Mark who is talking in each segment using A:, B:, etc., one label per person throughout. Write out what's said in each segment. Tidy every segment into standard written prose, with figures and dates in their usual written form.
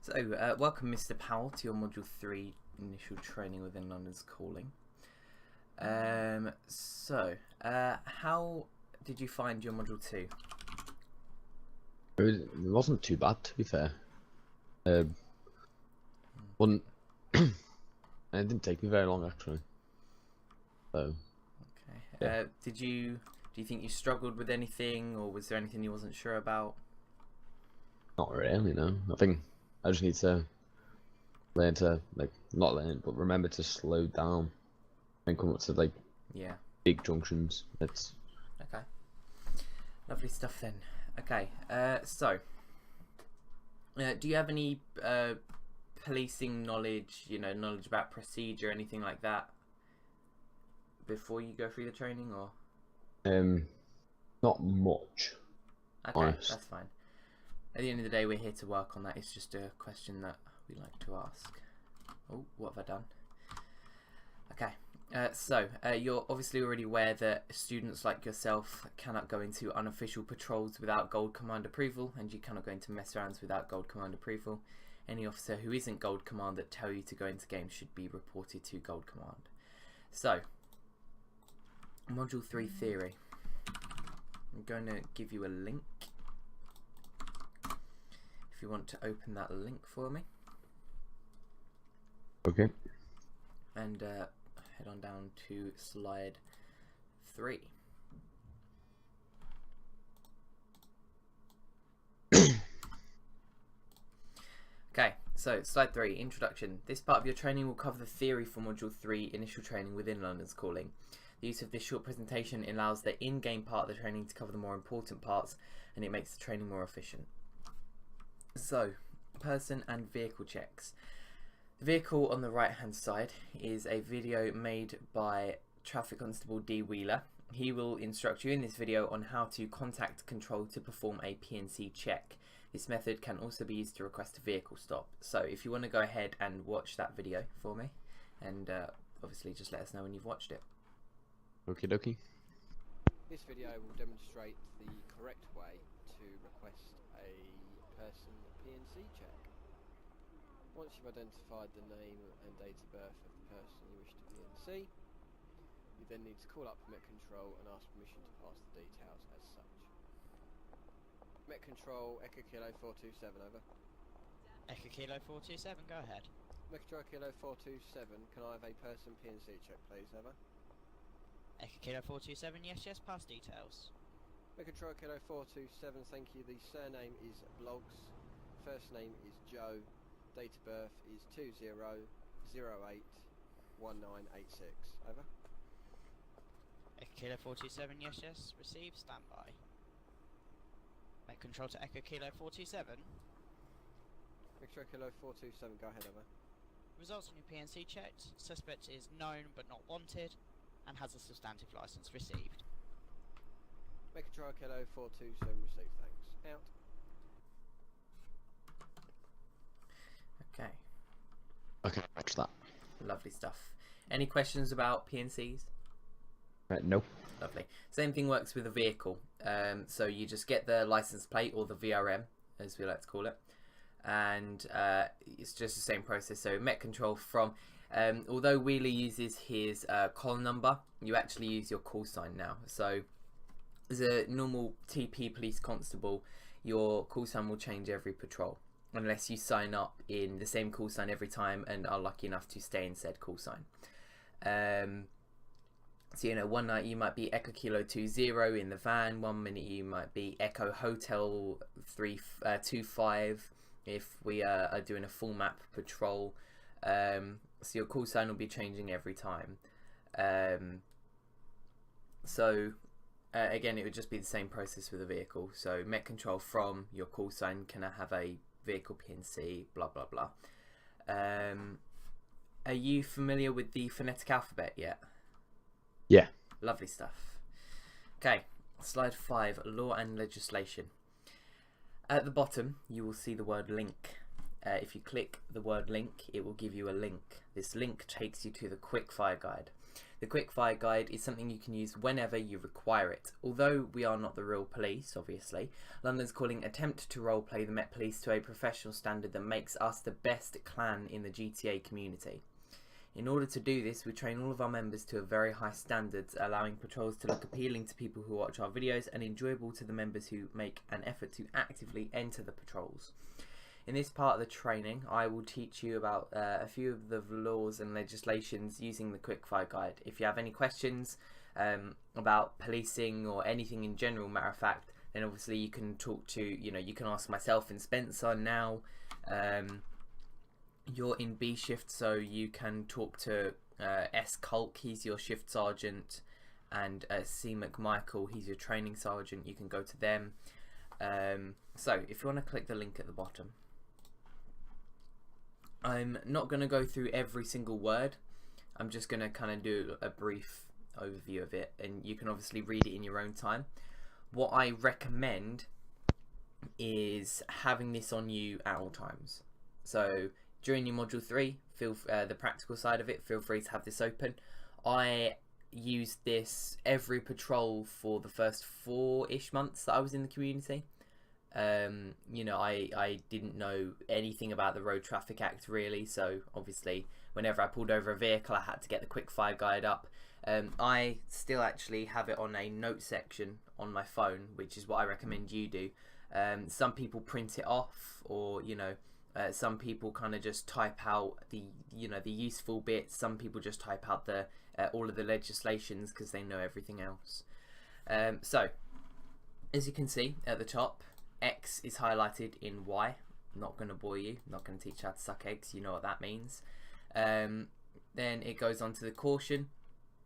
A: So, welcome Mr. Powell to your Module 3 initial training within London's Calling. How did you find your Module 2?
B: It wasn't too bad, to be fair. Wasn't it didn't take me very long, actually. So,
A: Okay.
B: yeah.
A: Do you think you struggled with anything, or was there anything you wasn't sure about?
B: Not really, no. I think I just need to learn to, not learn, but remember to slow down and come up to, big junctions. It's
A: Okay. Lovely stuff then. Okay, do you have any policing knowledge, knowledge about procedure, anything like that, before you go through the training, or?
B: not much.
A: Okay,
B: Honest.
A: that's fine. At the end of the day, we're here to work on that. It's just a question that we like to ask. Oh, what have I done? Okay, you're obviously already aware that students like yourself cannot go into unofficial patrols without Gold Command approval, and you cannot go into mess arounds without Gold Command approval. Any officer who isn't Gold Command that tell you to go into games should be reported to Gold Command. So, Module 3 Theory. I'm going to give you a link. If you want to open that link for me.
B: Okay.
A: And head on down to slide 3. Okay, so slide 3, introduction. This part of your training will cover the theory for Module 3, initial training within London's Calling. The use of this short presentation allows the in-game part of the training to cover the more important parts, and it makes the training more efficient. So, person and vehicle checks. The vehicle on the right hand side is a video made by Traffic Constable D. Wheeler. He will instruct you in this video on how to contact control to perform a PNC check. This method can also be used to request a vehicle stop. So if you want to go ahead and watch that video for me, and obviously just let us know when you've watched it.
B: Okie dokie.
C: This video will demonstrate the correct way to request a person PNC check. Once you've identified the name and date of birth of the person you wish to PNC, you then need to call up Met Control and ask permission to pass the details as such. Met Control, Echo Kilo 427, over.
D: Echo Kilo 427, go ahead.
C: Met Control Kilo 427, can I have a person PNC check please, over?
D: Echo Kilo 427, yes, pass details.
C: Met Control Kilo 427, thank you. The surname is Bloggs, first name is Joe, date of birth is 20081986, over.
D: Echo Kilo 427, yes, receive, standby. Met Control to Echo Kilo 427.
C: Met Control Kilo 427, go ahead, over.
D: Results on your PNC checked. Suspect is known but not wanted and has a substantive license received.
C: Met Control Kilo 427, received, thanks. Out.
A: Okay.
B: Okay, watch that.
A: Lovely stuff. Any questions about PNCs?
B: No.
A: Lovely. Same thing works with a vehicle. So you just get the license plate, or the VRM, as we like to call it, and it's just the same process. So Met Control from, although Wheeler uses his call number, you actually use your call sign now. So as a normal TP police constable, your call sign will change every patrol, unless you sign up in the same call sign every time and are lucky enough to stay in said call sign. So, one night you might be Echo Kilo 20 in the van, 1 minute you might be Echo Hotel 325 if we are doing a full map patrol. So your call sign will be changing every time. Again, it would just be the same process with a vehicle. So Met Control from your call sign, can I have a vehicle PNC, blah blah blah. Are you familiar with the phonetic alphabet yet?
B: Yeah.
A: Lovely stuff. Okay, slide 5, law and legislation. At the bottom, you will see the word link. If you click the word link, it will give you a link. This link takes you to the quickfire guide. The quickfire guide is something you can use whenever you require it. Although we are not the real police, obviously, London's Calling attempt to roleplay the Met Police to a professional standard that makes us the best clan in the GTA community. In order to do this, we train all of our members to a very high standards, allowing patrols to look appealing to people who watch our videos and enjoyable to the members who make an effort to actively enter the patrols. In this part of the training, I will teach you about a few of the laws and legislations using the quickfire guide. If you have any questions about policing or anything in general, matter of fact, then obviously you can talk to, you can ask myself and Spencer now. You're in B shift, so you can talk to S. Culk, he's your shift sergeant, and C. McMichael, he's your training sergeant. You can go to them. So if you want to click the link at the bottom. I'm not going to go through every single word. I'm just going to kind of do a brief overview of it, and you can obviously read it in your own time. What I recommend is having this on you at all times. So during your module 3, the practical side of it, feel free to have this open. I used this every patrol for the first 4-ish months that I was in the community. I didn't know anything about the Road Traffic Act really, so obviously whenever I pulled over a vehicle I had to get the quickfire guide up. I still actually have it on a note section on my phone, which is what I recommend you do. Some people print it off, or some people kind of just type out the useful bits. Some people just type out the all of the legislations because they know everything else. So as you can see at the top, X is highlighted in Y. I'm not going to bore you, I'm not going to teach you how to suck eggs, you know what that means. Then it goes on to the caution.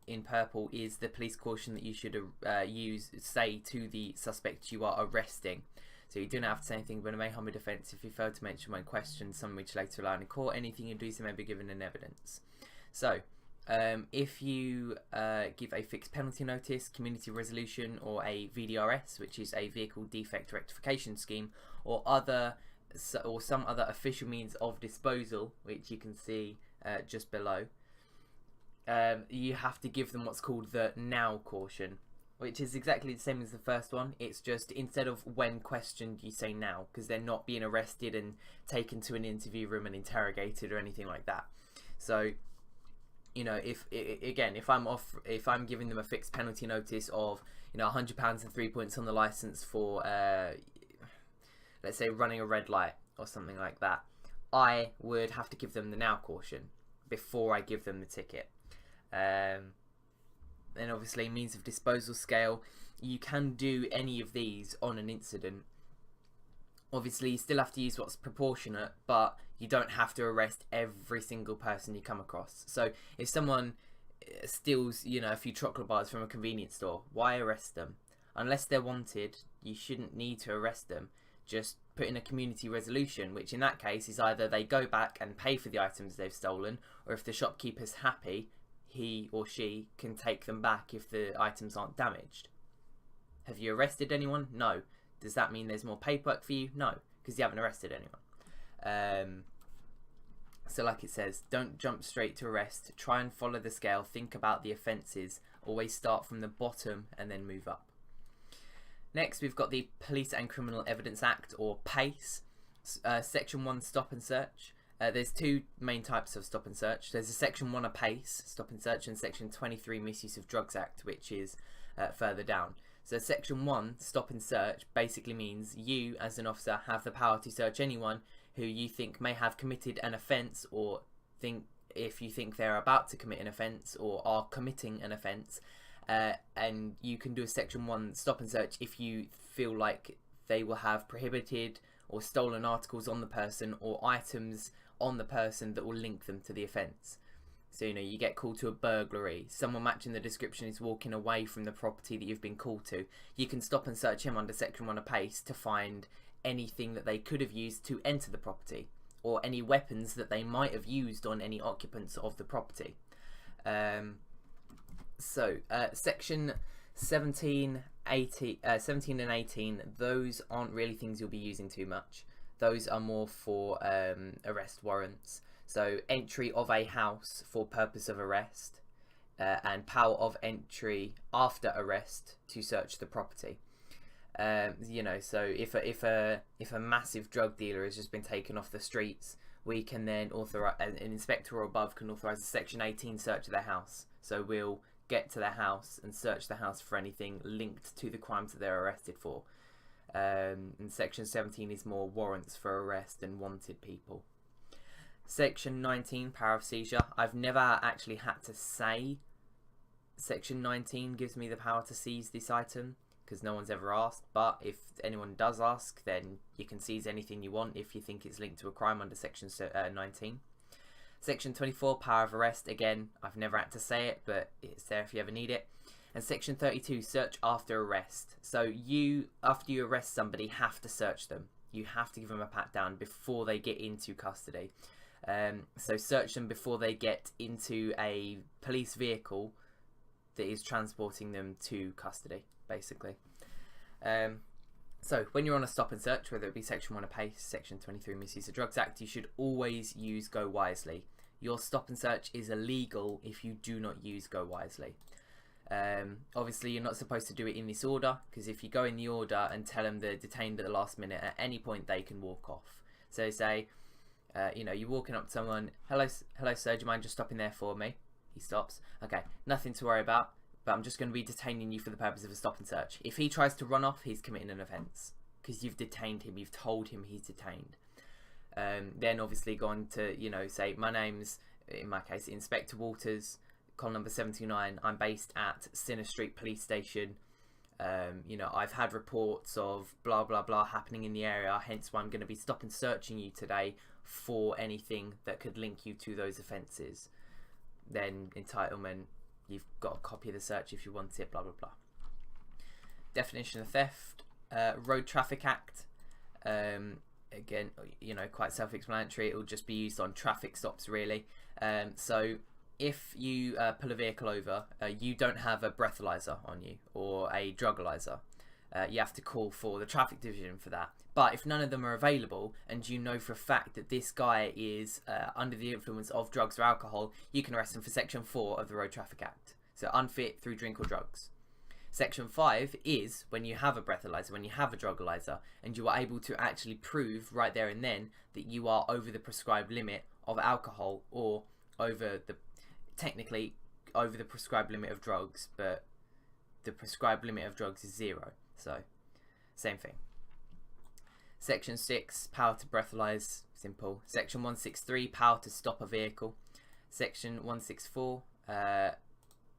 A: In purple is the police caution that you should say to the suspect you are arresting. So you do not have to say anything, but it may harm a defence if you fail to mention when questioned, some which later rely in court. Anything you do so may be given in evidence. So if you give a fixed penalty notice, community resolution, or a VDRS, which is a vehicle defect rectification scheme, or some other official means of disposal, which you can see just below, you have to give them what's called the now caution, which is exactly the same as the first one. It's just instead of when questioned, you say now, because they're not being arrested and taken to an interview room and interrogated or anything like that. So if I'm giving them a fixed penalty notice of £100 and 3 points on the license for let's say running a red light or something like that, I would have to give them the now caution before I give them the ticket. Then obviously means of disposal scale, you can do any of these on an incident. Obviously you still have to use what's proportionate, but you don't have to arrest every single person you come across. So if someone steals a few chocolate bars from a convenience store, why arrest them? Unless they're wanted, you shouldn't need to arrest them. Just put in a community resolution, which in that case is either they go back and pay for the items they've stolen, or if the shopkeeper's happy, he or she can take them back if the items aren't damaged. Have you arrested anyone? No. Does that mean there's more paperwork for you? No, because you haven't arrested anyone. So like it says, don't jump straight to arrest. Try and follow the scale. Think about the offences. Always start from the bottom and then move up. Next, we've got the Police and Criminal Evidence Act, or PACE. Section 1, stop and search. There's two main types of stop and search. There's a Section 1 of PACE, stop and search, and Section 23 Misuse of Drugs Act, which is further down. So Section 1, stop and search, basically means you as an officer have the power to search anyone who you think may have committed an offence, or if you think they're about to commit an offence or are committing an offence, and you can do a Section 1 stop and search if you feel like they will have prohibited or stolen articles on the person or items on the person that will link them to the offence. So you get called to a burglary, someone matching the description is walking away from the property that you've been called to. You can stop and search him under Section 1 of PACE to find anything that they could have used to enter the property, or any weapons that they might have used on any occupants of the property. Section 17 and 18, those aren't really things you'll be using too much. Those are more for arrest warrants. So entry of a house for purpose of arrest, and power of entry after arrest to search the property. You know, so if a massive drug dealer has just been taken off the streets, we can then authorize, an inspector or above can authorize a Section 18 search of their house. So we'll get to their house and search the house for anything linked to the crimes that they're arrested for. And Section 17 is more warrants for arrest and wanted people. Section 19, power of seizure. I've never actually had to say Section 19 gives me the power to seize this item, because no one's ever asked, but if anyone does ask, then you can seize anything you want if you think it's linked to a crime under Section 19. Section 24, power of arrest. Again, I've never had to say it, but it's there if you ever need it. And Section 32, search after arrest. So you, after you arrest somebody, have to search them. You have to give them a pat down before they get into custody. So search them before they get into a police vehicle that is transporting them to custody, basically. So when you're on a stop and search, whether it be Section 1 of PACE, Section 23 Misuse of Drugs Act, you should always use Go Wisely. Your stop and search is illegal if you do not use Go Wisely. Obviously you're not supposed to do it in this order, because if you go in the order and tell them they're detained at the last minute, at any point they can walk off. So say, you know, you're walking up to someone, hello sir, do you mind just stopping there for me? He stops. Okay, nothing to worry about, but I'm just going to be detaining you for the purpose of a stop and search. If he tries to run off, he's committing an offence, because you've detained him, you've told him he's detained. Then obviously go on to, you know, say, my name's, in my case, Inspector Walters, call number 729, I'm based at Cinner Street Police Station. You know, I've had reports of blah blah blah happening in the area, hence why I'm going to be stop and searching you today for anything that could link you to those offences. Then entitlement, you've got a copy of the search if you want it, blah blah blah. Definition of theft, Road Traffic Act. Again, you know, quite self-explanatory. It will just be used on traffic stops, really. So if you pull a vehicle over, you don't have a breathalyzer on you or a drugalyzer. You have to call for the traffic division for that. But if none of them are available, and you know for a fact that this guy is under the influence of drugs or alcohol, you can arrest him for Section 4 of the Road Traffic Act. So unfit through drink or drugs. Section 5 is when you have a breathalyzer, when you have a drugalyzer, and you are able to actually prove right there and then that you are over the prescribed limit of alcohol, or over the, technically over the prescribed limit of drugs, but the prescribed limit of drugs is 0. So same thing. Section 6, power to breathalyze, simple. Section 163, power to stop a vehicle. Section 164,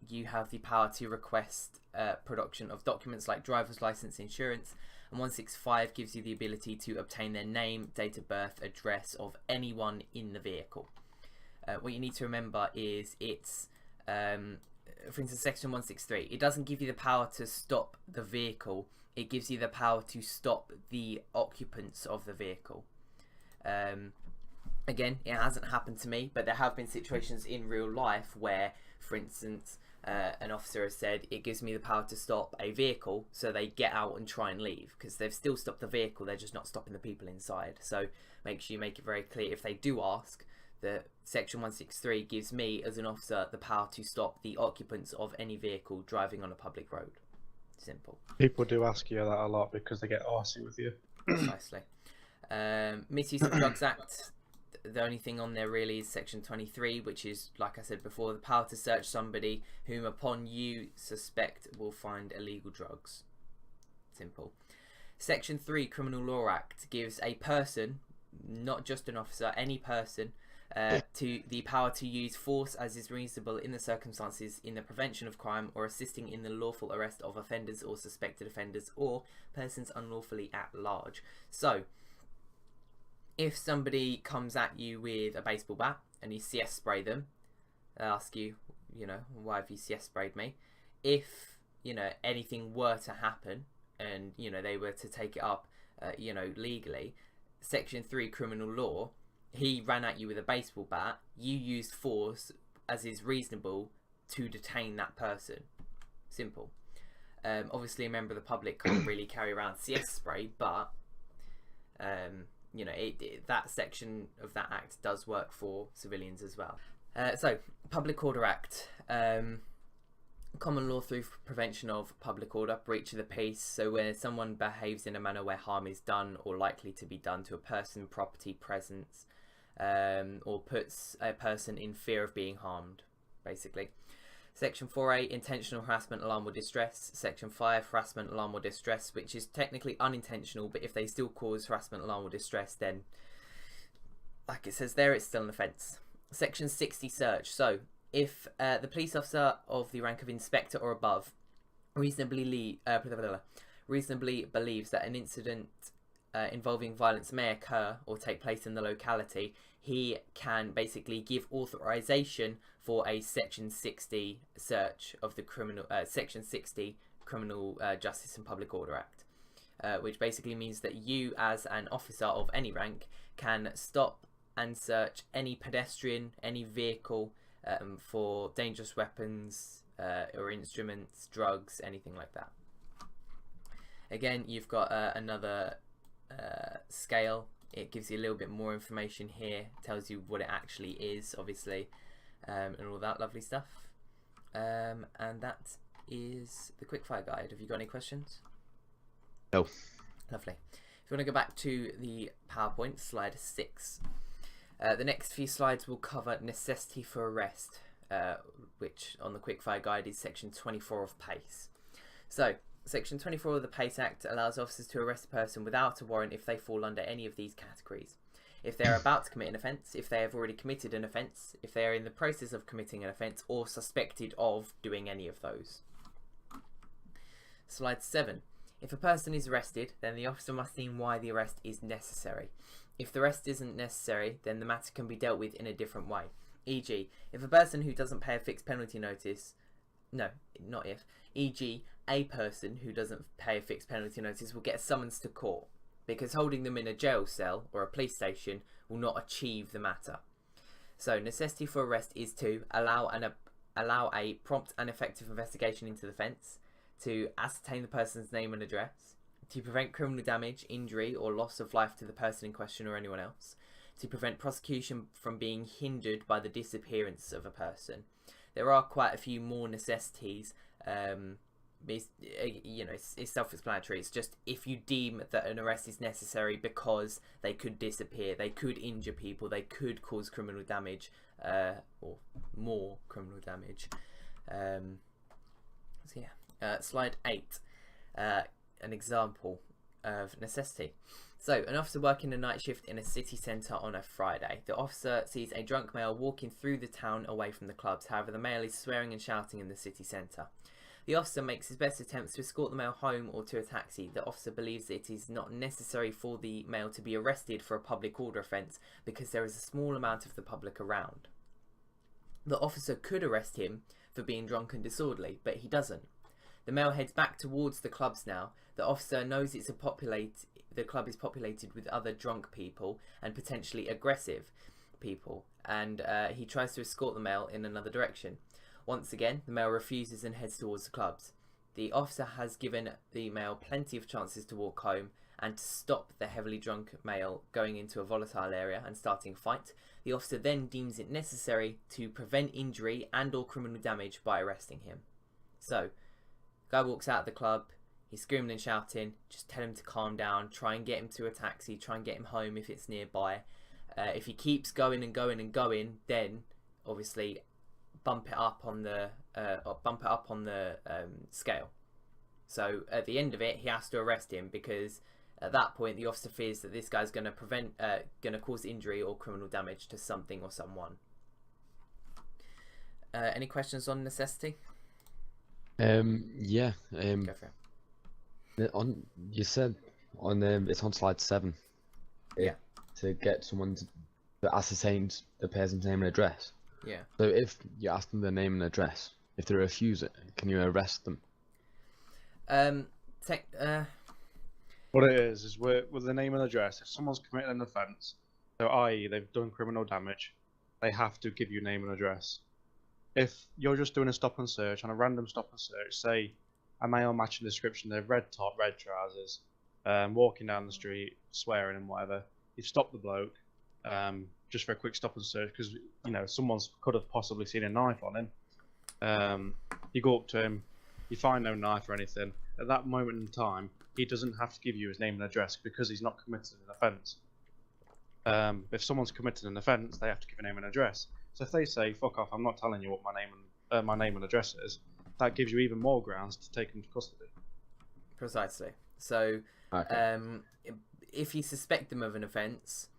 A: you have the power to request production of documents like driver's license, insurance, and 165 gives you the ability to obtain their name, date of birth, address of anyone in the vehicle. What you need to remember is it's, for instance, Section 163, it doesn't give you the power to stop the vehicle, it gives you the power to stop the occupants of the vehicle. Again, it hasn't happened to me, but there have been situations in real life where, for instance, an officer has said, it gives me the power to stop a vehicle, so they get out and try and leave, because they've still stopped the vehicle, they're just not stopping the people inside. So make sure you make it very clear, if they do ask, that Section 163 gives me, as an officer, the power to stop the occupants of any vehicle driving on a public road. Simple.
E: People do ask you that a lot because they get arsey with you.
A: Precisely. Misuse of Drugs Act. The only thing on there really is Section 23, which is, like I said before, the power to search somebody whom upon you suspect will find illegal drugs. Simple. Section 3, Criminal Law Act, gives a person, not just an officer, any person, to the power to use force as is reasonable in the circumstances in the prevention of crime or assisting in the lawful arrest of offenders or suspected offenders or persons unlawfully at large. So, if somebody comes at you with a baseball bat and you CS spray them, they ask you, you know, why have you CS sprayed me? If, you know, anything were to happen and, you know, they were to take it up, you know, legally, Section 3 criminal law, he ran at you with a baseball bat, you used force as is reasonable to detain that person. Simple. Obviously a member of the public can't really carry around CS spray, but you know, that section of that act does work for civilians as well. So, Public Order Act. Common law through prevention of public order, breach of the peace. So when someone behaves in a manner where harm is done or likely to be done to a person, property, presence, or puts a person in fear of being harmed, basically. Section 4A, intentional harassment, alarm or distress. Section 5, harassment, alarm or distress, which is technically unintentional, but if they still cause harassment, alarm or distress, then, like it says there, it's still an offence. Section 60, search. So, if the police officer of the rank of inspector or above reasonably believes that an incident involving violence may occur or take place in the locality, he can basically give authorization for a Section 60 search of the Section 60 Criminal Justice and Public Order Act, which basically means that you, as an officer of any rank, can stop and search any pedestrian, any vehicle, for dangerous weapons or instruments, drugs, anything like that. Again, you've got another scale. It gives you a little bit more information here, tells you what it actually is, obviously, and all that lovely stuff. And that is the quickfire guide. Have you got any questions?
B: No.
A: Lovely. If you want to go back to the PowerPoint, slide 6. The next few slides will cover necessity for arrest, which on the quickfire guide is section 24 of PACE. So, section 24 of the PACE Act allows officers to arrest a person without a warrant if they fall under any of these categories. If they are about to commit an offence, if they have already committed an offence, if they are in the process of committing an offence, or suspected of doing any of those. Slide 7. If a person is arrested, then the officer must deem why the arrest is necessary. If the arrest isn't necessary, then the matter can be dealt with in a different way. E.g., if a person who doesn't pay a fixed penalty notice, e.g., a person who doesn't pay a fixed penalty notice will get a summons to court, because holding them in a jail cell or a police station will not achieve the matter. So, necessity for arrest is to allow a prompt and effective investigation into the offence, to ascertain the person's name and address, to prevent criminal damage, injury or loss of life to the person in question or anyone else, to prevent prosecution from being hindered by the disappearance of a person. There are quite a few more necessities. It's self-explanatory. It's just if you deem that an arrest is necessary because they could disappear, they could injure people, they could cause criminal damage, or more criminal damage. Slide 8. An example of necessity. So, an officer working a night shift in a city centre on a Friday. The officer sees a drunk male walking through the town away from the clubs. However, the male is swearing and shouting in the city centre. The officer makes his best attempts to escort the male home or to a taxi. The officer believes that it is not necessary for the male to be arrested for a public order offence because there is a small amount of the public around. The officer could arrest him for being drunk and disorderly, but he doesn't. The male heads back towards the clubs now. The officer knows the club is populated with other drunk people and potentially aggressive people, and he tries to escort the male in another direction. Once again, the male refuses and heads towards the clubs. The officer has given the male plenty of chances to walk home and to stop the heavily drunk male going into a volatile area and starting a fight. The officer then deems it necessary to prevent injury and or criminal damage by arresting him. So, guy walks out of the club, he's screaming and shouting, just tell him to calm down, try and get him to a taxi, try and get him home if it's nearby. If he keeps going and going and going, then obviously bump it up on the scale. So at the end of it, he has to arrest him because at that point the officer fears that this guy's going to cause injury or criminal damage to something or someone. Any questions on necessity?
B: Yeah.
A: Go for it.
B: You said it's on slide 7.
A: Yeah.
B: To get someone to ascertain the person's name and address.
A: Yeah.
B: So if you ask them their name and address, if they refuse it, can you arrest them?
E: What it is with the name and address, if someone's committed an offence, so i.e. they've done criminal damage, they have to give you name and address. If you're just doing a stop and search, on a random stop and search, say a male matching description, they've red top, red trousers, walking down the street, swearing and whatever, you've stopped the bloke, just for a quick stop and search, because you know someone's could have possibly seen a knife on him. You go up to him, you find no knife or anything. At that moment in time, he doesn't have to give you his name and address because he's not committed an offence. If someone's committed an offence, they have to give a name and address. So if they say, "Fuck off, I'm not telling you what my name and address is," that gives you even more grounds to take him to custody.
A: Precisely. So,
B: Okay.
A: if you suspect them of an offence,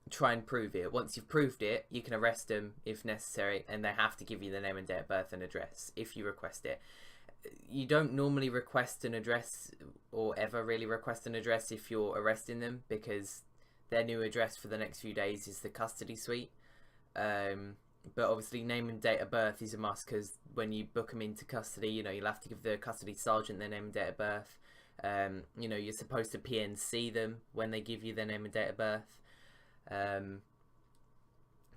A: try and prove it. Once you've proved it, you can arrest them if necessary, and they have to give you the name and date of birth and address if you request it. You don't normally request an address, or ever really request an address if you're arresting them, because their new address for the next few days is the custody suite. But obviously name and date of birth is a must, because when you book them into custody, you know, you'll have to give the custody sergeant their name and date of birth. You know, you're supposed to PNC them when they give you their name and date of birth.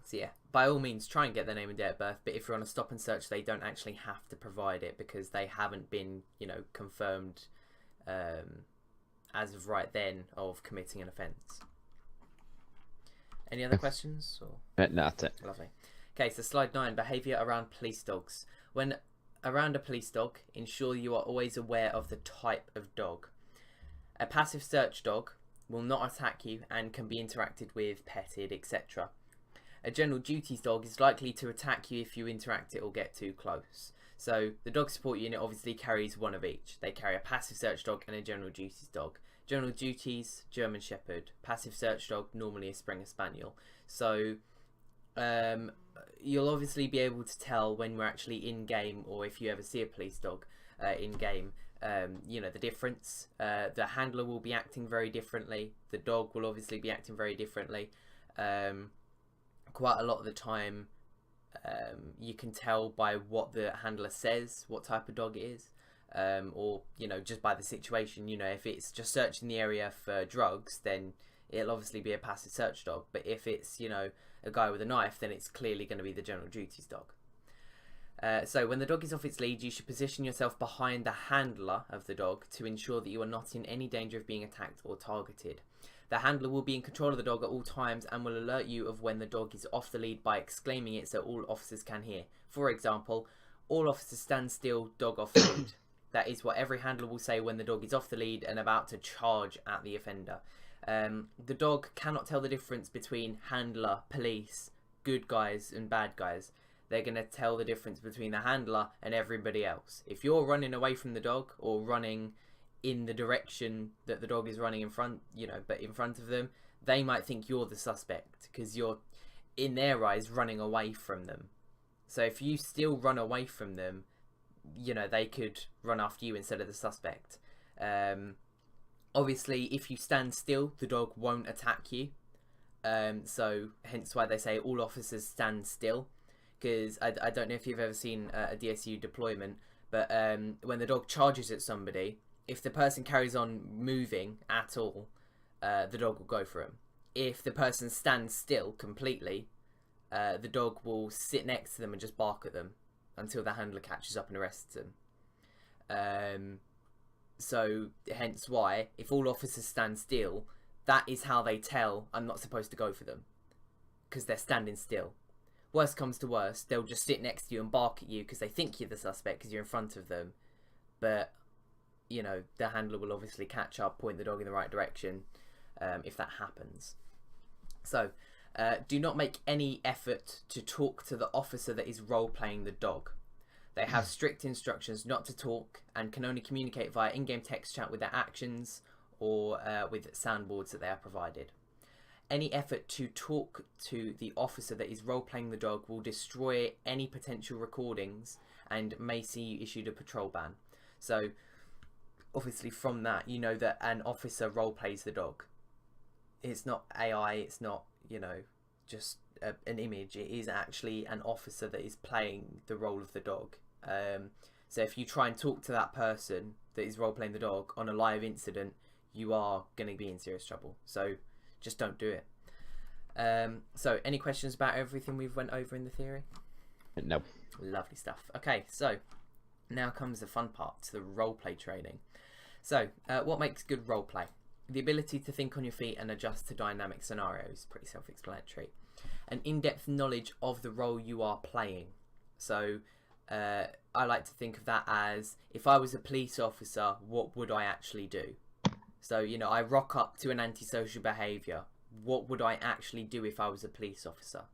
A: So yeah, by all means try and get their name and date of birth, but if you're on a stop and search, they don't actually have to provide it because they haven't been, you know, confirmed as of right then of committing an offence. Any other questions? Or?
B: No, that's it.
A: Lovely. Okay, so slide 9, behaviour around police dogs. When around a police dog, ensure you are always aware of the type of dog. A passive search dog will not attack you and can be interacted with, petted, etc. A general duties dog is likely to attack you if you interact it or get too close. So the dog support unit obviously carries one of each. They carry a passive search dog and a general duties dog. General duties, German Shepherd. Passive search dog, normally a Springer Spaniel. So you'll obviously be able to tell when we're actually in game, or if you ever see a police dog in game, you know, the difference. The handler will be acting very differently. The dog will obviously be acting very differently. Quite a lot of the time you can tell by what the handler says what type of dog it is, or you know, just by the situation. You know, if it's just searching the area for drugs, then it'll obviously be a passive search dog, but if it's, you know, a guy with a knife, then it's clearly going to be the general duties dog. So when the dog is off its lead, you should position yourself behind the handler of the dog to ensure that you are not in any danger of being attacked or targeted. The handler will be in control of the dog at all times and will alert you of when the dog is off the lead by exclaiming it so all officers can hear. For example, all officers stand still, dog off the lead. That is what every handler will say when the dog is off the lead and about to charge at the offender. The dog cannot tell the difference between handler, police, good guys and bad guys. They're going to tell the difference between the handler and everybody else. If you're running away from the dog or running in the direction that the dog is running in front, you know, but in front of them, they might think you're the suspect because you're, in their eyes, running away from them. So if you still run away from them, you know, they could run after you instead of the suspect. Obviously, if you stand still, the dog won't attack you. So hence why they say all officers stand still. Because I don't know if you've ever seen a DSU deployment, but when the dog charges at somebody, if the person carries on moving at all, the dog will go for him. If the person stands still completely, the dog will sit next to them and just bark at them until the handler catches up and arrests them. So hence why, if all officers stand still, that is how they tell I'm not supposed to go for them, because they're standing still. Worst comes to worst, they'll just sit next to you and bark at you because they think you're the suspect because you're in front of them. But, you know, the handler will obviously catch up, point the dog in the right direction if that happens. So, do not make any effort to talk to the officer that is role-playing the dog. They have strict instructions not to talk and can only communicate via in-game text chat with their actions or with soundboards that they are provided. Any effort to talk to the officer that is role-playing the dog will destroy any potential recordings and may see you issued a patrol ban. So, obviously from that, you know that an officer role-plays the dog. It's not AI, it's not, you know, just an image. It is actually an officer that is playing the role of the dog. So if you try and talk to that person that is role-playing the dog on a live incident, you are going to be in serious trouble. So just don't do it. So any questions about everything we've went over in the theory?
B: No.
A: Lovely stuff. Okay, so now comes the fun part, the roleplay training. So what makes good roleplay? The ability to think on your feet and adjust to dynamic scenarios, pretty self-explanatory. An in-depth knowledge of the role you are playing. So I like to think of that as, if I was a police officer, what would I actually do? So, you know, I rock up to an antisocial behaviour. What would I actually do if I was a police officer?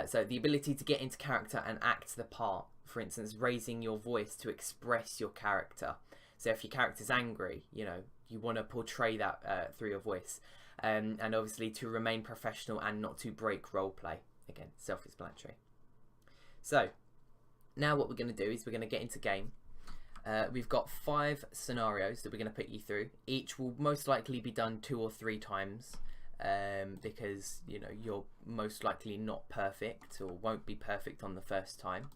A: So the ability to get into character and act the part. For instance, raising your voice to express your character. So if your character's angry, you know, you want to portray that through your voice. And obviously to remain professional and not to break roleplay. Again, self-explanatory. So, now what we're going to do is we're going to get into game. We've got 5 scenarios that we're going to put you through. Each will most likely be done 2 or 3 times. Because, you know, you're most likely not perfect or won't be perfect on the first time.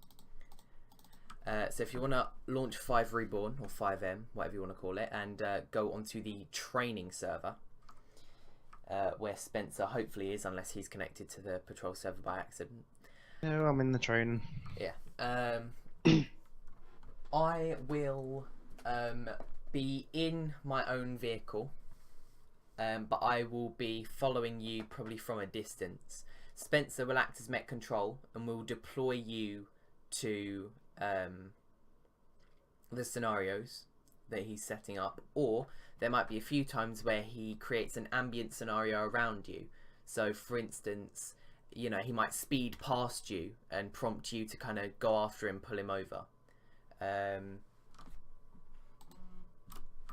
A: So if you want to launch 5 Reborn or 5M, whatever you want to call it, and go onto the training server, where Spencer hopefully is, unless he's connected to the patrol server by accident.
E: No, I'm in the training.
A: Yeah. I will be in my own vehicle, but I will be following you probably from a distance. Spencer will act as mech control and will deploy you to the scenarios that he's setting up, or there might be a few times where he creates an ambient scenario around you. So for instance, you know, he might speed past you and prompt you to kind of go after him, pull him over.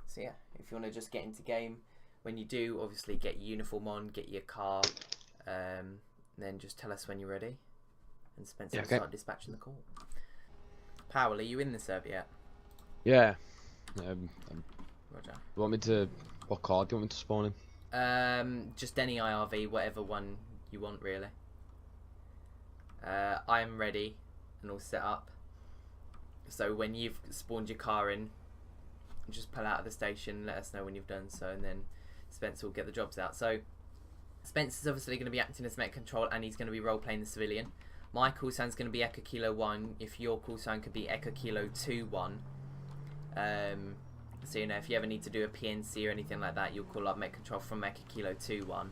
A: So yeah, if you want to just get into game, when you do, obviously get your uniform on, get your car, then just tell us when you're ready, and Spencer will start dispatching the call. Powell, are you in the server yet?
B: Yeah.
A: Roger.
B: You want me to... What card do you want me to spawn in?
A: Just any IRV, whatever one you want, really. I'm ready and all set up. So when you've spawned your car in, just pull out of the station, let us know when you've done so, and then Spencer will get the jobs out. So Spencer's obviously going to be acting as mech control, and he's going to be role-playing the civilian. My call sign's going to be Echo Kilo 1. If your call sign could be Echo Kilo 2-1. So, you know, if you ever need to do a PNC or anything like that, you'll call up mech control from Echo Kilo 2-1.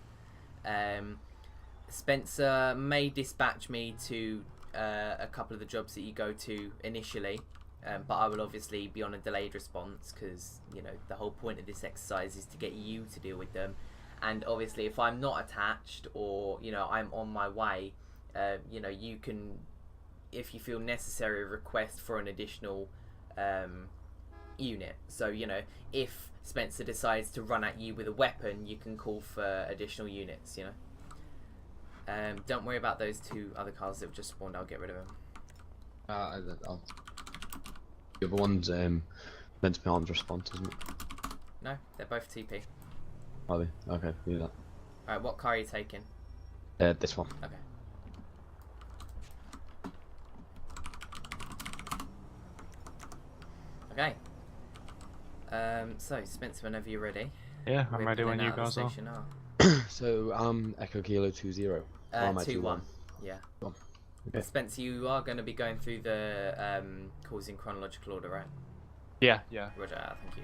A: Spencer may dispatch me to a couple of the jobs that you go to initially, but I will obviously be on a delayed response because, you know, the whole point of this exercise is to get you to deal with them. And obviously if I'm not attached, or, you know, I'm on my way, you know, you can, if you feel necessary, request for an additional unit. So, you know, if Spencer decides to run at you with a weapon, you can call for additional units, you know. Don't worry about those 2 other cars that have just spawned. I'll get rid of them.
B: The other one's meant to be armed response, isn't it?
A: No, they're both TP.
B: Are they? Okay, do that.
A: Alright, what car are you taking?
B: This one.
A: Okay. Okay. So Spencer, whenever you're ready.
E: Yeah, I'm ready when you guys are.
B: So Echo Kilo 20.
A: 2-1. Yeah.
B: Okay.
A: Spencer, you are going to be going through the calls in chronological order, right?
E: Yeah.
A: Roger, thank you.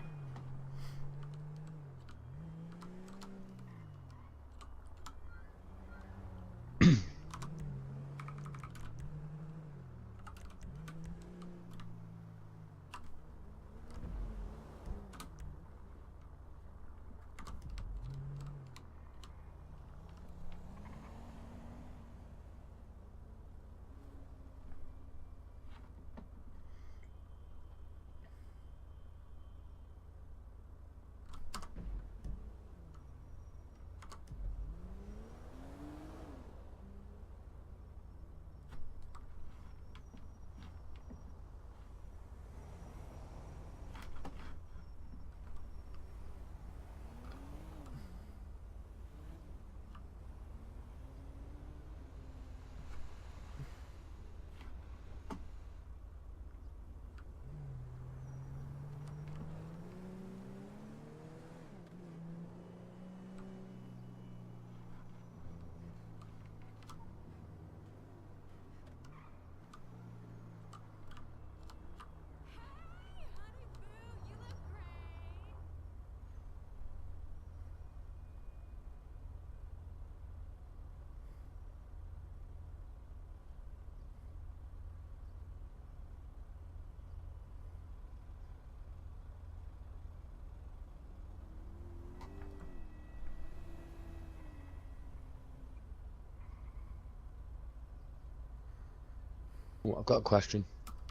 B: Well, I've got a question.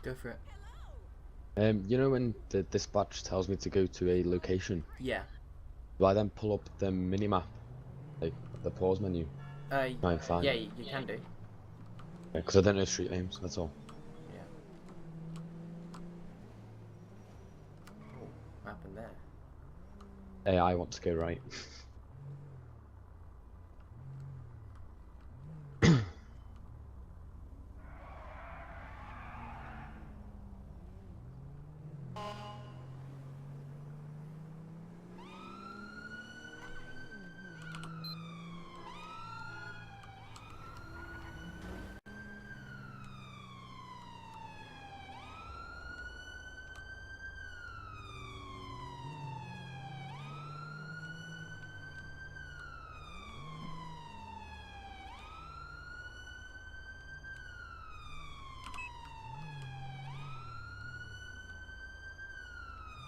A: Go for it.
B: You know when the dispatch tells me to go to a location,
A: Yeah.
B: do I then pull up the minimap, like the pause menu, try and find
A: Yeah,
B: it?
A: you can do.
B: Because I don't know street names, that's all.
A: Yeah. Oh, what happened there?
B: AI wants to go right.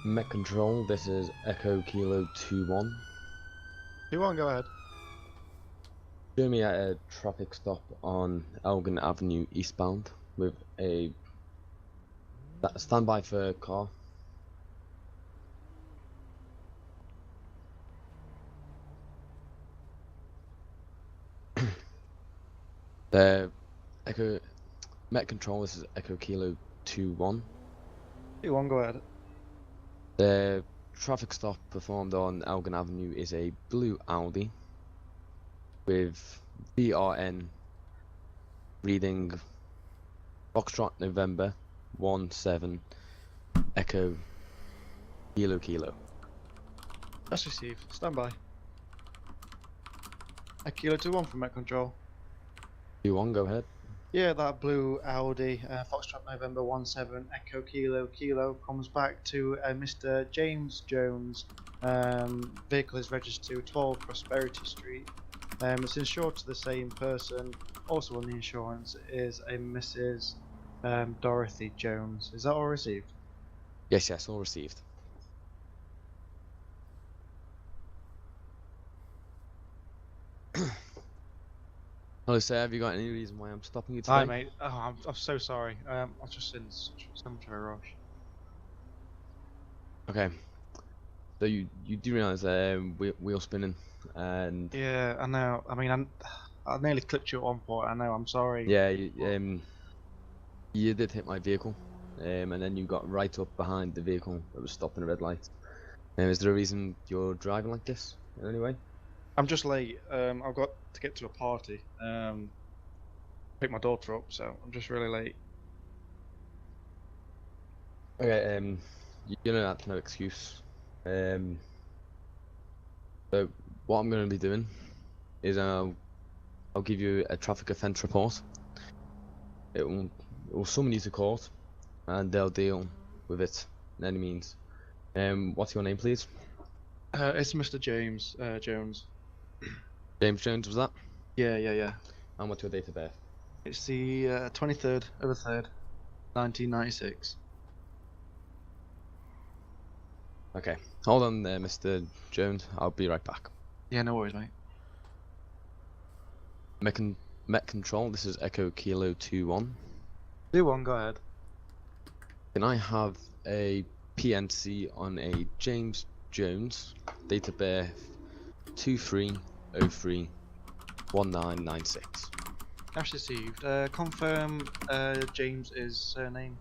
B: Met Control, this is Echo Kilo 2-1.
E: You won't go ahead.
B: Show me at a traffic stop on Elgin Avenue eastbound with a standby for car. The Echo Met Control, this is Echo Kilo 2-1.
E: You won't go ahead.
B: The traffic stop performed on Elgin Avenue is a blue Audi with VRN reading Foxtrot November 17 Echo Kilo.
E: That's received. Stand by. A Kilo 2-1 from Met Control.
B: 2-1, go ahead.
E: Yeah, that blue Audi, Foxtrot November 17 Echo Kilo comes back to Mr. James Jones. Vehicle is registered to 12 Prosperity Street. It's insured to the same person. Also on the insurance is a Mrs. Dorothy Jones. Is that all received?
B: Yes, all received. Hello, sir. Have you got any reason why I'm stopping you today?
E: Hi, mate. Oh, I'm so sorry. I was just in so much of a rush.
B: Okay. So you do realise wheel spinning and
E: Yeah, I know. I mean, I nearly clipped you at one point. I know. I'm sorry.
B: yeah, you did hit my vehicle, and then you got right up behind the vehicle that was stopped in a red light. Is there a reason you're driving like this in any way?
E: I'm just late. I've got to get to a party. Pick my daughter up, so I'm just really late.
B: Okay, you know that's no excuse. So what I'm going to be doing is I'll give you a traffic offence report. It will summon you to court, and they'll deal with it in any means. What's your name, please?
E: It's Mr. James Jones.
B: James Jones, was that?
E: Yeah.
B: And what's your date of birth?
E: It's the 23rd of the 3rd, 1996.
B: Okay, hold on there, Mr. Jones. I'll be right back.
E: Yeah, no worries, mate.
B: Met Control, this is Echo Kilo 2-1.
E: 2-1, go ahead.
B: Can I have a PNC on a James Jones, date of birth 23031996?
E: Cash received. Confirm James is surname.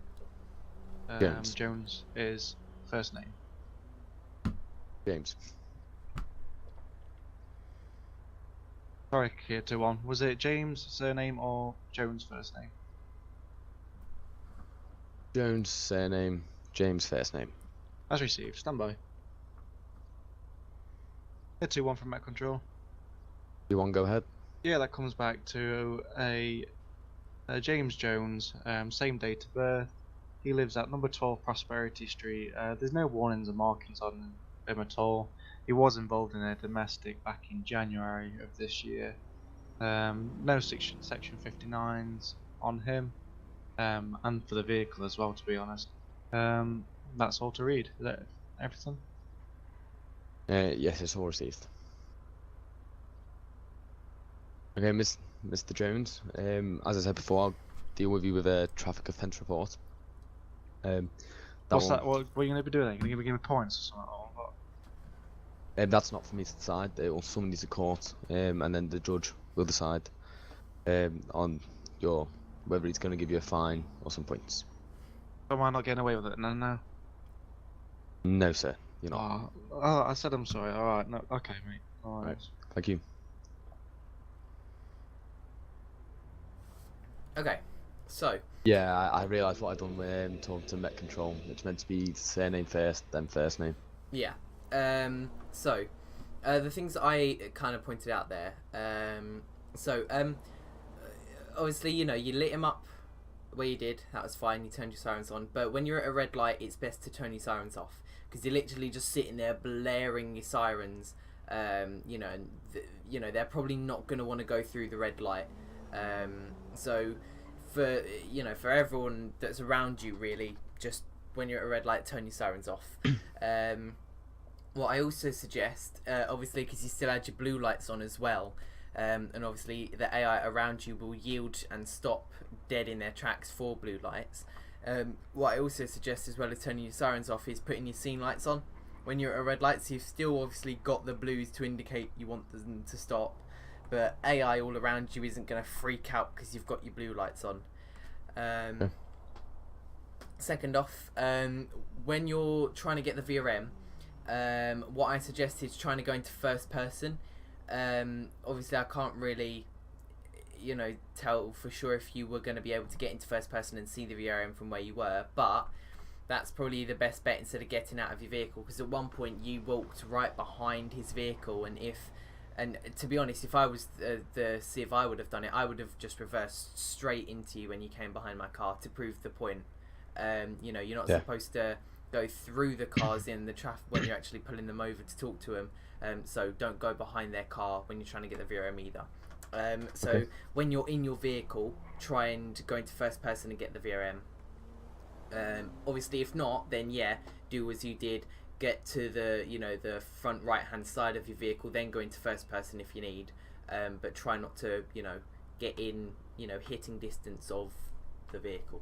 B: Jones.
E: Jones is first name.
B: James.
E: Sorry, Kid 2-1. Was it James surname or Jones first name?
B: Jones surname, James first name.
E: As received. Stand by. Kid 2-1 from Met Control.
B: You want to go ahead?
E: Yeah, that comes back to a James Jones, same date of birth. He lives at number 12 Prosperity Street. There's no warnings or markings on him at all. He was involved in a domestic back in January of this year. No section 59s on him, and for the vehicle as well, to be honest. That's all to read. Is that everything?
B: Yes, it's all received. Okay, Mr. Jones, as I said before, I'll deal with you with a traffic offence report.
E: What's that? What are you going to be doing? Are you going to give me points or something? Or what?
B: That's not for me to decide. It will summon you to court, and then the judge will decide on whether he's going to give you a fine or some points.
E: So am I not getting away with it? No.
B: No, sir, you're not.
E: Oh, I said I'm sorry. All right. No. Okay, mate. All right.
B: Thank you.
A: Okay, so.
B: Yeah, I realised what I'd done when talking to Met Control. It's meant to be surname first, then first name.
A: Yeah. So, the things I kind of pointed out there. Obviously, you know, you lit him up where you did. That was fine. You turned your sirens on. But when you're at a red light, it's best to turn your sirens off because you're literally just sitting there blaring your sirens. You know, and they're probably not going to want to go through the red light. So, for everyone that's around you, really, just when you're at a red light, turn your sirens off. What I also suggest, obviously, because you still had your blue lights on as well, and obviously the AI around you will yield and stop dead in their tracks for blue lights. What I also suggest, as well as turning your sirens off, is putting your scene lights on when you're at a red light. So you've still obviously got the blues to indicate you want them to stop, but AI all around you isn't going to freak out because you've got your blue lights on. Second off, when you're trying to get the VRM, what I suggest is trying to go into first person. Obviously I can't really, you know, tell for sure if you were going to be able to get into first person and see the VRM from where you were, but that's probably the best bet instead of getting out of your vehicle, because at one point you walked right behind his vehicle, and to be honest, if I was the Civ, I would have done it. I would have just reversed straight into you when you came behind my car to prove the point. You know, you're not supposed to go through the cars in the traffic when you're actually pulling them over to talk to them. So don't go behind their car when you're trying to get the VRM either. So when you're in your vehicle, try and go into first person and get the VRM. Obviously, if not, then do as you did. Get to the front right hand side of your vehicle, then go into first person if you need. But try not to get in hitting distance of the vehicle.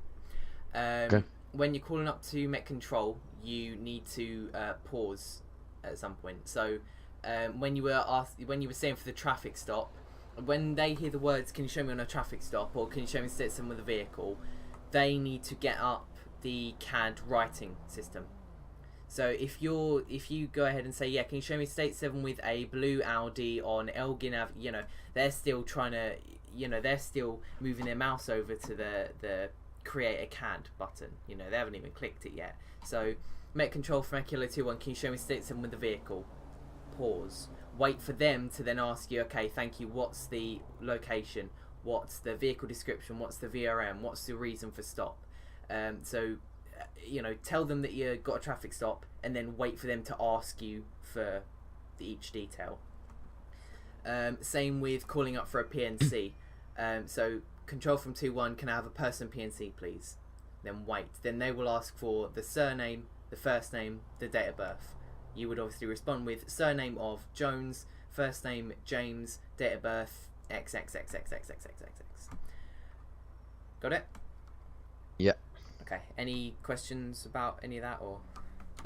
A: When you're calling up to Met Control, you need to pause at some point. So when you were saying for the traffic stop, when they hear the words, "Can you show me on a traffic stop?" or "Can you show me state 7 with a vehicle?" they need to get up the CAD writing system. So if you go ahead and say, "Yeah, can you show me state 7 with a blue Audi on Elgin Ave?" They're still trying to, they're still moving their mouse over to the create a CAD button. They haven't even clicked it yet. So Met Control from Kilo 2-1, can you show me state 7 with the vehicle? Pause. Wait for them to then ask you, "Okay, thank you, what's the location? What's the vehicle description? What's the VRM? What's the reason for stop?" So tell them that you got a traffic stop, and then wait for them to ask you for each detail. Same with calling up for a PNC. So Control from 2-1, can I have a person PNC please? Then wait. Then they will ask for the surname, the first name, the date of birth. You would obviously respond with surname of Jones, first name James, date of birth XXXXXXXX. Got it?
B: Yeah.
A: Okay. Any questions about any of that or?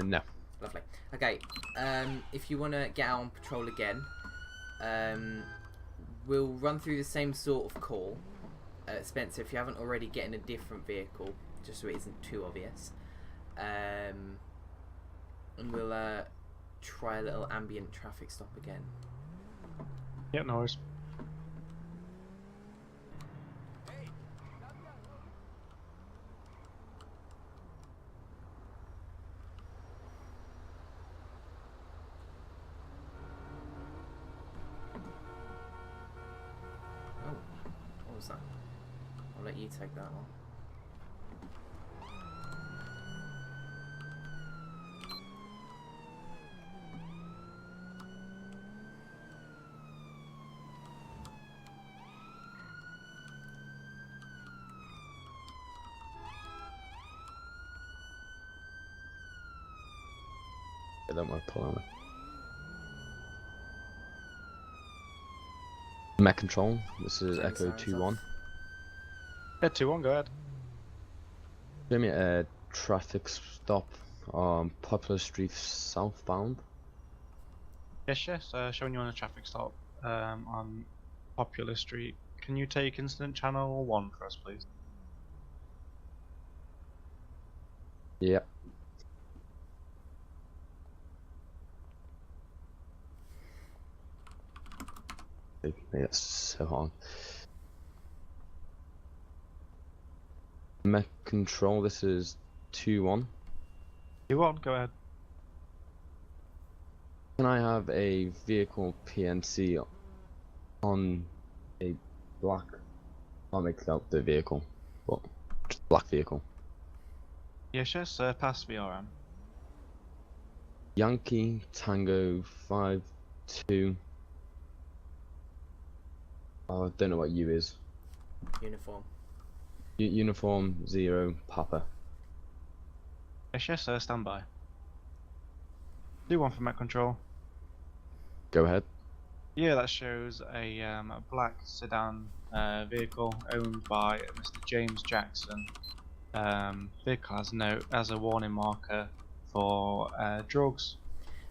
B: No.
A: Lovely. Okay. If you want to get out on patrol again, we'll run through the same sort of call. Spencer, if you haven't already, get in a different vehicle, just so it isn't too obvious. And we'll try a little ambient traffic stop again.
E: Yeah, no worries.
A: Oh, what was that? I'll let you take that one.
B: I don't want to pull on it. Met Control, this is
A: Turn
B: Echo
A: sirens
B: 2-1.
A: off.
E: Yeah, 2-1, go ahead.
B: Show me a traffic stop on Popular Street southbound.
E: Yes, showing you on a traffic stop on Popular Street. Can you take incident channel 1 for us, please?
B: Yep. It's so hard. Mech control, this is 2-1.
E: 2-1, go ahead.
B: Can I have a vehicle PNC on a black, can't make out the vehicle, but just black vehicle.
E: Yes, pass VRM.
B: Yankee Tango 5-2. Oh, I don't know what U is.
A: Uniform.
B: Uniform 0 Papa.
E: Yes, stand by. Do 1 for Met Control.
B: Go ahead.
E: Yeah, that shows a black sedan vehicle owned by Mr. James Jackson. Vehicle has a warning marker for drugs.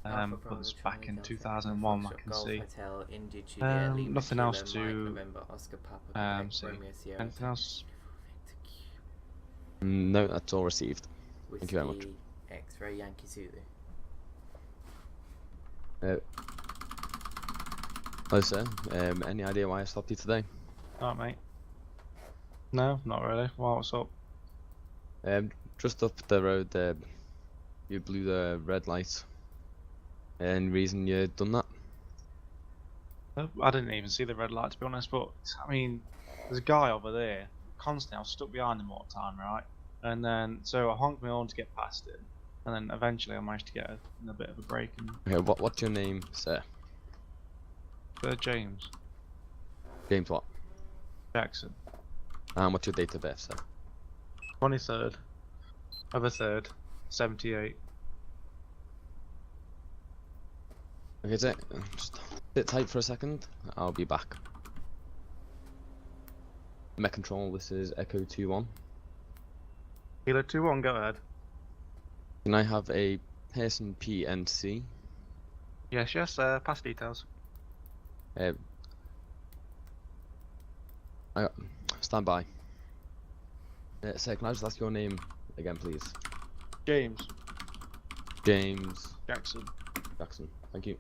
E: But it's back in 2001, I can see. Nothing else to see. Anything else?
B: No, that's all received. Thank you very much.
A: X-ray Yankee Zulu.
B: Hello sir, any idea why I stopped you today?
E: Alright, mate. No, not really. Well, what's up?
B: Just up the road there, you blew the red light. Any reason you done that?
E: I didn't even see the red light, to be honest, but, I mean, there's a guy over there, constantly, I was stuck behind him all the time, right? And then, so I honked my horn to get past him, and then eventually I managed to get a bit of a break. And
B: Okay, what's your name, sir?
E: James.
B: James what?
E: Jackson.
B: And what's your date of birth, sir?
E: 23rd of the 3rd, 78.
B: Okay, sir, just sit tight for a second, I'll be back. Mech control, this is Echo 2-1.
E: Kilo 2-1, go ahead.
B: Can I have a person PNC?
E: Yes, pass details.
B: Stand by. Sir, can I just ask your name again, please?
E: James.
B: James
E: Jackson.
B: Jackson, thank you.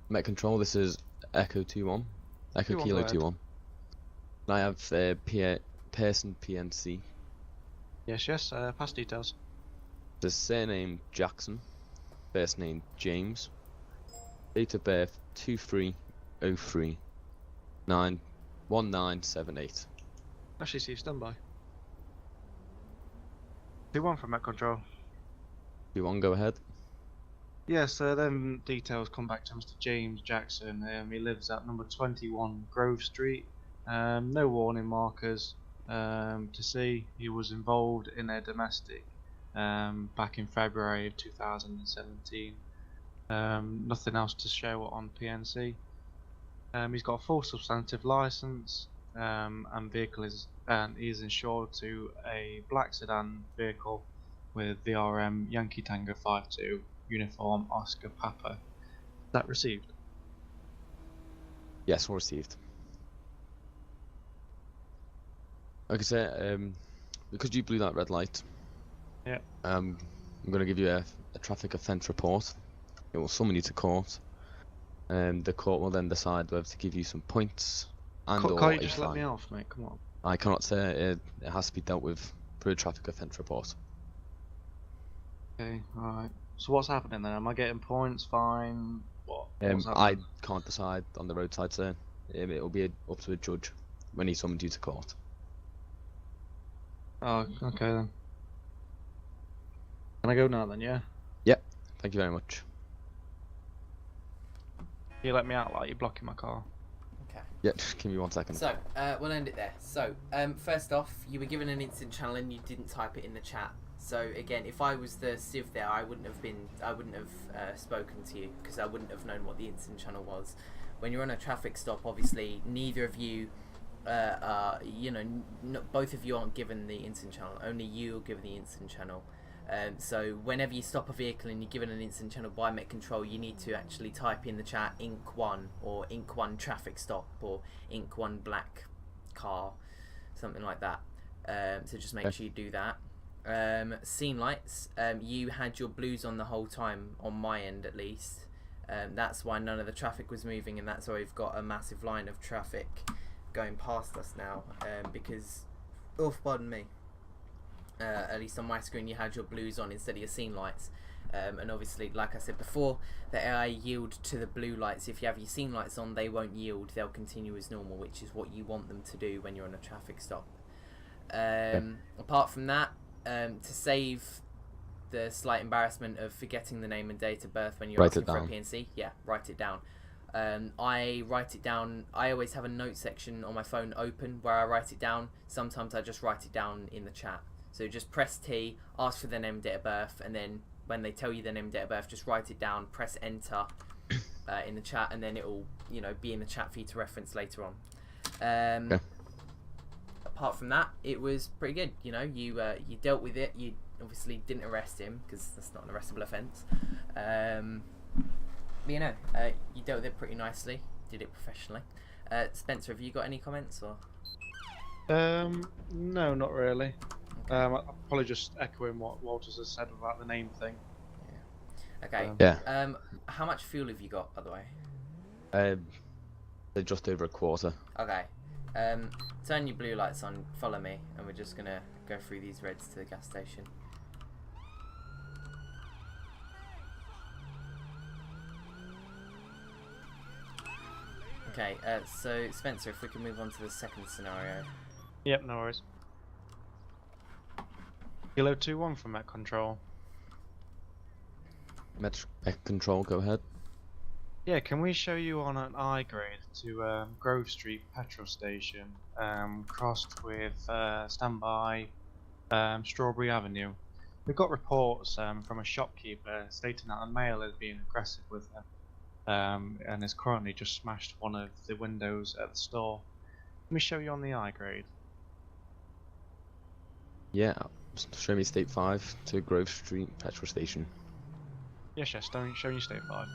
B: Met control, this is Echo 2-1. Echo
E: 2-1,
B: Kilo
E: go ahead.
B: 2-1. Can I have person PNC?
E: Yes, pass details.
B: The surname Jackson, first name James, date of birth 2303 1978.
E: Actually, see you stand by. 2-1 from Met Control.
B: 2-1, go ahead.
E: Yes, then details come back to Mr. James Jackson. He lives at number 21 Grove Street. No warning markers to see. He was involved in a domestic back in February of 2017. Nothing else to show on PNC. He's got a full substantive license, and vehicle is insured to a black sedan vehicle with VRM Yankee Tango 52 uniform Oscar Papa. Is that received?
B: Yes, all received. Okay, sir, because you blew that red light,
E: yeah,
B: I'm going to give you a traffic offence report. It will summon you to court. The court will then decide whether to give you some points and or
E: can't you just
B: a fine.
E: let me off, mate? Come on.
B: I cannot say it has to be dealt with through a traffic offence report.
E: Okay, alright. So what's happening then? Am I getting points, fine? What's
B: I
E: happening?
B: can't decide on the roadside, sir. It will be up to a judge when he summons you to court.
E: Oh, okay then. Can I go now then, yeah?
B: Yep, thank you very much.
E: You let me out like you're blocking my car.
A: Okay.
B: Yep, give me 1 second.
A: So, we'll end it there. So, first off, you were given an instant channel and you didn't type it in the chat. So again, if I was the civ there, I wouldn't have spoken to you because I wouldn't have known what the instant channel was. When you're on a traffic stop, obviously neither of you you know, both of you aren't given the instant channel. Only you are given the instant channel. So whenever you stop a vehicle and you're given an instant channel by Met Control, you need to actually type in the chat Inc 1 or Inc 1 traffic stop or Inc 1 black car, something like that. So just make sure you do that. Scene lights, you had your blues on the whole time, on my end at least. That's why none of the traffic was moving, and that's why we've got a massive line of traffic going past us now, because, oh, pardon me, at least on my screen you had your blues on instead of your scene lights, and obviously, like I said before, the AI yield to the blue lights. If you have your scene lights on, they won't yield, they'll continue as normal, which is what you want them to do when you're on a traffic stop. Apart from that, to save the slight embarrassment of forgetting the name and date of birth when you're asking for a PNC, yeah, write it down. I write it down. I always have a note section on my phone open where I write it down. Sometimes I just write it down in the chat. So just press T, ask for the name and date of birth, and then when they tell you the name and date of birth, just write it down, press enter in the chat, and then it will, you know, be in the chat for you to reference later on.
B: Okay.
A: Apart from that, it was pretty good. You know, you dealt with it. You obviously didn't arrest him because that's not an arrestable offence. But you know, you dealt with it pretty nicely. Did it professionally. Spencer, have you got any comments or?
E: No, not really. I'm probably just echoing what Walters has said about the name thing.
A: Yeah. Okay.
B: Yeah.
A: How much fuel have you got, by the way?
B: They're just over a quarter.
A: Okay. Turn your blue lights on, follow me, and we're just gonna go through these reds to the gas station. Okay, so Spencer, if we can move on to the second scenario.
E: Yep, no worries. Kilo 2-1 from Met Control.
B: Met Control, go ahead.
E: Yeah, can we show you on an I grade to Grove Street petrol station, crossed with standby Strawberry Avenue. We've got reports from a shopkeeper stating that a male is being aggressive with him, and has currently just smashed one of the windows at the store. Let me show you on the I grade.
B: Yeah, show me state 5 to Grove Street petrol station.
E: Yes, show you state 5.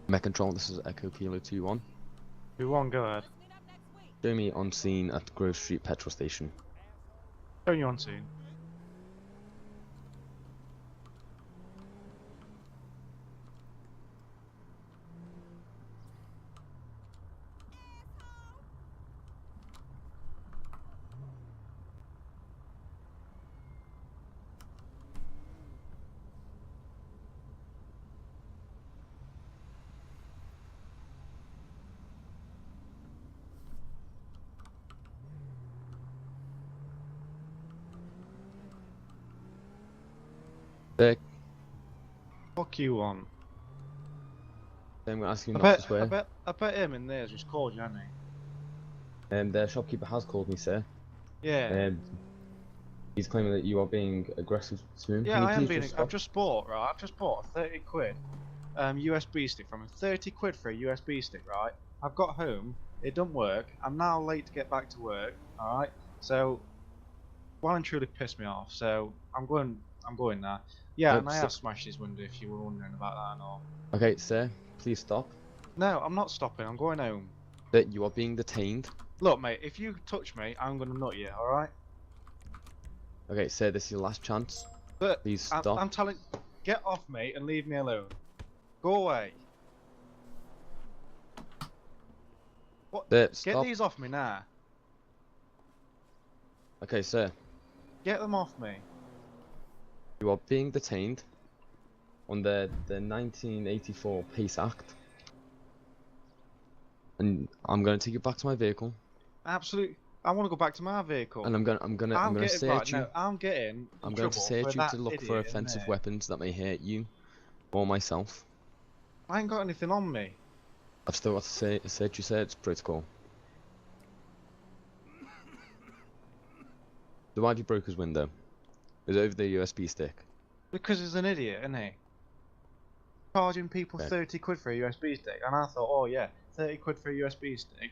B: Met Control, this is Echo Kilo 2-1.
E: 2-1, go ahead.
B: Show me on scene at Grove Street petrol station.
E: Showing you on scene.
B: Dick,
E: Fuck you on.
B: I'm going to ask you not to swear.
E: I bet him in there's just called you, hasn't he?
B: The shopkeeper has called me, sir.
E: Yeah.
B: He's claiming that you are being aggressive to him.
E: Yeah,
B: Can you
E: I am
B: please
E: being.
B: just
E: I've
B: stop?
E: just bought, right? I've just bought a 30 quid USB stick from him. 30 quid for a USB stick, right? I've got home. It doesn't work. I'm now late to get back to work. All right. So, well and truly pissed me off. So I'm going. I'm going now. Yeah,
B: Nope,
E: and I
B: stop.
E: have smashed his window. If you were wondering about that and all.
B: Okay, sir, please stop.
E: No, I'm not stopping. I'm going home.
B: That you are being detained.
E: Look, mate. If you touch me, I'm gonna nut you. All right.
B: Okay, sir, this is your last chance.
E: But
B: Please stop.
E: I'm telling. Get off me and leave me alone. Go away. What?
B: Sir,
E: Get
B: stop.
E: these off me now.
B: Okay, sir,
E: Get them off me.
B: you are being detained under the 1984 Peace Act. And I'm going to take you back to my vehicle.
E: Absolutely. I want to go back to my vehicle.
B: And I'm gonna
E: getting
B: search you.
E: No, I'm getting.
B: I'm
E: in
B: going to
E: trouble
B: search
E: for
B: you
E: that
B: to look for
E: idiot in
B: offensive
E: there.
B: weapons that may hurt you or myself.
E: I ain't got anything on me.
B: I've still got to search you, sir. It's protocol. So why have you broke his window? Is it over the USB stick?
E: Because he's an idiot, isn't he? Charging people
B: Okay.
E: 30 quid for a USB stick, and I thought, oh yeah, 30 quid for a USB stick.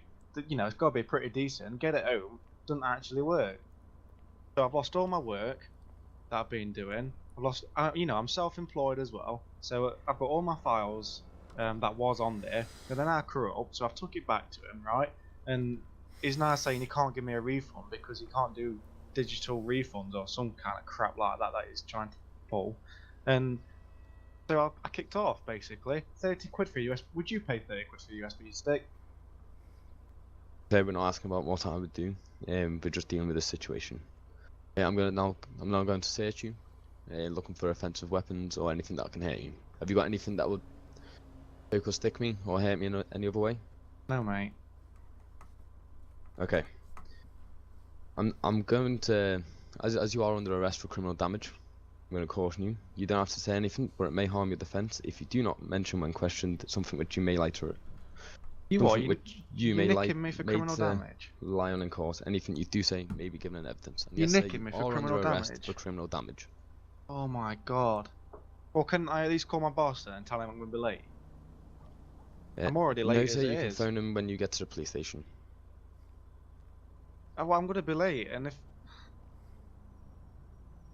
E: You know, it's got to be pretty decent. Get it home. Doesn't actually work. So I've lost all my work that I've been doing. I've lost, you know, I'm self-employed as well. So I've got all my files that was on there, but they're now corrupt. So I've took it back to him, right? And he's now saying he can't give me a refund because he can't do digital refunds or some kind of crap like that that he's trying to pull. And so I kicked off basically. 30 quid for a USB. Would you pay 30 quid for a USB stick?
B: They were not asking about what I would do. We're just dealing with this situation. Yeah, I'm now going to search you, looking for offensive weapons or anything that can hurt you. Have you got anything that would poke or stick me or hurt me in any other way?
E: No, mate.
B: Okay. I'm going to, as you are under arrest for criminal damage, I'm going to caution you. You don't have to say anything, but it may harm your defence if you do not mention when questioned something which you may like to.
E: You're nicking me for criminal damage.
B: Rely on in court. Anything you do say may be given in evidence. And
E: You're
B: yes, sir,
E: nicking me for
B: are
E: criminal
B: under arrest
E: damage?
B: for criminal damage.
E: Oh my god. Well, couldn't I at least call my boss then and tell him I'm going to be late? I'm already late
B: No,
E: as
B: sir,
E: it
B: you can
E: is.
B: phone him when you get to the police station.
E: Oh, well, I'm going to be late, and if...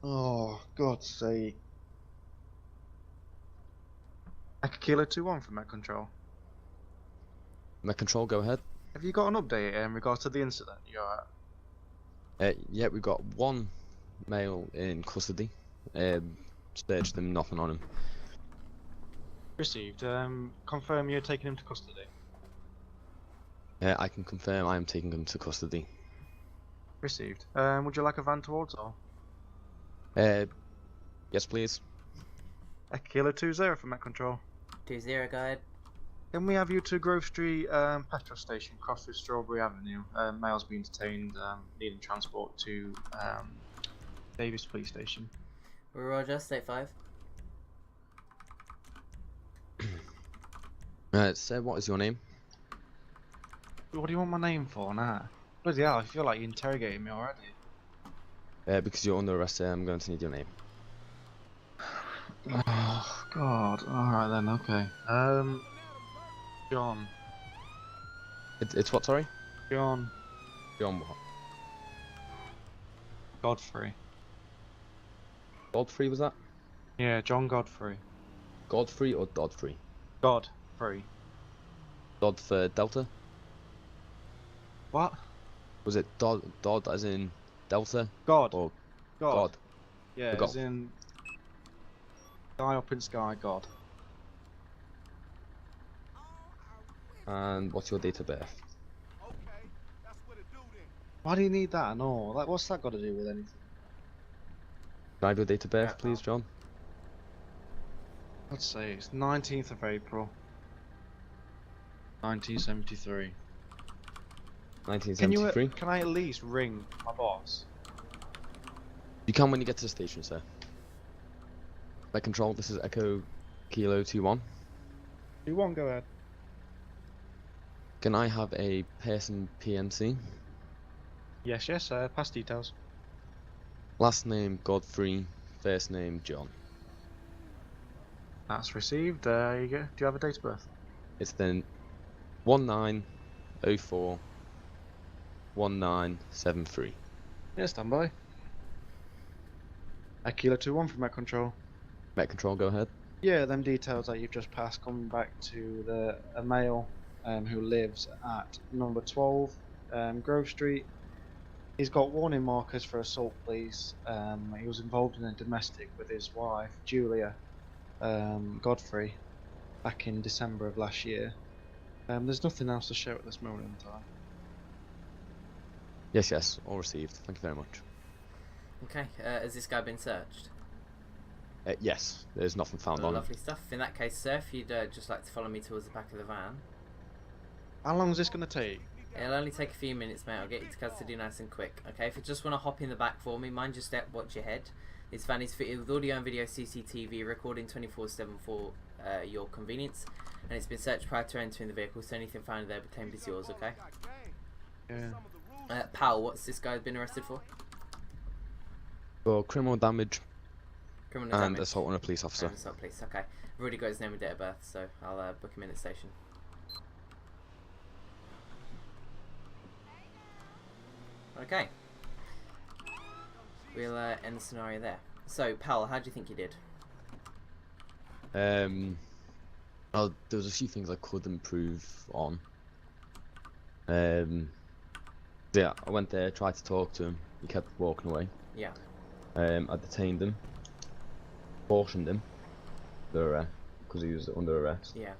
E: Oh, God's sake. Kilo 2-1 from Met Control.
B: Met Control, go ahead.
E: Have you got an update in regards to the incident? You're at?
B: Yeah, we've got one male in custody. Searched them, nothing on him.
E: Received. Confirm you're taking him to custody.
B: I can confirm I am taking him to custody.
E: Received. Would you like a van towards or?
B: Yes, please.
E: Kilo 20 from Met Control.
A: 20, go ahead.
E: Can we have you to Grove Street petrol station, cross with Strawberry Avenue? Male's being detained, needing transport to Davis Police Station.
A: Roger, state 5.
B: Sir, what is your name?
E: What do you want my name for now? Bloody hell, I feel like you're interrogating me already.
B: Because you're under arrest, sir, I'm going to need your name.
E: Oh, God. Alright then, okay. John.
B: It's what, sorry?
E: John.
B: John what?
E: Godfrey.
B: Godfrey, was that?
E: Yeah, John Godfrey.
B: Godfrey or Dodfrey?
E: Godfrey.
B: Dod for Delta?
E: What?
B: Was it Dodd as in Delta?
E: God.
B: Or
E: God.
B: God?
E: Yeah,
B: God.
E: as in... Guy up in sky, God.
B: And what's your date of birth?
E: Why do you need that and all? Like, what's that got to do with anything?
B: Can I have your date of birth,
E: Yeah,
B: please, John?
E: Let's say it's 19th of April. 1973.
B: 1973?
E: Can I at least ring my boss?
B: You can when you get to the station, sir. Met Control, this is Echo Kilo 21.
E: 2-1, go ahead.
B: Can I have a person PNC?
E: Yes, pass details.
B: Last name Godfrey, first name John.
E: That's received. There you go. Do you have a date of birth?
B: It's then 1904 1973.
E: Yeah, stand by. Kilo 2-1 from Met Control.
B: Met Control, go ahead.
E: Yeah, them details that you've just passed coming back to a male who lives at number 12 Grove Street. He's got warning markers for assault, please. He was involved in a domestic with his wife, Julia Godfrey, back in December of last year. There's nothing else to show at this moment in time.
B: Yes, all received. Thank you very much.
A: Okay, has this guy been searched?
B: Yes, there's nothing found on him.
A: Lovely stuff. In that case, sir, if you'd just like to follow me towards the back of the van.
E: How long is this going to take?
A: It'll only take a few minutes, mate. I'll get you to custody nice and quick. Okay, if you just want to hop in the back for me, mind your step, watch your head. This van is fitted with audio and video CCTV recording 24/7 for your convenience, and it's been searched prior to entering the vehicle, so anything found there claimed is yours, okay?
E: Yeah.
A: Pal, what's this guy been arrested for?
B: For criminal damage
A: Criminal
B: and
A: damage.
B: assault on a police officer.
A: And assault, police. Okay. I've already got his name and date of birth, so I'll book him in the station. Okay. We'll end the scenario there. So, pal, how do you think you did?
B: Well, there was a few things I could improve on. Yeah, I went there, tried to talk to him. He kept walking away.
A: Yeah.
B: I detained him, cautioned him, because he was under arrest.
A: Yeah.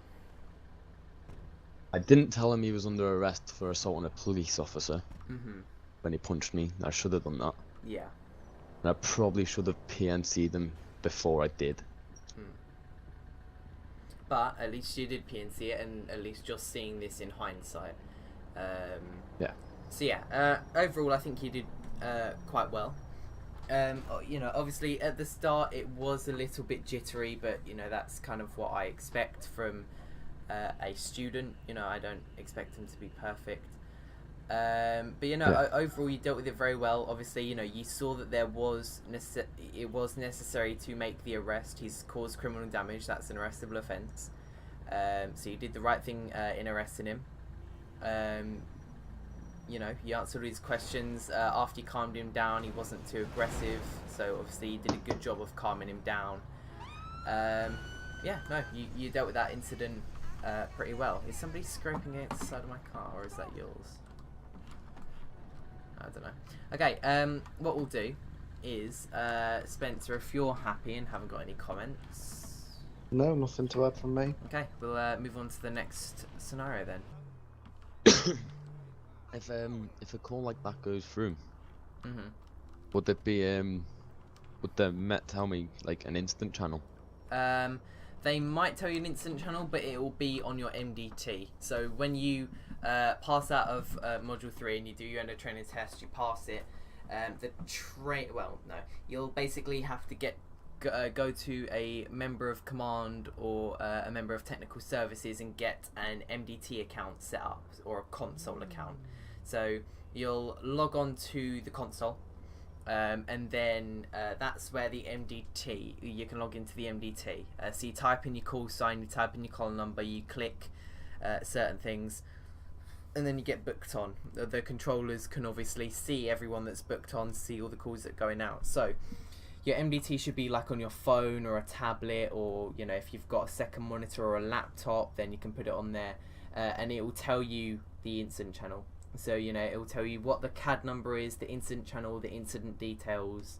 B: I didn't tell him he was under arrest for assault on a police officer
A: Mhm.
B: when he punched me. I should have done that.
A: Yeah.
B: And I probably should have PNC'd him before I did.
A: But at least you did PNC it, and at least just seeing this in hindsight.
B: Yeah.
A: So yeah, overall I think you did quite well. You know, obviously at the start it was a little bit jittery, but you know that's kind of what I expect from a student. You know, I don't expect them to be perfect. But you know, overall you dealt with it very well. Obviously, you know, you saw that it was necessary to make the arrest. He's caused criminal damage. That's an arrestable offence. So you did the right thing in arresting him. You know, you answered all his questions. After you calmed him down, he wasn't too aggressive. So obviously you did a good job of calming him down. Yeah, no, you dealt with that incident pretty well. Is somebody scraping against the side of my car, or is that yours? I don't know. Okay, what we'll do is, Spencer, if you're happy and haven't got any comments...
E: No, nothing to add from me.
A: Okay, we'll move on to the next scenario then.
B: If a call like that goes through,
A: Mm-hmm.
B: would it be would the Met tell me like an instant channel?
A: They might tell you an instant channel, but it will be on your MDT. So when you pass out of Module 3 and you do your end of training test, you pass it, you'll basically have to go to a member of command or a member of technical services and get an MDT account set up, or a console account. So you'll log on to the console, and then that's where the MDT, you can log into the MDT. So you type in your call sign, you type in your call number, you click certain things, and then you get booked on. The controllers can obviously see everyone that's booked on, see all the calls that are going out. So your MDT should be like on your phone or a tablet, or you know, if you've got a second monitor or a laptop, then you can put it on there, and it will tell you the incident channel. So you know, it will tell you what the CAD number is, the incident channel, the incident details,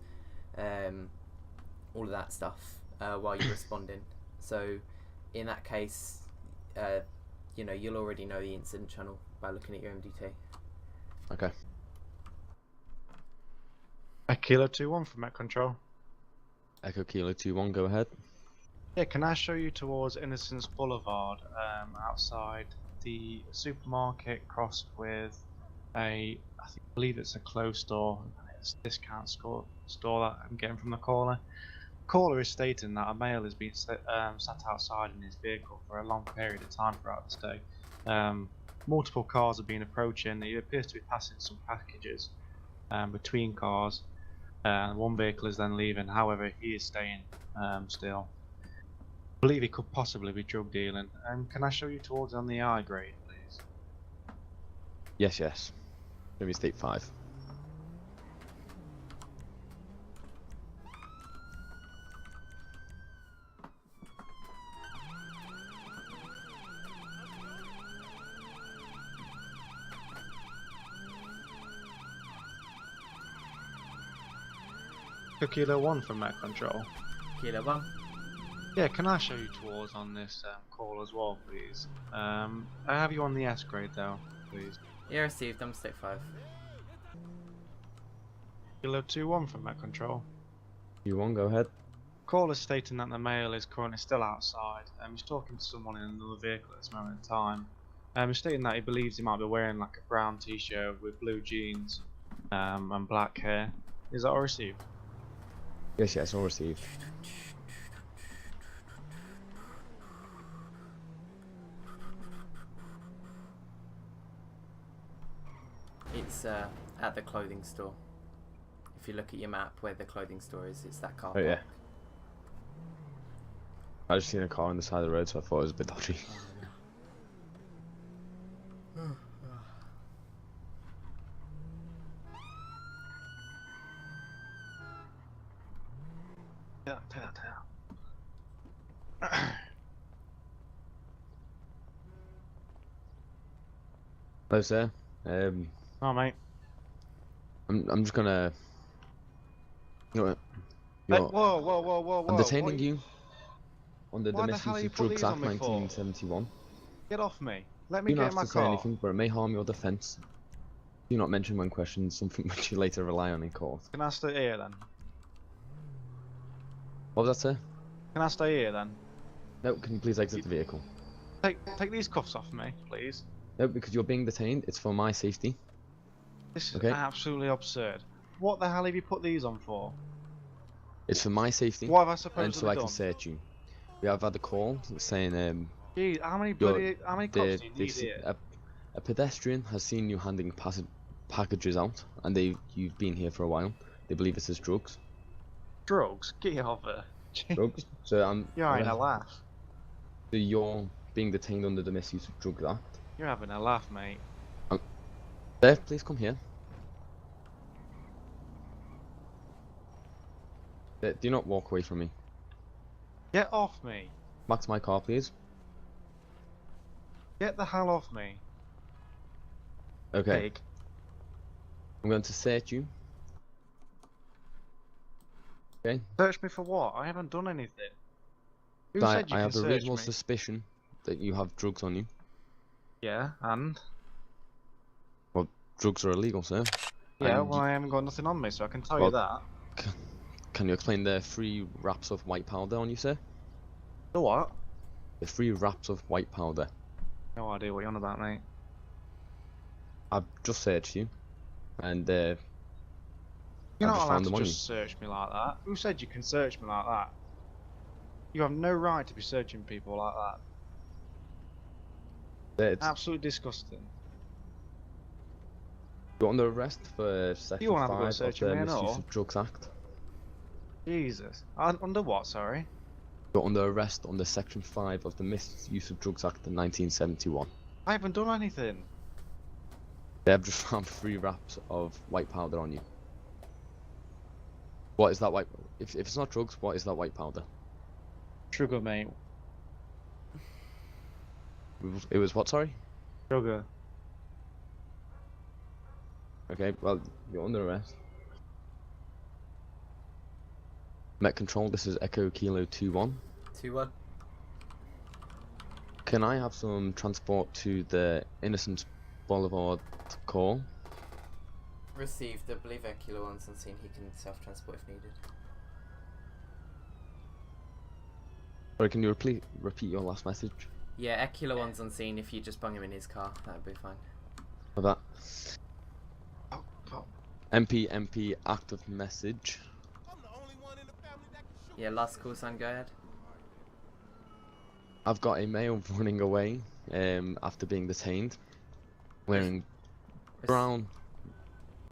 A: all of that stuff while you're responding. So in that case, you know, you'll already know the incident channel by looking at your MDT.
B: Okay.
E: Kilo 2-1 from Met Control.
B: Echo Kilo 2-1, go ahead.
E: Yeah, can I show you towards Innocence Boulevard, outside the supermarket, crossed with I believe it's a clothes store, it's a discount store that I'm getting from the caller. Caller is stating that a male has been sat outside in his vehicle for a long period of time throughout this day. Multiple cars have been approaching. He appears to be passing some packages between cars. One vehicle is then leaving, however, he is staying still. I believe he could possibly be drug dealing. Can I show you towards on the I grade, please?
B: Yes, yes. Let me state 5.
E: Kilo 1 from Met Control.
A: Kilo 1.
E: Yeah, can I show you towards on this call as well, please? I have you on the S grade though, please.
A: Yeah, received. I'm state 5.
E: Kilo 2-1 from Met Control.
B: You want, go ahead.
E: Call is stating that the male is currently still outside. He's talking to someone in another vehicle at this moment in time. He's stating that he believes he might be wearing like a brown t-shirt with blue jeans and black hair. Is that all received?
B: Yes, yes, all received.
A: It's at the clothing store. If you look at your map where the clothing store is, it's that car
B: Oh
A: park.
B: yeah. I just seen a car on the side of the road, so I thought it was a bit dodgy.
E: Yeah, take that down.
B: Hello, sir.
E: Oh, mate.
B: I'm just gonna. You know what?
E: Hey,
B: You're-
E: whoa.
B: I'm detaining you under the
E: Why the hell
B: Misuse
E: you
B: of
E: put
B: Drugs
E: these on
B: Act
E: me for?
B: 1971.
E: Get off me. Let me
B: You
E: get
B: don't
E: in
B: have
E: my
B: to say
E: car.
B: anything, but it may harm your defense. Do not mention when questioned something which you later rely on in court.
E: Can I stay here then?
B: What was that, sir?
E: Can I stay here then?
B: No, can you please exit the vehicle?
E: Take these cuffs off me, please.
B: No, because you're being detained. It's for my safety.
E: This is
B: Okay.
E: absolutely absurd. What the hell have you put these on for?
B: It's for my safety,
E: What have I
B: and
E: supposedly
B: so I
E: done?
B: can search you. We have had a call saying
E: Jeez, how many cops do you need here?
B: a pedestrian has seen you handing packages out, and you've been here for a while. They believe this is drugs.
E: Drugs? Get off her.
B: Drugs. So
E: You're having a laugh.
B: So you're being detained under the Misuse of Drugs Act.
E: You're having a laugh, mate.
B: Sir, please come here. Do not walk away from me.
E: Get off me.
B: Back to my car, please.
E: Get the hell off me.
B: Okay.
E: Pig.
B: I'm going to search you. Okay.
E: Search me for what? I haven't done anything. Who
B: So
E: said you
B: I
E: can
B: have a
E: search
B: reasonable
E: me?
B: suspicion that you have drugs on you.
E: Yeah, and?
B: Well, drugs are illegal, sir.
E: Yeah,
B: And
E: well, I haven't got nothing on me, so I can tell you that.
B: Can you explain the 3 wraps of white powder on you, sir?
E: The what?
B: The 3 wraps of white powder.
E: No idea what you're on about, mate.
B: I've just searched you, and
E: You're
B: I
E: not
B: just
E: allowed
B: found
E: to
B: them on
E: just search me like that. Who said you can search me like that? You have no right to be searching people like that.
B: you. It's,
E: Absolutely disgusting.
B: you're under arrest for Section
E: You won't have a
B: 5
E: go
B: of
E: searching
B: the
E: me at
B: Misuse
E: all.
B: of Drugs Act.
E: Jesus. Under what, sorry?
B: You're under arrest under Section 5 of the Misuse of Drugs Act of 1971.
E: I haven't done anything.
B: They have just found 3 wraps of white powder on you. What is that white? If it's not drugs, what is that white powder?
E: Sugar, mate.
B: It was what? Sorry.
E: Sugar.
B: Okay. Well, you're under arrest. Met Control. This is Echo Kilo 2-1.
A: 2-1.
B: Can I have some transport to the Innocence Boulevard call?
A: Received. I believe Kilo 1's on scene. He can self-transport if needed.
B: Sorry, can you repeat your last message?
A: Yeah, Kilo 1's on scene. If you just bung him in his car, that would be fine.
B: For that.
E: Oh.
B: MP active message.
A: Yeah, last call, son. Go ahead.
B: I've got a male running away after being detained, wearing brown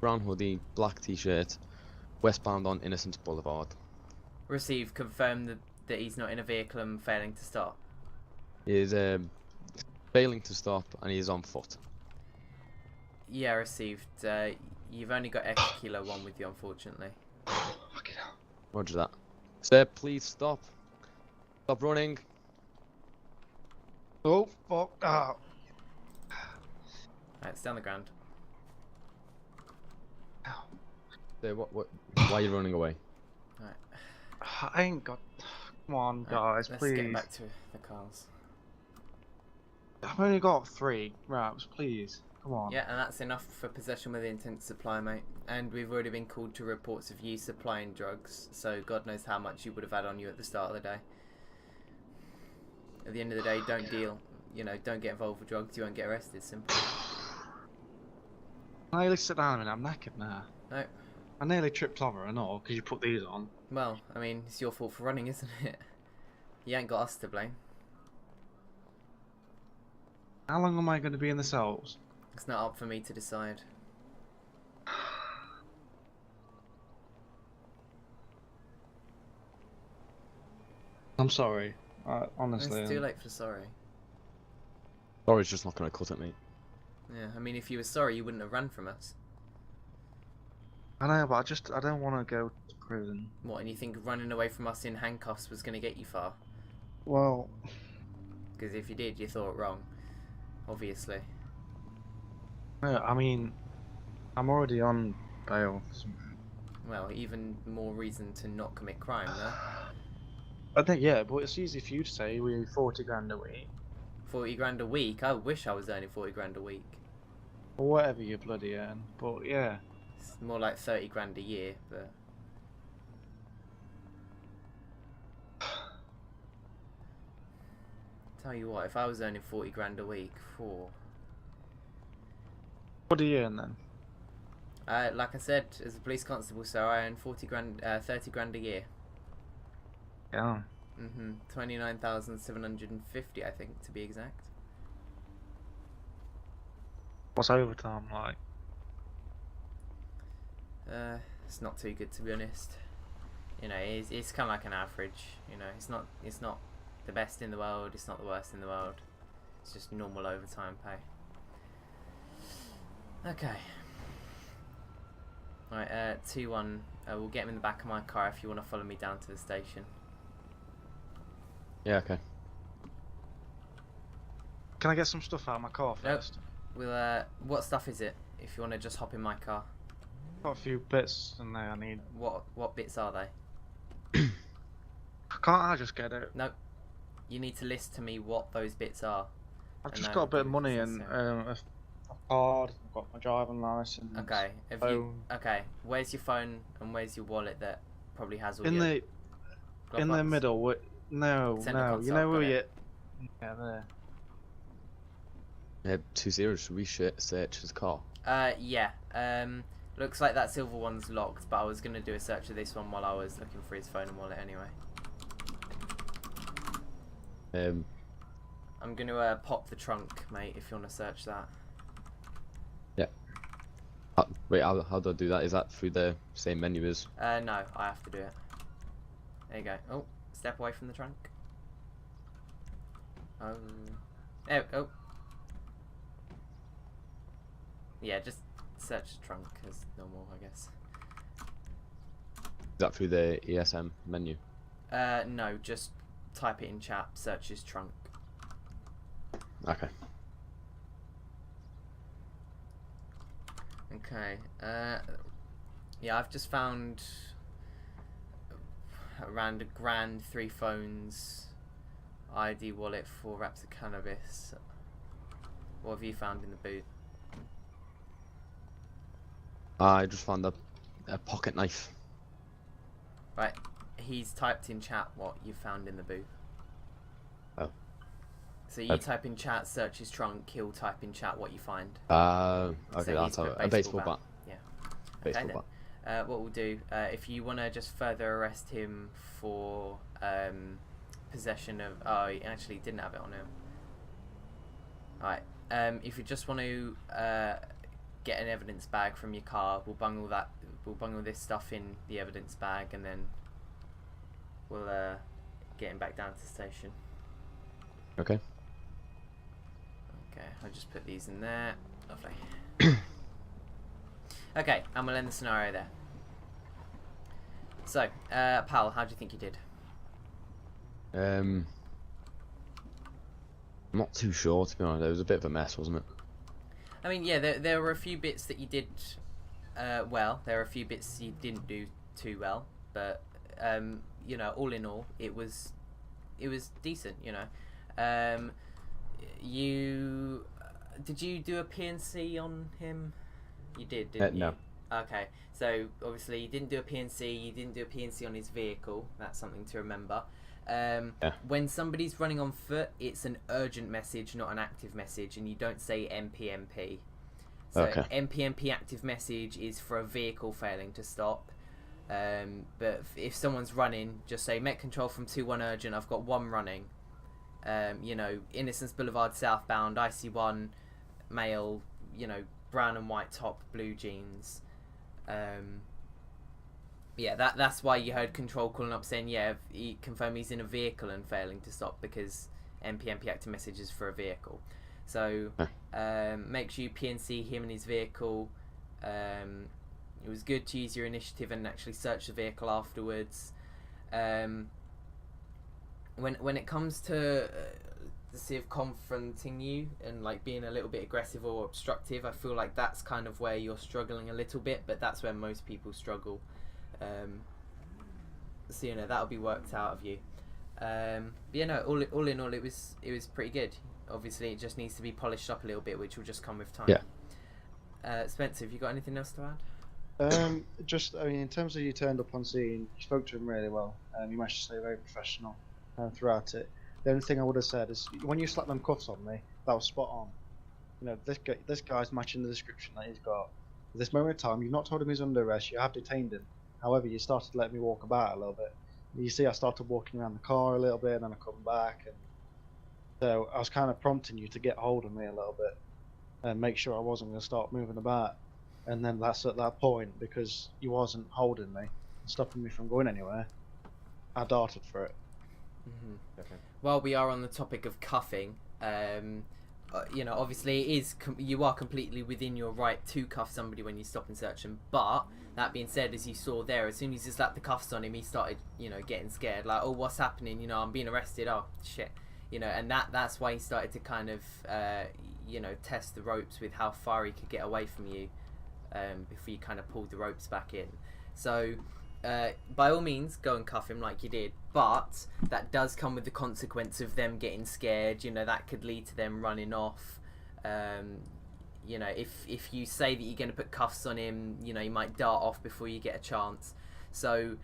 B: hoodie, black t-shirt, Westbound on Innocence Boulevard.
A: Received. Confirm that he's not in a vehicle and failing to stop.
B: He is failing to stop and he is on foot.
A: Yeah, received. You've only got Echo Kilo 1 with you, unfortunately.
E: Fucking hell.
B: Roger that. Sir, please stop. Stop running.
E: Oh, fuck. Ah.
A: Right, stay on the ground.
B: Sir, why are you running away?
A: Right.
E: I ain't got. Come on, guys,
A: Let's
E: please.
A: get back to the cars.
E: I've only got 3 wraps, please. Come on.
A: Yeah, and that's enough for possession with intent to supply, mate. And we've already been called to reports of you supplying drugs, so God knows how much you would have had on you at the start of the day. At the end of the day, don't deal. You know, don't get involved with drugs, you won't get arrested, simple.
E: I nearly sit down and I'm knackered now.
A: No.
E: I nearly tripped over and all because you put these on.
A: Well, I mean, it's your fault for running, isn't it? You ain't got us to blame.
E: How long am I going to be in the cells?
A: It's not up for me to decide.
E: I'm sorry. Honestly.
A: It's too late for sorry.
B: Sorry's just not gonna cut it, mate.
A: Yeah, I mean, if you were sorry, you wouldn't have run from us.
E: I know, but I don't want to go to prison.
A: What, and you think running away from us in handcuffs was going to get you far?
E: Well,
A: Because if you did, you thought wrong. Obviously.
E: no, I mean, I'm already on bail.
A: Well, even more reason to not commit crime, though.
E: I think, yeah, but it's easy for you to say we're 40 grand a week.
A: 40 grand a week? I wish I was earning 40 grand a week.
E: Or whatever you bloody earn. But yeah.
A: It's more like 30 grand a year, but... Tell you what, if I was earning 40 grand a week, for
E: What do you earn then?
A: like I said, as a police constable, sir, I earn 30 grand a year.
E: Yeah.
A: 29,750, I think, to be exact.
E: What's overtime like?
A: It's not too good, to be honest. You know, it's kind of like an average. You know, it's not the best in the world. It's not the worst in the world. It's just normal overtime pay. Okay. Right, 2-1. We'll get him in the back of my car if you want to follow me down to the station.
B: Yeah, okay.
E: Can I get some stuff out of my car
A: Nope.
E: first?
A: We'll. What stuff is it? If you want to just hop in my car.
E: Got a few bits in there I need.
A: What bits are they?
E: Can't I just get it?
A: Nope. You need to list to me what those bits are.
E: I've
A: And
E: just
A: I
E: got a
A: will
E: bit of
A: do
E: money
A: the
E: and
A: necessary.
E: a card. I've got my driving license.
A: Okay. Have you?
E: phone.
A: Okay. Where's your phone and where's your wallet that probably has all
E: In
A: your
E: the
A: glove
E: in the
A: box?
E: middle. No,
A: Center
E: no. You
A: console,
E: know
A: got
E: where you?
A: it.
E: Yeah, there.
B: 2-0, should we search his car?
A: Yeah. Looks like that silver one's locked, but I was gonna do a search of this one while I was looking for his phone and wallet anyway. I'm gonna pop the trunk, mate, if you wanna search that.
B: Yeah. Wait, how do I do that? Is that through the same menu as?
A: No, I have to do it. There you go. Oh, step away from the trunk. There we go. Yeah, just search the trunk as normal, I guess.
B: Is that through the ESM menu?
A: No, just type it in chat, search his trunk.
B: Okay.
A: Okay, yeah, I've just found around $1 grand, 3 phones, ID wallet, 4 wraps of cannabis. What have you found in the boot?
B: I just found a pocket knife.
A: Right, he's typed in chat what you found in the boot.
B: Oh.
A: So you type in chat, search his trunk, he'll type in chat what you find.
B: Okay,
A: So
B: that's
A: he's put
B: a baseball bat.
A: Yeah.
B: Baseball
A: Okay,
B: bat.
A: then. What we'll do, if you want to just further arrest him for possession of... Oh, he actually didn't have it on him. Alright, if you just want to get an evidence bag from your car. We'll bung all this stuff in the evidence bag, and then we'll get him back down to the station.
B: Okay.
A: Okay, I'll just put these in there. Lovely. Okay, and we'll end the scenario there. So, Pal, how do you think you did?
B: I'm not too sure, to be honest. It was a bit of a mess, wasn't it?
A: I mean, yeah, there were a few bits that you did well. There are a few bits you didn't do too well, but you know, all in all, it was decent. You know, did you do a PNC on him? You did, didn't you?
B: No.
A: Okay, so obviously you didn't do a PNC. You didn't do a PNC on his vehicle. That's something to remember. When somebody's running on foot, it's an urgent message, not an active message, and you don't say MPMP. So MPMP active message is for a vehicle failing to stop. But if someone's running, just say Met Control from 2-1 urgent. I've got one running. You know, Innocence Boulevard southbound, IC1 male. You know, brown and white top, blue jeans. Yeah, that's why you heard Control calling up saying, yeah, he confirmed he's in a vehicle and failing to stop, because MPMP active message is for a vehicle. So make sure you PNC him and his vehicle. It was good to use your initiative and actually search the vehicle afterwards. When it comes to confronting you and like being a little bit aggressive or obstructive, I feel like that's kind of where you're struggling a little bit, but that's where most people struggle. So you know, that'll be worked out of you. But you know, all in all, it was pretty good. Obviously, it just needs to be polished up a little bit, which will just come with time.
B: Yeah.
A: Spencer, have you got anything else to add?
E: I mean, in terms of you turned up on scene, you spoke to him really well. You managed to stay very professional throughout it. The only thing I would have said is, when you slapped them cuffs on me, that was spot on. You know, this guy's matching the description that he's got. At this moment in time, you've not told him he's under arrest, you have detained him. However, you started to let me walk about a little bit. You see, I started walking around the car a little bit, and then I come back, and so I was kind of prompting you to get hold of me a little bit and make sure I wasn't going to start moving about. And then that's at that point, because you wasn't holding me and stopping me from going anywhere, I darted for it.
A: Mm-hmm. Okay. While we are on the topic of cuffing, you know, obviously it is you are completely within your right to cuff somebody when you stop and search them. But that being said, as you saw there, as soon as you slapped the cuffs on him, he started, you know, getting scared. Like, oh, what's happening? You know, I'm being arrested. Oh, shit. You know, and that's why he started to kind of, you know, test the ropes with how far he could get away from you before you kind of pulled the ropes back in. So, by all means, go and cuff him like you did, but that does come with the consequence of them getting scared. You know, that could lead to them running off. You know, if you say that you're going to put cuffs on him, you know, he might dart off before you get a chance. So,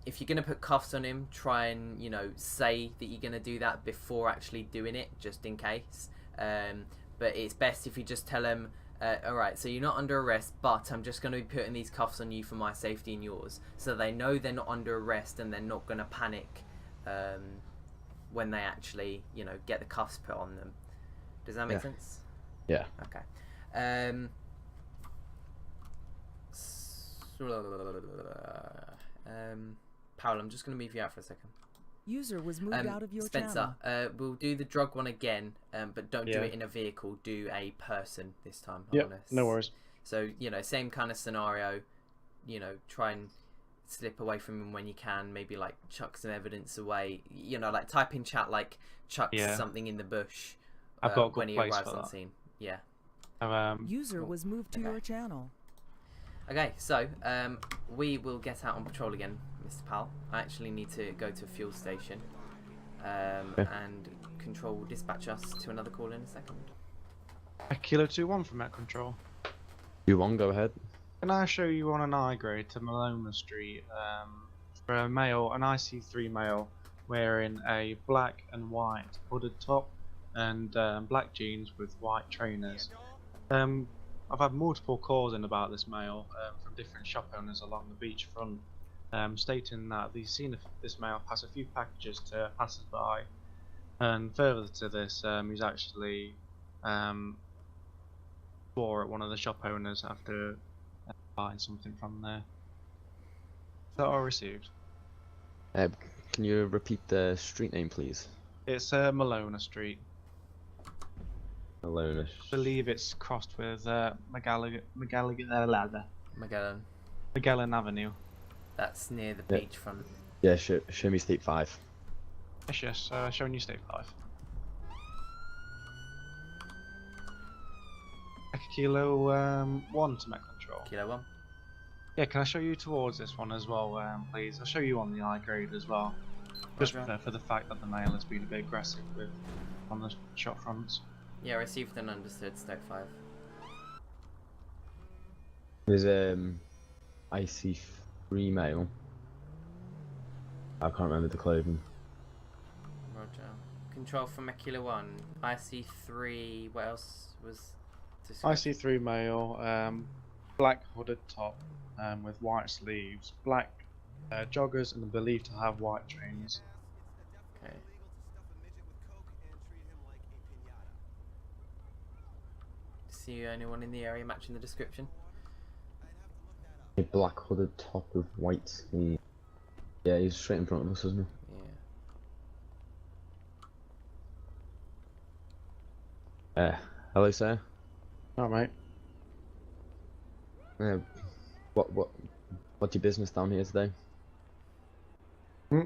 A: if you're going to put cuffs on him, try and, you know, say that you're going to do that before actually doing it, just in case. But it's best if you just tell him, alright, so you're not under arrest, but I'm just going to be putting these cuffs on you for my safety and yours. So they know they're not under arrest and they're not going to panic when they actually, you know, get the cuffs put on them. Does that make sense?
B: Yeah.
A: Okay. Paul, I'm just going to move you out for a second.
F: User was moved out of your
A: Spencer,
F: channel.
A: we'll do the drug one again, but don't do it in a vehicle. Do a person this time.
E: Yeah, no worries.
A: So, you know, same kind of scenario. You know, try and slip away from him when you can. Maybe like chuck some evidence away. You know, like type in chat like chuck something in the bush.
E: I've got a good
A: when he
E: place
A: arrives
E: for
A: on
E: that.
A: scene. Yeah.
F: User was moved to your channel.
A: Okay, so we will get out on patrol again, Mr. Powell. I actually need to go to a fuel station, and Control will dispatch us to another call in a second.
E: Kilo 2-1 from Met Control.
B: You want, go ahead.
E: Can I show you on an I grade to Maloma Street for a male, an IC3 male, wearing a black and white hooded top and black jeans with white trainers. I've had multiple calls in about this male from different shop owners along the beachfront, stating that they've seen this male pass a few packages to passers-by, and further to this, he's actually swore at one of the shop owners after buying something from there. That I received.
B: Can you repeat the street name, please?
E: It's Malona Street.
B: Malona.
E: I believe it's crossed with Magellan Avenue.
A: That's near the beachfront.
B: Yeah, show me state 5.
E: Yes, showing you state 5. Kilo 1 to Met Control.
A: Kilo 1.
E: Yeah, can I show you towards this one as well, please? I'll show you on the eye grade as well. Just for the fact that the male has been a bit aggressive on the shop fronts.
A: Yeah, received and understood, state 5.
B: There's IC3 male. I can't remember the clothing.
A: Roger. Control from Kilo 1. IC3, what else was described?
E: IC3 male, black hooded top with white sleeves, black joggers, and believed to have white trainers.
A: Okay. See anyone in the area matching the description?
B: A black hooded top with white sleeves. Yeah, he's straight in front of us, isn't he?
A: Yeah.
B: Hello, sir.
E: Alright, mate.
B: What's your business down here today?
E: Hmm?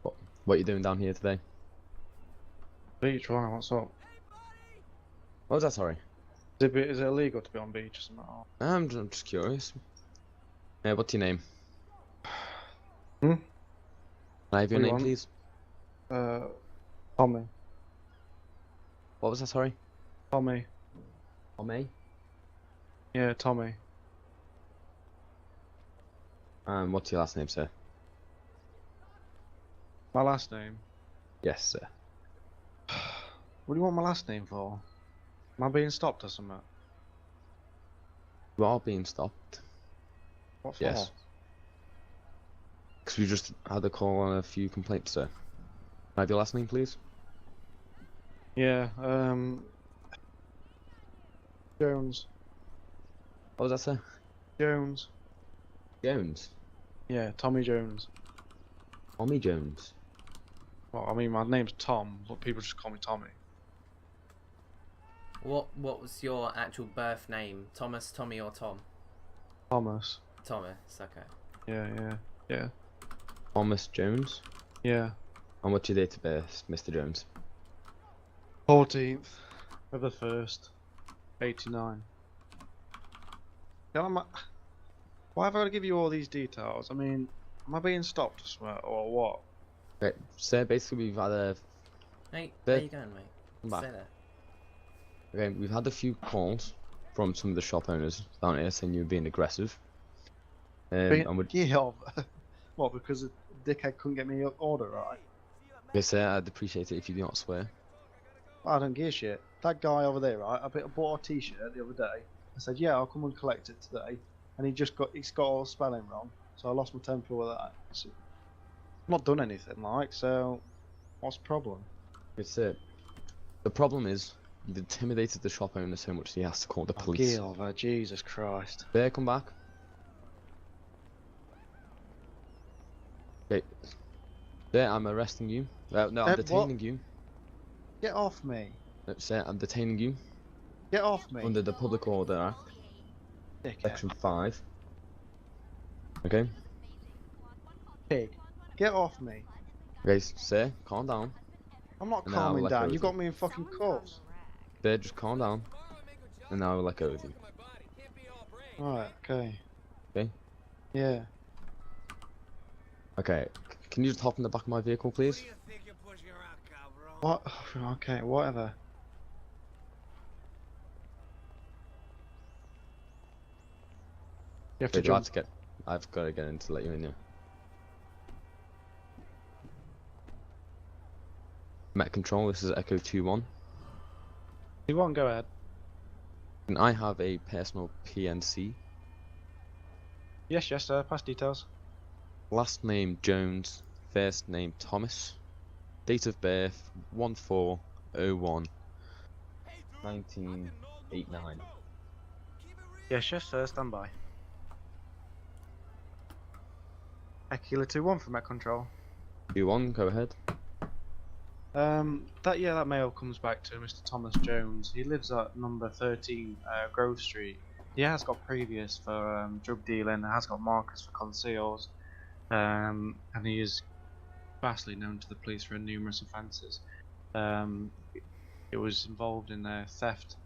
B: What are you doing down here today?
E: Beach, why? What's up?
B: What was that, sorry?
E: Is it illegal to be on beach or something?
B: I'm just curious. What's your name?
E: Hmm?
B: Can I have your
E: What do you
B: name,
E: want?
B: please?
E: Tommy.
B: What was that, sorry?
E: Tommy.
B: Tommy?
E: Yeah, Tommy.
B: What's your last name, sir?
E: My last name?
B: Yes, sir.
E: What do you want my last name for? Am I being stopped or something?
B: You are being stopped.
E: What for?
B: Yes. Because we just had a call on a few complaints, sir. Can I have your last name, please?
E: Yeah, Jones.
B: What was that, sir?
E: Jones.
B: Jones.
E: Yeah, Tommy Jones.
B: Tommy Jones.
E: Well, I mean, my name's Tom, but people just call me Tommy.
A: What was your actual birth name? Thomas, Tommy, or Tom?
E: Thomas.
A: Thomas, okay.
E: Yeah.
B: Thomas Jones.
E: Yeah.
B: And what's your date of birth, Mr. Jones?
E: 14th of the 1st, 89. Now, why have I got to give you all these details? I mean, am I being stopped or what?
B: Right, sir, basically we've had a...
A: Hey, where you going, mate?
B: Come back.
A: Stay there.
B: Okay, we've had a few calls from some of the shop owners down here saying you were being aggressive. And would...
E: Yeah, what, because the dickhead couldn't get me an order right?
B: Okay, sir, I'd appreciate it if you do not swear.
E: I don't give a shit. That guy over there, right? I bought a t-shirt the other day. I said, yeah, I'll come and collect it today. And he's got all the spelling wrong. So I lost my temper with that. So, I've not done anything, like, so what's the problem?
B: It's it. The problem is, you've intimidated the shop owner so much he has to call the police.
E: Get over, Jesus Christ.
B: There, come back. Okay. There, I'm arresting you. No, I'm detaining you.
E: Get off me.
B: No, sir, I'm detaining you.
E: Get off me.
B: Under the Public Order Act,
E: Dickhead.
B: Section 5. Okay?
E: Pig. Get off me.
B: Okay, sir, calm down.
E: I'm not
B: And now
E: calming
B: let go
E: down.
B: of
E: You
B: you.
E: got me in fucking cuffs.
B: There, just calm down. And now I will let go of you.
E: Right, okay.
B: Okay?
E: Yeah.
B: Okay, can you just hop in the back of my vehicle, please?
E: What? Okay, whatever. You have to
B: Okay,
E: jump.
B: I've got to get in to let you in here. Met Control, this is Echo 2-1.
E: You won't go ahead.
B: And I have a personal PNC.
E: Yes, pass details.
B: Last name Jones, first name Thomas. Date of birth 1401 1989.
E: Yes, sir, stand by. Aquila 2-1 from Met Control.
B: 2-1, go ahead.
E: That mail comes back to Mr. Thomas Jones. He lives at number 13 Grove Street. He has got previous for drug dealing, has got markers for conceals, and he is vastly known to the police for numerous offences. It was involved in a theft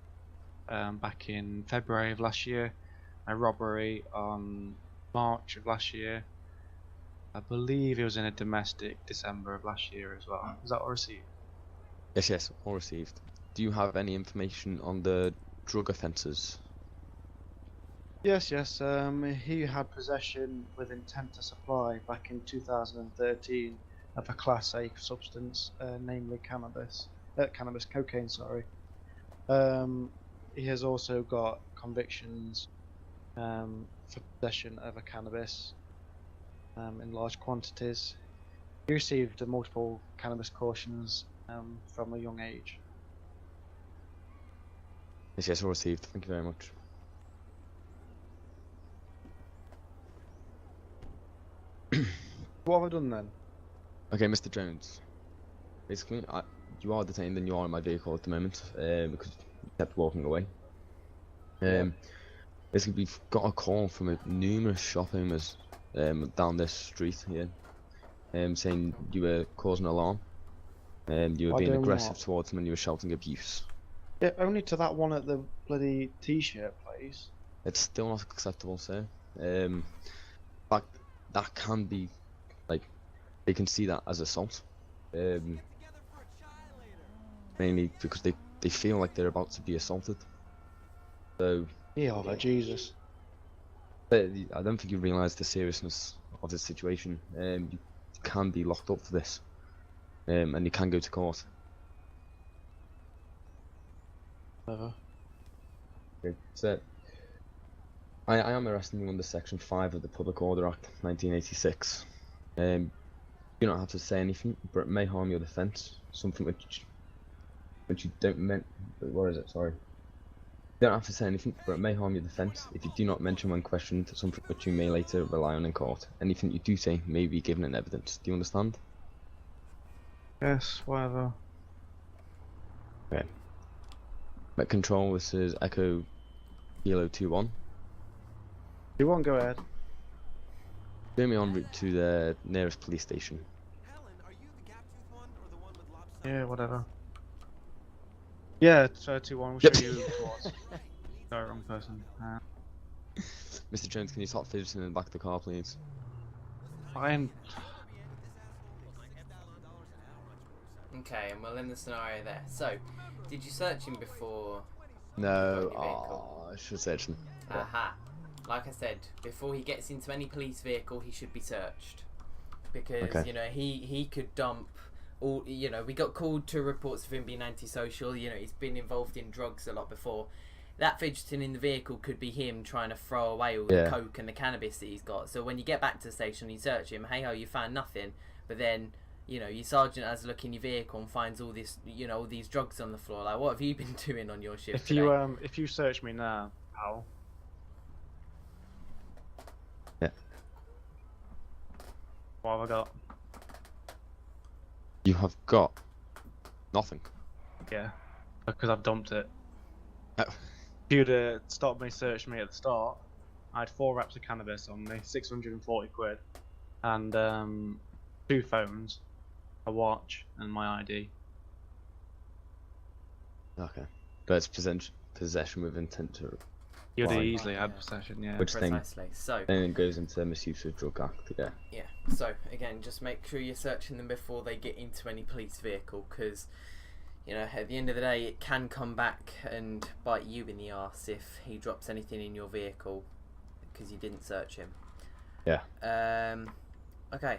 E: back in February of last year, a robbery on March of last year. I believe it was in a domestic December of last year as well. Is that all received?
B: Yes, all received. Do you have any information on the drug offences?
E: Yes. He had possession with intent to supply back in 2013 of a Class A substance, namely cannabis cocaine. Sorry. He has also got convictions for possession of a cannabis in large quantities. He received multiple cannabis cautions from a young age.
B: Yes, all received. Thank you very much.
E: What have I done then?
B: Okay, Mr. Jones. Basically, you are detained and you are in my vehicle at the moment because you kept walking away. Basically, we've got a call from numerous shop owners down this street here saying you were causing alarm. You were being aggressive towards them and you were shouting abuse.
E: Yeah, only to that one at the bloody t-shirt place.
B: It's still not acceptable, sir. In fact, that can be, like, they can see that as assault. Mainly because they feel like they're about to be assaulted. So...
E: Yeah, Jesus.
B: But I don't think you realise the seriousness of the situation. You can be locked up for this. And you can go to court. Okay, so I am arresting you under Section 5 of the Public Order Act 1986. You don't have to say anything, but it may harm your defence. Something which you don't meant. What is it? Sorry. You don't have to say anything, but it may harm your defence if you do not mention when questioned something which you may later rely on in court. Anything you do say may be given in evidence. Do you understand?
E: Yes, whatever.
B: Okay. Met Control, this is Echo Kilo 2-1.
E: You won't go ahead.
B: Bring me en route to the nearest police station.
E: Yeah, whatever. Yeah, 2-1, we'll show you towards. Sorry, wrong person.
B: Mr. Jones, can you stop fidgeting in the back of the car, please?
E: I'm...
A: Okay, and we'll end the scenario there. So, did you search him before?
B: No, I should search him.
A: Aha. Like I said, before he gets into any police vehicle, he should be searched. Because, you know, he could dump all, you know, we got called to reports of him being antisocial, you know, he's been involved in drugs a lot before. That fidgeting in the vehicle could be him trying to throw away all the coke and the cannabis that he's got. So when you get back to the station, you search him, hey ho, you found nothing, but then, you know, your sergeant has a look in your vehicle and finds all this, you know, all these drugs on the floor. Like, what have you been doing on your shift today?
E: If you search me now, pal.
B: Yeah.
E: What have I got?
B: You have got nothing.
E: Yeah, because I've dumped it.
B: Oh.
E: If you'd stopped me, searched me at the start, I had 4 wraps of cannabis on me, 640 quid, and 2 phones, a watch, and my ID.
B: Okay, but it's possession with intent to.
E: You'd easily had possession, yeah.
B: Which
A: precisely.
B: So then it goes into misuse of drug act, yeah.
A: Yeah. So again, just make sure you're searching them before they get into any police vehicle, because, you know, at the end of the day, it can come back and bite you in the arse if he drops anything in your vehicle because you didn't search him.
B: Yeah.
A: Okay.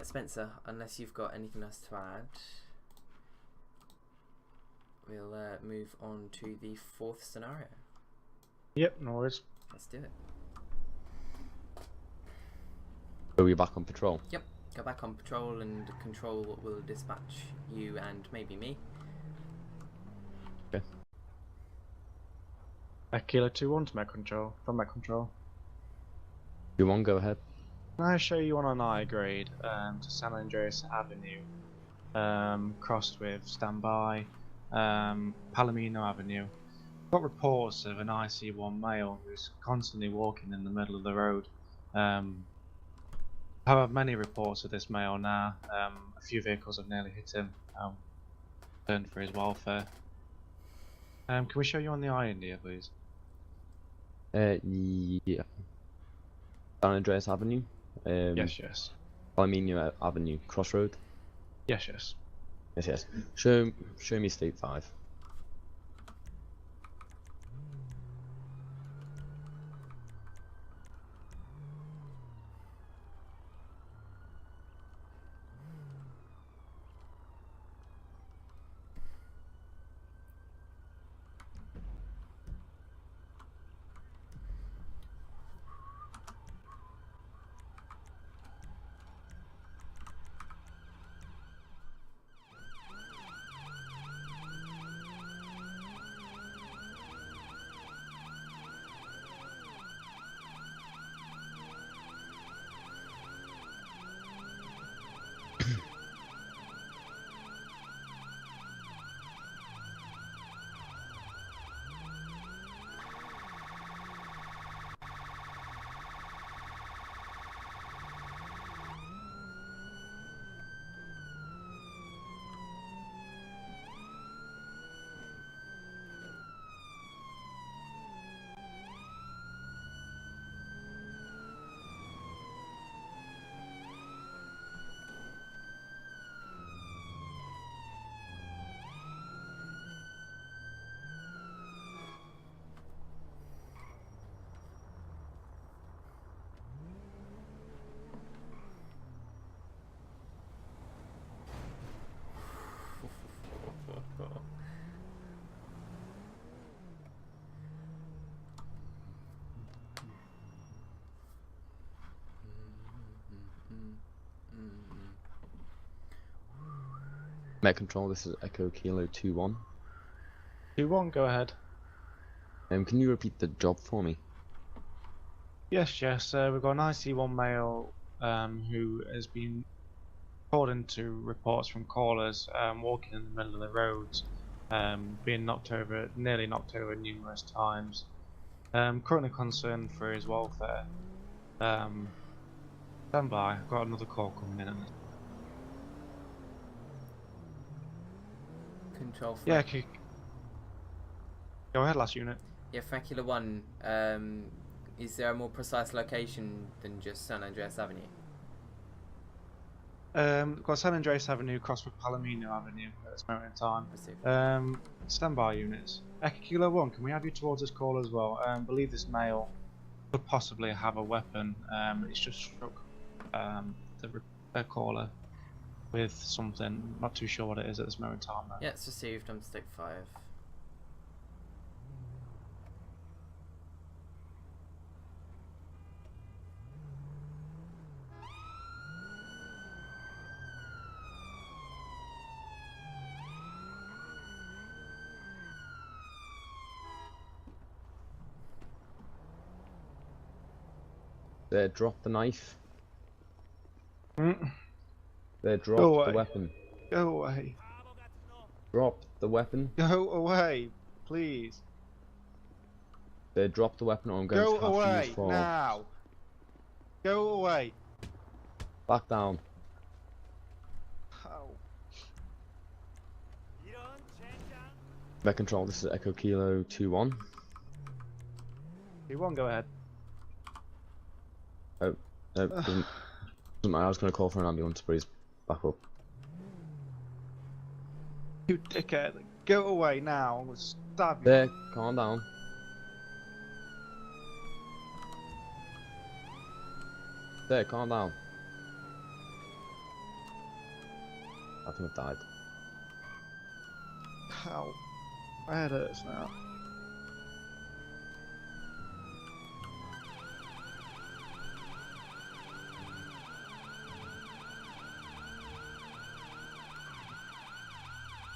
A: Spencer, unless you've got anything else to add, we'll move on to the 4th scenario.
E: Yep, no worries.
A: Let's do it.
B: Are we back on patrol?
A: Yep. Go back on patrol, and Control will dispatch you and maybe me.
B: Okay.
E: Kilo 2-1 to Met Control, from Met Control.
B: 2-1, go ahead.
E: Can I show you on an I grade to San Andreas Avenue, crossed with Standby, Palomino Avenue? Got reports of an IC1 male who's constantly walking in the middle of the road. I've had many reports of this male now. A few vehicles have nearly hit him. Concerned for his welfare. Can we show you on the I India, please?
B: Yeah. San Andreas Avenue.
E: Yes.
B: Palomino Avenue, Crossroad.
E: Yes.
B: Yes. Show me state 5. Met Control, this is Echo Kilo 2-1.
E: 2-1, go ahead.
B: Can you repeat the job for me?
E: Yes. We've got an IC1 male who has been called into reports from callers walking in the middle of the roads, being nearly knocked over numerous times. Currently concerned for his welfare. Stand by, I've got another call coming in.
A: Control.
E: Yeah, go ahead, last unit.
A: Yeah, Fracula 1. Is there a more precise location than just San Andreas Avenue?
E: Got San Andreas Avenue crossed with Palomino Avenue at this moment in time.
A: Received.
E: Standby units. Echo Kilo 1, can we have you towards this call as well? Believe this male could possibly have a weapon. It's just struck the caller with something. Not too sure what it is at this moment in time, though.
A: Yeah, it's received. I'm stick 5.
B: Drop the knife.
E: Mm.
B: Drop the weapon.
E: Go away.
B: Drop the weapon.
E: Go away, please.
B: Drop the weapon or I'm going to have to use force.
E: Now. Go away.
B: Back down.
E: Oh.
B: Met Control, this is Echo Kilo 2-1.
E: 2-1, go ahead.
B: Doesn't matter, I was going to call for an ambulance, but he's back up.
E: You dickhead. Go away now. I'm going to stab you.
B: There, calm down. There, calm down. I think I've died.
E: Ow. My head hurts now.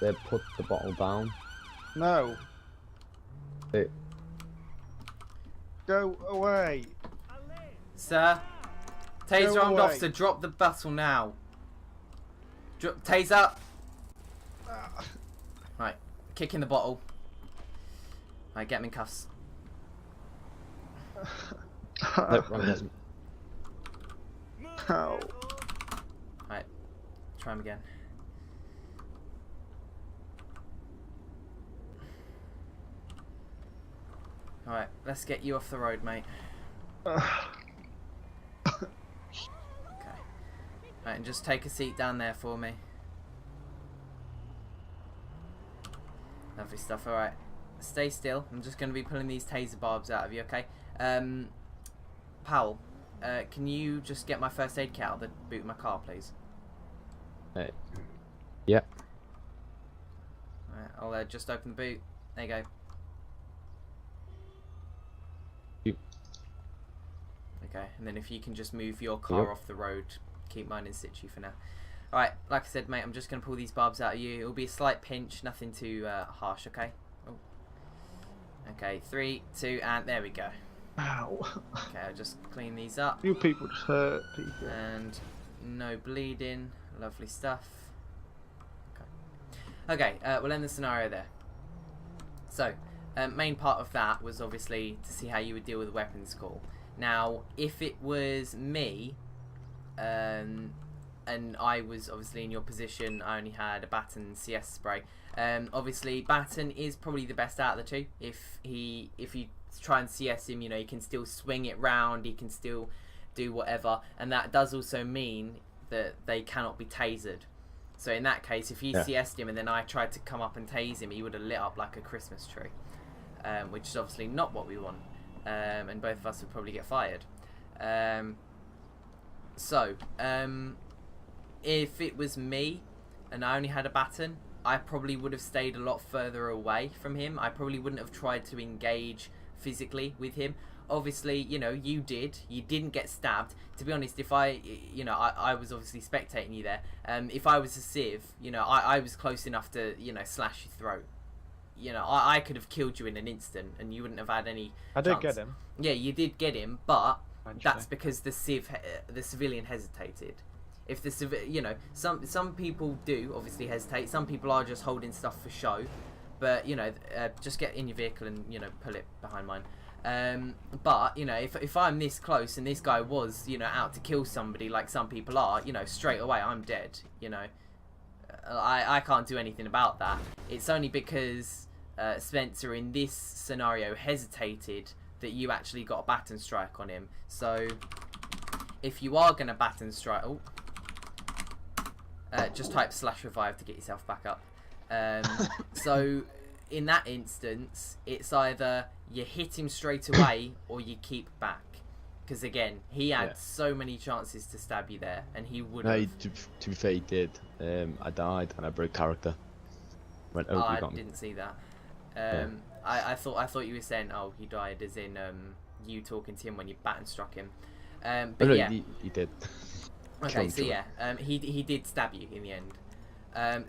B: They put the bottle down.
E: No. Go away.
A: Sir, taser
E: Go
A: armed
E: away.
A: officer, drop the bottle now. Taser. Right, kick in the bottle. Right, get him in cuffs.
B: Nope, wrong person.
E: Ow.
A: Right, try him again. Alright, let's get you off the road, mate. Okay. Right, and just take a seat down there for me. Lovely stuff, alright. Stay still. I'm just going to be pulling these taser barbs out of you, okay? Powell, can you just get my first aid kit out of the boot of my car, please?
B: Yeah.
A: Alright, I'll just open the boot. There you go. Okay, and then if you can just move your car off the road, keep mine in situ for now. Alright, like I said, mate, I'm just going to pull these barbs out of you. It'll be a slight pinch, nothing too harsh, okay? Oh. Okay, 3, 2, and there we go.
E: Ow.
A: Okay, I'll just clean these up.
E: You people just hurt people.
A: And no bleeding. Lovely stuff. Okay, we'll end the scenario there. So, main part of that was obviously to see how you would deal with a weapons call. Now, if it was me, and I was obviously in your position, I only had a baton CS spray. Obviously, baton is probably the best out of the two. If you try and CS him, you know, you can still swing it round, he can still do whatever, and that does also mean that they cannot be tasered. So in that case, if you CS'd him and then I tried to come up and tase him, he would have lit up like a Christmas tree, which is obviously not what we want. And both of us would probably get fired. If it was me and I only had a baton, I probably would have stayed a lot further away from him. I probably wouldn't have tried to engage physically with him. Obviously, you know, you didn't get stabbed. To be honest, if I was obviously spectating you there. If I was a civ, you know, I was close enough to, you know, slash your throat. You know, I could have killed you in an instant, and you wouldn't have had any.
E: I did
A: chance.
E: get him.
A: Yeah, you did get him, but
E: Eventually.
A: that's because the civilian hesitated. If the you know, some people do obviously hesitate. Some people are just holding stuff for show, but you know, just get in your vehicle and, you know, pull it behind mine. But you know, if I'm this close and this guy was, you know, out to kill somebody like some people are, you know, straight away I'm dead. You know, I can't do anything about that. It's only because Spencer in this scenario hesitated that you actually got a baton strike on him. So if you are gonna baton strike, just type /revive to get yourself back up. So in that instance, it's either you hit him straight away or you keep back. Because again, he had so many chances to stab you there, and he would have.
B: No, to be fair, he did. I died and I broke character. Went, oh,
A: I
B: you got me.
A: didn't see that. I thought you were saying, oh, he died, as in you talking to him when you baton struck him. But
B: Oh, no,
A: yeah,
B: he did.
A: okay, so yeah, he did stab you in the end.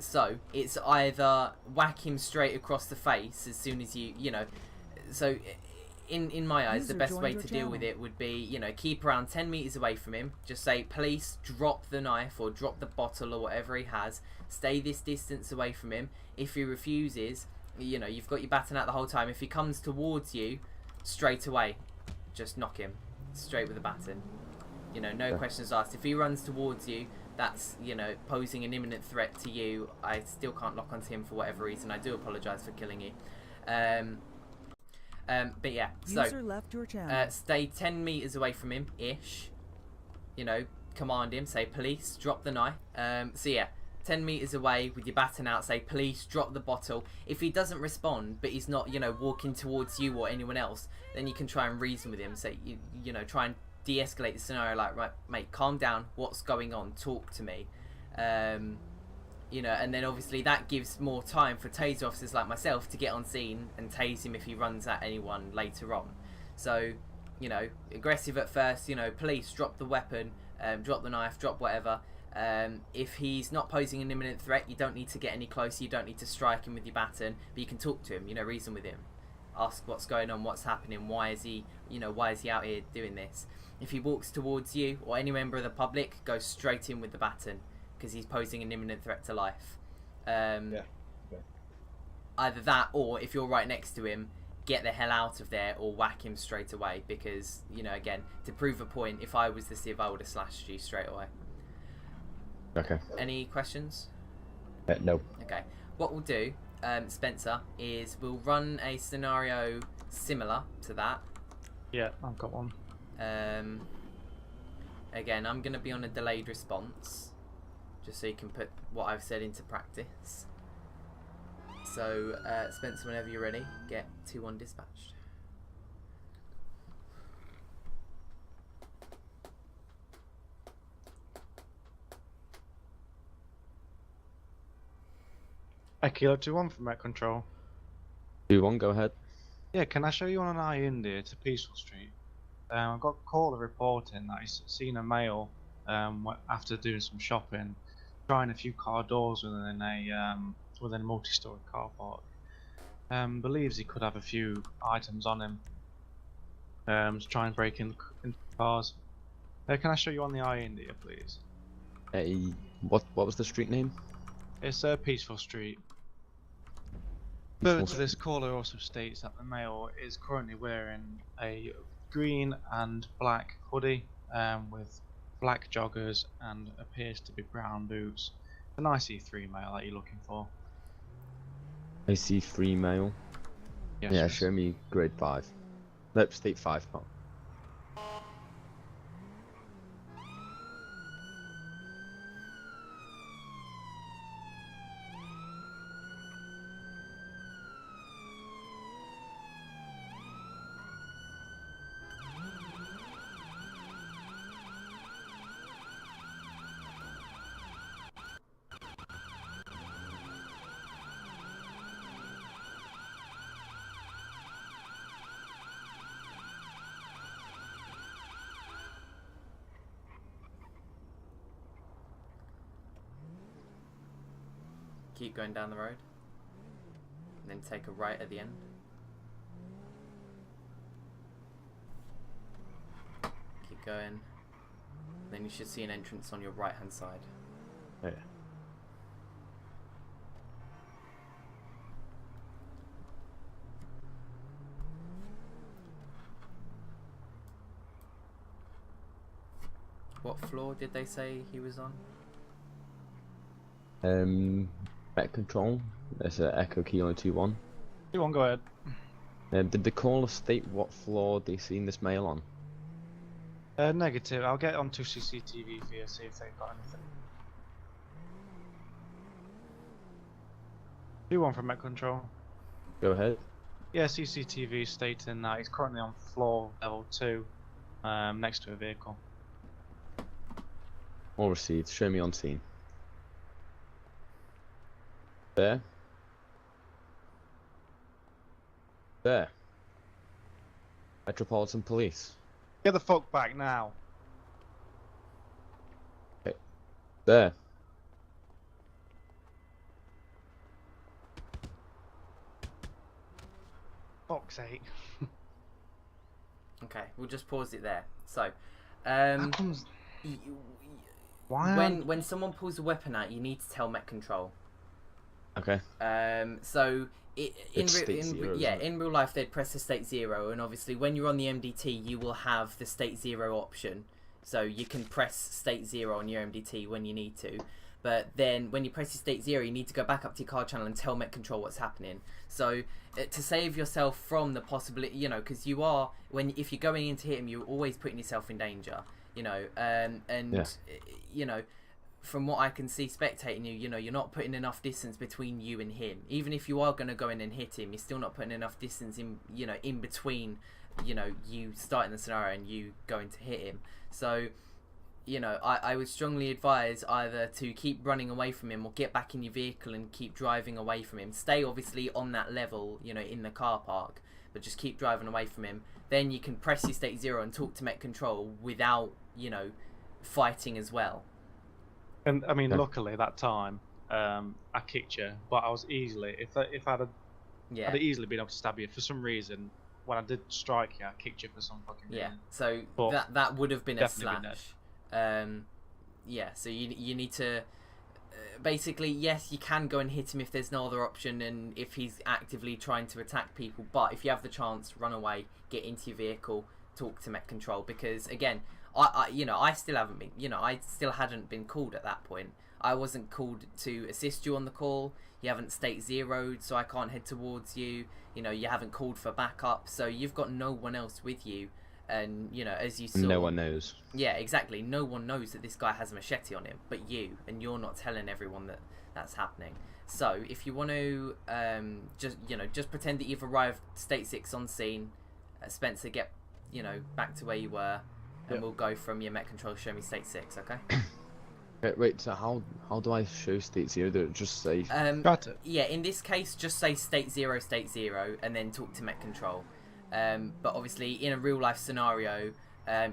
A: So it's either whack him straight across the face as soon as you know. So in my eyes, the best way to deal with it would be, you know, keep around 10 meters away from him. Just say, police, drop the knife or drop the bottle or whatever he has. Stay this distance away from him. If he refuses, you know, you've got your baton out the whole time. If he comes towards you, straight away, just knock him straight with a baton. You know, no questions asked. If he runs towards you, that's, you know, posing an imminent threat to you. I still can't lock onto him for whatever reason. I do apologise for killing you. But yeah, so
F: User left your channel.
A: stay 10 meters away from him ish. You know, command him, say police, drop the knife. So yeah, 10 meters away with your baton out, say police, drop the bottle. If he doesn't respond, but he's not, you know, walking towards you or anyone else, then you can try and reason with him. Say, you know, try and de-escalate the scenario, like, right, mate, calm down, what's going on, talk to me. You know, and then obviously that gives more time for taser officers like myself to get on scene and tase him if he runs at anyone later on. So, you know, aggressive at first, you know, police, drop the weapon, drop the knife, drop whatever. If he's not posing an imminent threat, you don't need to get any closer, you don't need to strike him with your baton, but you can talk to him, you know, reason with him. ask what's going on, what's happening, why is he out here doing this. If he walks towards you or any member of the public, go straight in with the baton, because he's posing an imminent threat to life.
G: Yeah.
A: Either that, or if you're right next to him, get the hell out of there or whack him straight away, because, you know, again, to prove a point, if I was the Civ, I would have slashed you straight away.
B: Okay.
A: Any questions?
B: No.
A: Okay. What we'll do, Spencer, is we'll run a scenario similar to that.
E: Yeah, I've got one.
A: Again, I'm going to be on a delayed response, just so you can put what I've said into practice. So, Spencer, whenever you're ready, get 2-1 dispatched.
E: Kilo 2-1 from Met Control.
B: 2-1, go ahead.
E: Yeah, can I show you on an I-India to Peaceful Street? I've got a caller reporting that he's seen a male after doing some shopping, trying a few car doors within a multi-story car park. Believes he could have a few items on him. To try and break into cars. Can I show you on the I-India, please?
B: What was the street name?
E: It's Peaceful Street. Further to this, caller also states that the male is currently wearing a green and black hoodie with black joggers and appears to be brown boots. An IC3 male that you're looking for.
B: IC3 male?
E: Yes,
B: Yeah,
E: yes.
B: show me grade 5. Nope, state 5, Pop.
A: Keep going down the road, and then take a right at the end. Keep going, then you should see an entrance on your right hand side.
B: Yeah.
A: What floor did they say he was on?
B: Met Control. There's a Echo Kilo 2-1.
E: 2-1, go ahead.
B: Did the caller state what floor they seen this male on?
E: Negative. I'll get onto CCTV for you, see if they've got anything. 2-1 from Met Control.
B: Go ahead.
E: Yeah, CCTV stating that he's currently on floor level 2, next to a vehicle.
B: All received. Show me on scene. There. There. Metropolitan Police.
E: Get the fuck back now.
B: Okay. There.
E: Fuck's sake.
A: Okay, we'll just pause it there. So,
E: How comes... Why
A: when someone pulls a weapon out, you need to tell Met Control.
B: Okay.
A: So
B: in
A: real life they'd press the state 0, and obviously when you're on the MDT you will have the state 0 option, so you can press state 0 on your MDT when you need to. But then when you press your state 0, you need to go back up to your car channel and tell Met Control what's happening. So to save yourself from the possibility, you know, because you are, if you're going in to hit him, you're always putting yourself in danger, you know, you know, from what I can see spectating you, you know, you're not putting enough distance between you and him. Even if you are going to go in and hit him, you're still not putting enough distance in, you know, in between, you know, you starting the scenario and you going to hit him. So, you know, I would strongly advise either to keep running away from him or get back in your vehicle and keep driving away from him. Stay obviously on that level, you know, in the car park, but just keep driving away from him. Then you can press your state 0 and talk to Met Control without, you know, fighting as well.
E: And I mean, luckily that time, I kicked you, but I was easily, if I'd have
A: Yeah.
E: I'd have easily been able to stab you. For some reason, when I did strike you, I kicked you for some fucking reason.
A: Yeah. So
E: But
A: that would have been a
E: definitely been
A: slash. Yeah. So you need to. Basically, yes, you can go and hit him if there's no other option and if he's actively trying to attack people. But if you have the chance, run away, get into your vehicle, talk to Met Control. Because again, I still haven't been, I still hadn't been called at that point. I wasn't called to assist you on the call. You haven't state zeroed, so I can't head towards you. You haven't called for backup, so you've got no one else with you. And as you saw,
B: No one knows.
A: Yeah, exactly. No one knows that this guy has a machete on him, but you, and you're not telling everyone that that's happening. So if you want to, just pretend that you've arrived state 6 on scene. Spencer, get back to where you were, and we'll go from your Met Control. Show me state 6, okay?
B: Wait. So how do I show state 0? Do it just say?
E: Got it.
A: Yeah, in this case, just say state 0, and then talk to Met Control. But obviously, in a real-life scenario,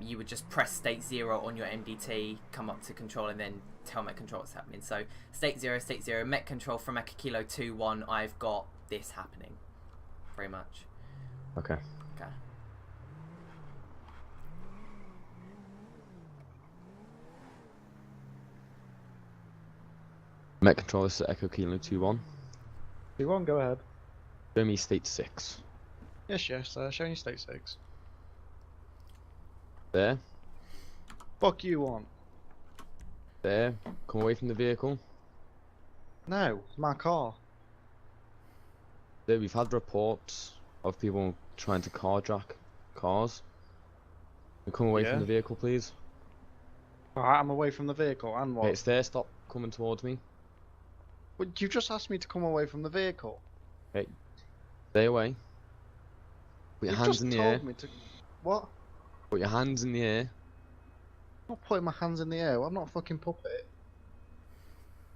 A: you would just press state 0 on your MDT, come up to control, and then tell Met Control what's happening. So, state 0, Met Control from Echo Kilo 2-1, I've got this happening. Very much.
B: Okay.
A: Okay.
B: Met Control, this is Echo Kilo 2-1.
E: 2-1, go ahead.
B: Show me state 6.
E: Yes, showing you state 6.
B: There.
E: Fuck you on.
B: There. Come away from the vehicle.
E: No, it's my car.
B: There, we've had reports of people trying to carjack cars. Come away from the vehicle, please.
E: Alright, I'm away from the vehicle, and what?
B: Okay, it's there, stop coming towards me.
E: Well, you just asked me to come away from the vehicle.
B: Okay, stay away. Put your hands in the air.
E: Me to... What?
B: Put your hands in the air.
E: I'm not putting my hands in the air, I'm not a fucking puppet.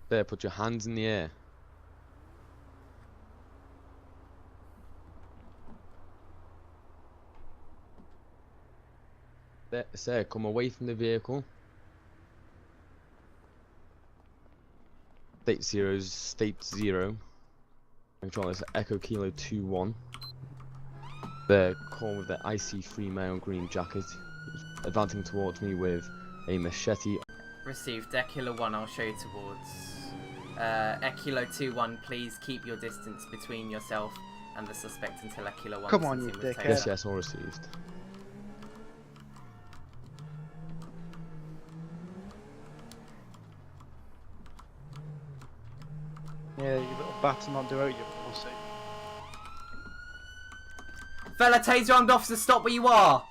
B: There, put your hands in the air. There, sir, come away from the vehicle. State 0. Control is Echo Kilo 2-1. The call with the IC3 male green jacket, advancing towards me with a machete.
A: Received. Ekilo 1, I'll show you towards. Ekilo 2-1, please keep your distance between yourself and the suspect until Ekilo 1.
E: Come on, you dickhead.
B: Yes, all received.
E: Yeah, you little bats not do out, you pussy.
A: Fella, taser armed officer, stop where you are!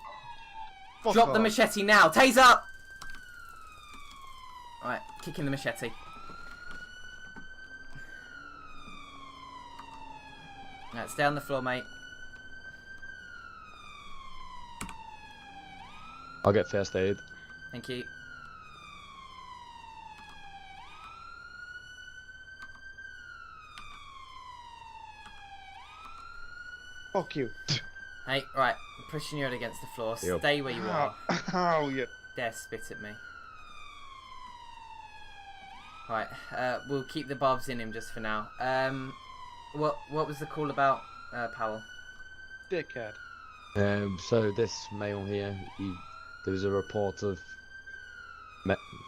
E: Fuck
A: Drop
E: off.
A: the machete now! Taser! Alright, kicking the machete. Alright, stay on the floor, mate.
B: I'll get first aid.
A: Thank you.
E: Fuck you.
A: Hey, right, I'm pushing you against the floor.
B: Yep.
A: Stay where you are.
E: Ow, you.
A: Dare spit at me. Right, we'll keep the barbs in him just for now. What was the call about, Powell?
E: Dickhead.
B: So this male here, there was a report of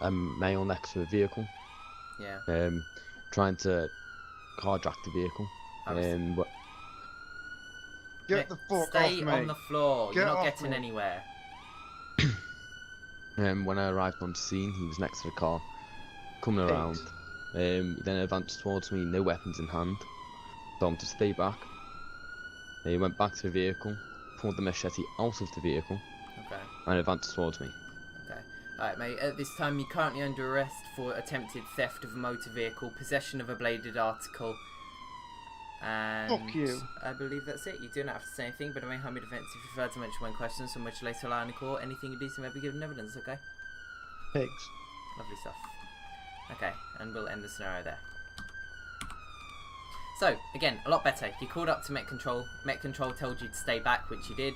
B: a male next to a vehicle.
A: Yeah.
B: Trying to carjack the vehicle. But
E: Get the fuck
A: Stay
E: off me.
A: on the floor. You're
E: Get
A: not
E: off
A: getting
E: me.
A: anywhere.
B: when I arrived on scene, he was next to the car, coming around. He then advanced towards me, no weapons in hand. Told him to stay back. He went back to the vehicle, pulled the machete out of the vehicle,
A: Okay.
B: and advanced towards me.
A: Okay. Alright, mate. At this time, you're currently under arrest for attempted theft of a motor vehicle, possession of a bladed article, and
E: Fuck you.
A: I believe that's it. You do not have to say anything, but it may harm your defence if you prefer to mention when questions from which later lie in the court. Anything you do so may be given evidence, okay?
E: Pigs.
A: Lovely stuff. Okay, and we'll end the scenario there. So, again, a lot better. You called up to Met Control. Met Control told you to stay back, which you did.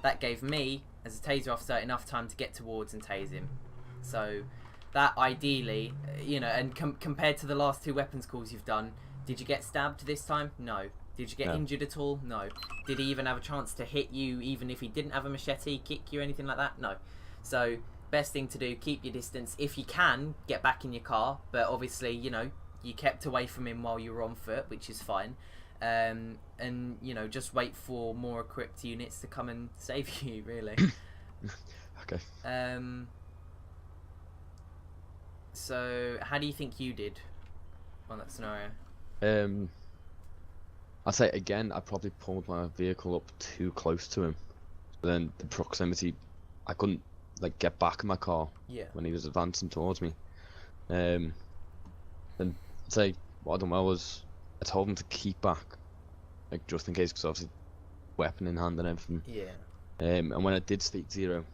A: That gave me, as a taser officer, enough time to get towards and tase him. So, that ideally, and compared to the last two weapons calls you've done, did you get stabbed this time? No. Did you get
B: No.
A: injured at all? No. Did he even have a chance to hit you, even if he didn't have a machete, kick you, anything like that? No. So, best thing to do, keep your distance. If you can, get back in your car. But obviously, you know, you kept away from him while you were on foot, which is fine. And, you know, just wait for more equipped units to come and save you, really.
B: Okay.
A: So, how do you think you did on that scenario?
B: I'd say again, I probably pulled my vehicle up too close to him. So then the proximity, I couldn't like get back in my car when he was advancing towards me. Then I'd say what I done well was I told him to keep back, like just in case, because obviously weapon in hand and everything.
A: Yeah.
B: And when I did state 0,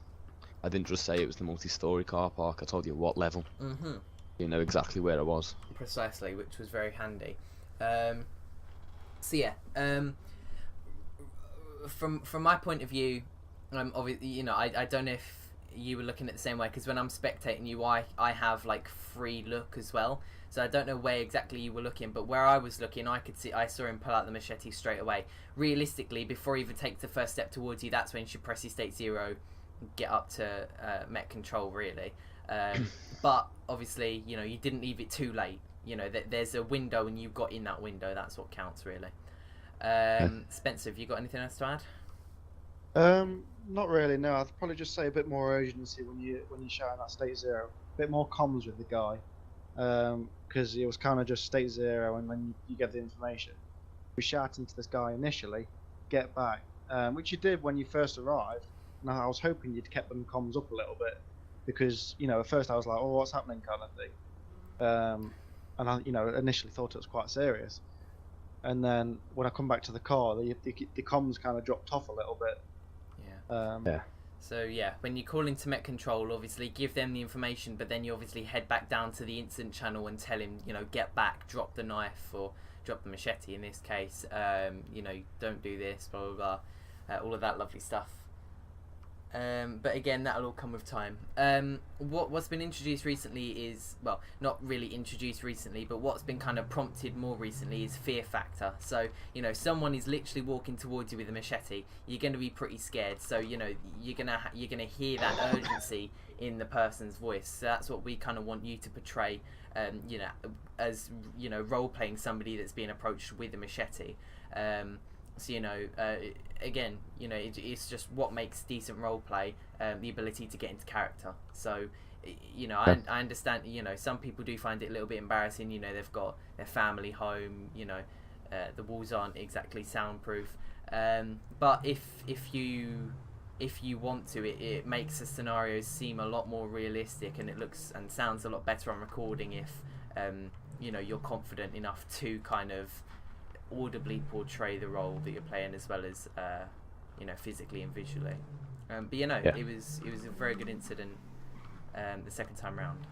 B: I didn't just say it was the multi-story car park. I told you what level.
A: Mm-hmm.
B: You know exactly where I was.
A: Precisely, which was very handy. So yeah, from my point of view, obviously, you know, I don't know if you were looking at the same way, because when I'm spectating you, I have like free look as well. So I don't know where exactly you were looking, but where I was looking, I saw him pull out the machete straight away. Realistically, before he even takes the first step towards you, that's when you should press your state 0, get up to Met control, really. But obviously, you know, you didn't leave it too late. You know, there's a window and you got in that window. That's what counts, really. Spencer, have you got anything else to
E: add? Not really. No, I'd probably just say a bit more urgency when you shout that state 0. A bit more comms with the guy, because it was kind of just state 0, and when you get the information, we shouting to this guy initially, get back, which you did when you first arrived. And I was hoping you'd kept them comms up a little bit, because you know at first I was like, oh, what's happening, kind of thing. And I, you know, initially thought it was quite serious. And then when I come back to the car, the comms kind of dropped off a little bit.
A: Yeah. So yeah, when you call into Met Control, obviously give them the information, but then you obviously head back down to the incident channel and tell him, you know, get back, drop the knife or drop the machete in this case. You know, don't do this, blah blah blah, all of that lovely stuff. But again, that'll all come with time. What's been introduced recently is, well, not really introduced recently, but what's been kind of prompted more recently is fear factor. So, you know, someone is literally walking towards you with a machete, you're going to be pretty scared. So, you know, you're gonna hear that urgency in the person's voice. So that's what we kind of want you to portray, you know, as, you know, role-playing somebody that's being approached with a machete. So, you know, again, you know, it's just what makes decent role play, the ability to get into character. So, you know, I understand, you know, some people do find it a little bit embarrassing. You know, they've got their family home, you know, the walls aren't exactly soundproof. But if you want to, it makes the scenarios seem a lot more realistic, and it looks and sounds a lot better on recording if, you know, you're confident enough to kind of audibly portray the role that you're playing, as well as you know, physically and visually. But you know, it was a very good incident the second time round.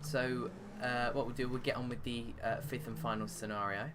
A: So what we'll do, we'll get on with the fifth and final scenario.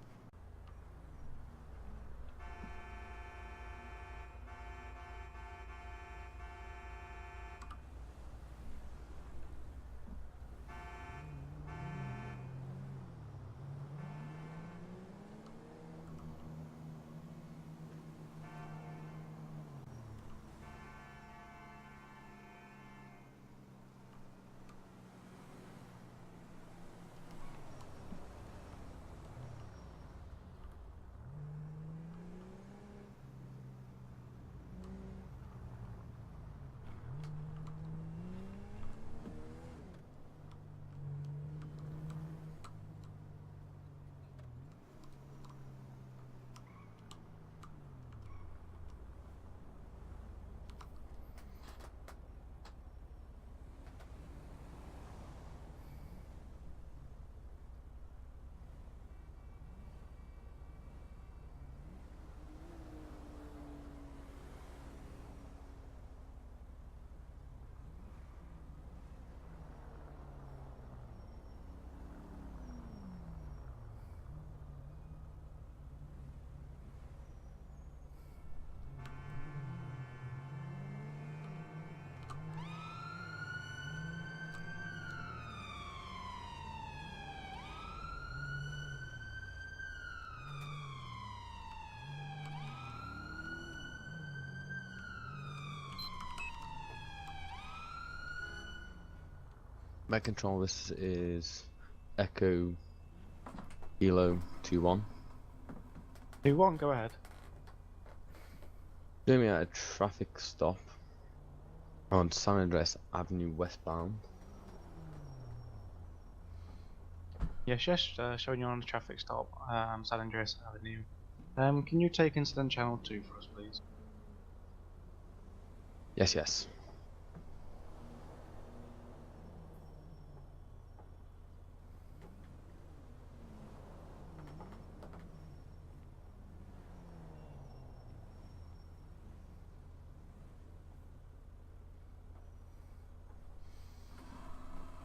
B: Met control, this is Echo Kilo 21.
E: 2-1, go ahead.
B: Doing me at a traffic stop on San Andreas Avenue westbound.
E: Yes, showing you on the traffic stop, San Andreas Avenue. Can you take incident channel 2 for us, please?
B: Yes, yes.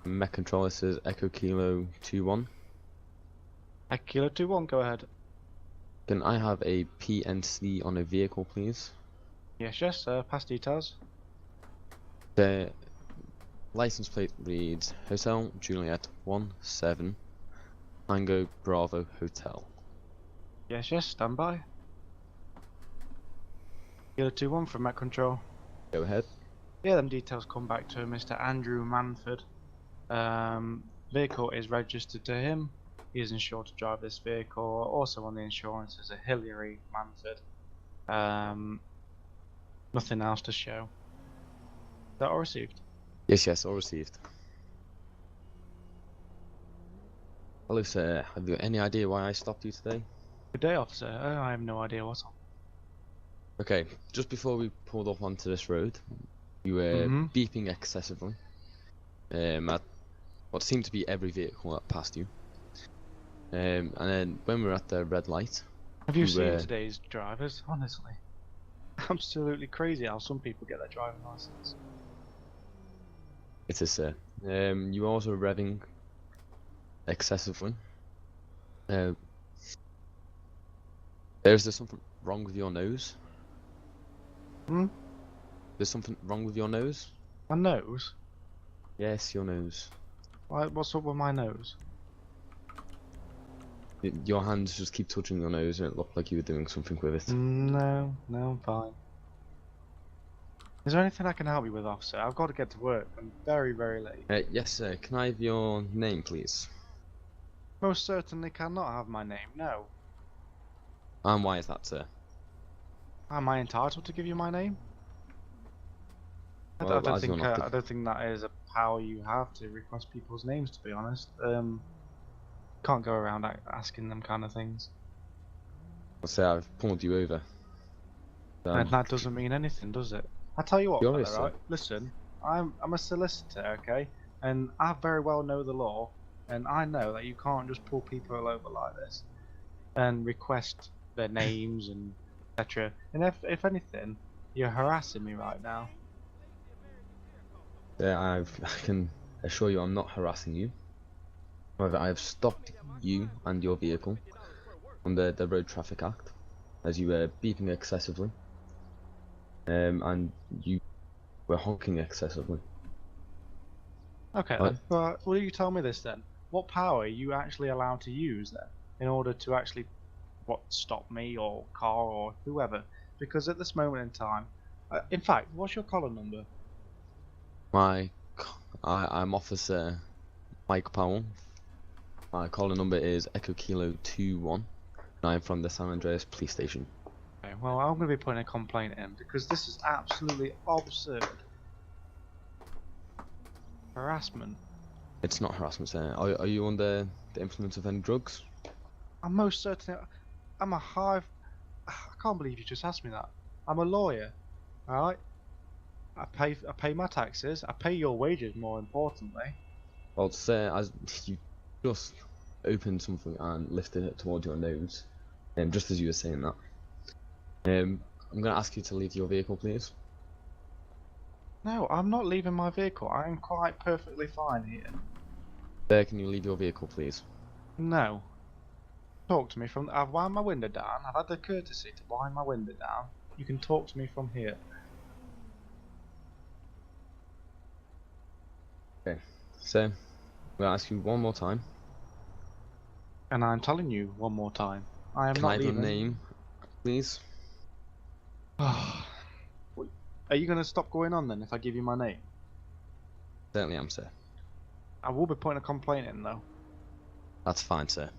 B: Met control, this is Echo Kilo 21.
E: Echo Kilo 2-1, go ahead.
B: Can I have a PNC on a vehicle, please?
E: Yes, pass details.
B: The license plate reads Hotel Juliet 17 Tango Bravo Hotel.
E: Yes, stand by. Kilo 2-1 from Met Control.
B: Go ahead.
E: Yeah, them details come back to Mr. Andrew Manford. Vehicle is registered to him. He is insured to drive this vehicle. Also on the insurance is a Hillary Manford. Nothing else to show. Is that all received?
B: Yes, all received. Hello sir, have you any idea why I stopped you today?
E: Good day, officer. I have no idea what's on.
B: Okay, just before we pulled off onto this road, you were beeping excessively at what seemed to be every vehicle that passed you. And then when we were at the red light...
E: Have you seen today's drivers? Honestly. Absolutely crazy how some people get their driving license.
B: It is, sir. You were also revving excessively. There's something wrong with your nose? There's something wrong with your nose?
E: My nose?
B: Yes, your nose.
E: What's up with my nose?
B: Your hands just keep touching your nose and it looked like you were doing something with it.
E: No, I'm fine. Is there anything I can help you with, officer? I've got to get to work. I'm very, very late.
B: Yes, sir. Can I have your name, please?
E: Most certainly cannot have my name, no.
B: And why is that, sir?
E: Am I entitled to give you my name?
B: Well,
E: I don't think that is a power you have to request people's names, to be honest. Can't go around asking them kind of things.
B: I'll say I've pulled you over.
E: And that doesn't mean anything, does it? I tell you what, fella,
B: fella,
E: right? Listen, I'm a solicitor, okay? And I very well know the law, and I know that you can't just pull people over like this and request their names and etc. And if anything, you're harassing me right now.
B: Yeah, I can assure you I'm not harassing you. However, I have stopped you and your vehicle under the Road Traffic Act as you were beeping excessively. And you were honking excessively.
E: Okay then, but will you tell me this then? What power are you actually allowed to use then, in order to actually, stop me or car or whoever? Because at this moment in time, in fact, what's your collar number?
B: I'm Officer Mike Powell. My collar number is Echo Kilo 21, and I'm from the San Andreas Police Station.
E: Okay, well, I'm going to be putting a complaint in because this is absolutely absurd. Harassment.
B: It's not harassment, sir. Are you under the influence of any drugs?
E: I'm most certainly. I'm a I can't believe you just asked me that. I'm a lawyer, alright? I pay my taxes. I pay your wages, more importantly.
B: Well, sir, as you just opened something and lifted it towards your nose, just as you were saying that. I'm going to ask you to leave your vehicle, please.
E: No, I'm not leaving my vehicle. I am quite perfectly fine here.
B: Sir, can you leave your vehicle, please?
E: No. Talk to me from. I've wound my window down. I've had the courtesy to wind my window down. You can talk to me from here.
B: Okay. So, I'm going to ask you one more time.
E: And I'm telling you one more time. I am
B: Can
E: not
B: I have
E: leaving.
B: your name, please?
E: Are you going to stop going on then if I give you my name?
B: Certainly am, sir.
E: I will be putting a complaint in though.
B: That's fine, sir.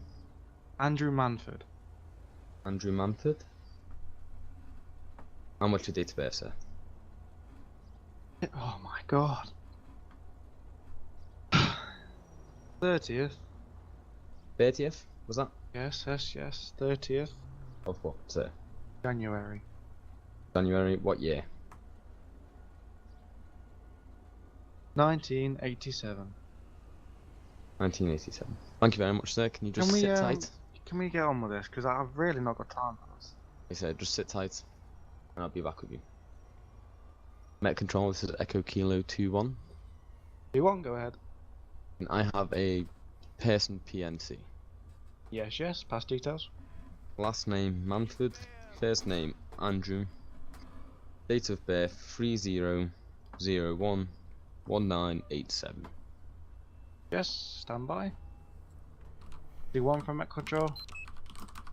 E: Andrew Manford.
B: Andrew Manford. How much your date of birth, sir?
E: Oh my god. 30th.
B: 30th, was that?
E: Yes. 30th
B: Of what, sir?
E: January.
B: January, what year?
E: 1987.
B: 1987. Thank you very much, sir. Can you just sit tight?
E: Can we get on with this? Because I've really not got time for this.
B: Like I said, just sit tight, and I'll be back with you. Met Control, this is Echo Kilo 21.
E: You want? Go ahead.
B: And I have a person PNC.
E: Yes. Pass details.
B: Last name Manford, first name Andrew, date of birth 30011987.
E: Yes. Stand by. D1 from Met Control.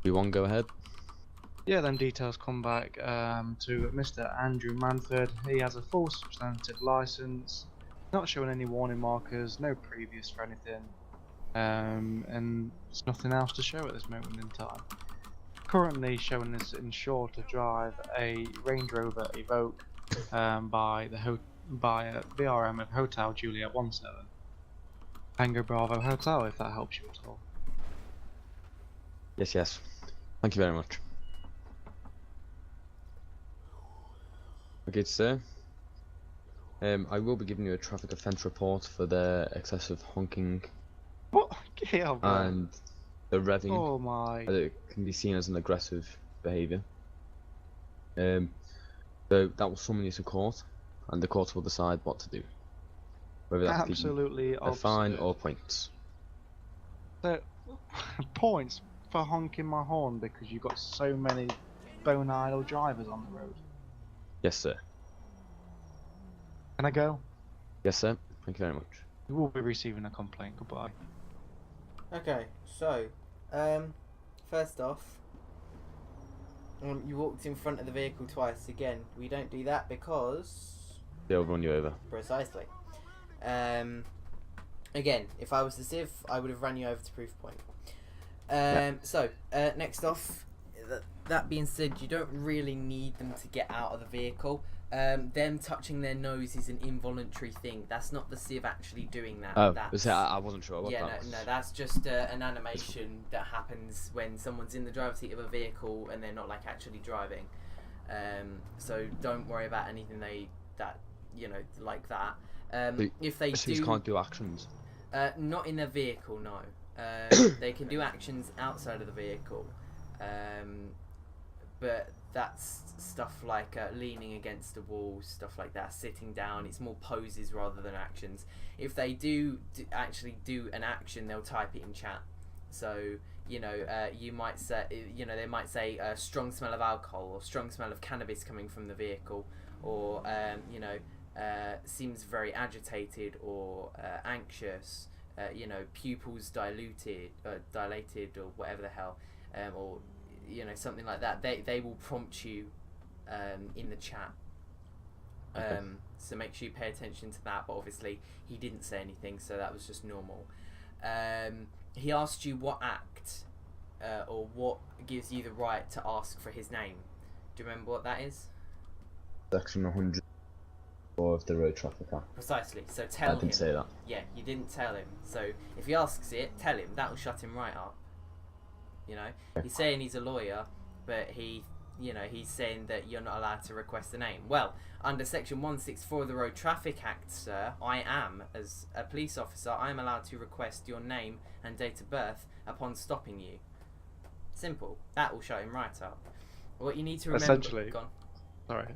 B: V1, go ahead.
E: Yeah, then details come back to Mr. Andrew Manford. He has a full substantive license, not showing any warning markers, no previous for anything, and there's nothing else to show at this moment in time. Currently showing is insured to drive a Range Rover Evoque by a VRM of Hotel Juliet 17, Tango Bravo Hotel, if that helps you at all.
B: Yes. Thank you very much. Okay, sir. I will be giving you a traffic offence report for the excessive honking
E: What? Yeah,
B: and the revving.
E: Oh my.
B: It can be seen as an aggressive behaviour. So that will summon you to court, and the court will decide what to do. Whether that's
E: Absolutely
B: a fine or points.
E: So, points for honking my horn because you've got so many bone idle drivers on the road.
B: Yes, sir.
E: Can I go?
B: Yes, sir. Thank you very much.
E: You will be receiving a complaint. Goodbye.
A: Okay, so, first off, you walked in front of the vehicle twice. Again, we don't do that because...
B: They'll run you over.
A: Precisely. Again, if I was the civ, I would have run you over to proof point. So, next off, that being said, you don't really need them to get out of the vehicle. Them touching their nose is an involuntary thing. That's not the civ actually doing that.
B: Oh,
A: that's,
B: I wasn't sure what
A: yeah,
B: that
A: no, that's just an animation that happens when someone's in the driver's seat of a vehicle and they're not like actually driving. So don't worry about anything like that. If they do,
B: can't do actions.
A: not in their vehicle, no. They can do actions outside of the vehicle, but that's stuff like leaning against a wall, stuff like that, sitting down. It's more poses rather than actions. If they actually do an action, they'll type it in chat. So you might say, they might say strong smell of alcohol or strong smell of cannabis coming from the vehicle, or seems very agitated or anxious. Pupils dilated or whatever the hell, or something like that. They will prompt you in the chat.
B: Okay.
A: So make sure you pay attention to that. But obviously he didn't say anything, so that was just normal. He asked you what act or what gives you the right to ask for his name. Do you remember what that is?
B: Section 104 of the Road Traffic Act.
A: Precisely. So tell him.
B: I didn't say that.
A: Yeah, you didn't tell him. So if he asks it, tell him. That will shut him right up. He's saying he's a lawyer, but he's saying that you're not allowed to request a name. Well, under section 164 of the Road Traffic Act, sir, I am, as a police officer, I am allowed to request your name and date of birth upon stopping you. Simple. That will shut him right up. What you need to remember...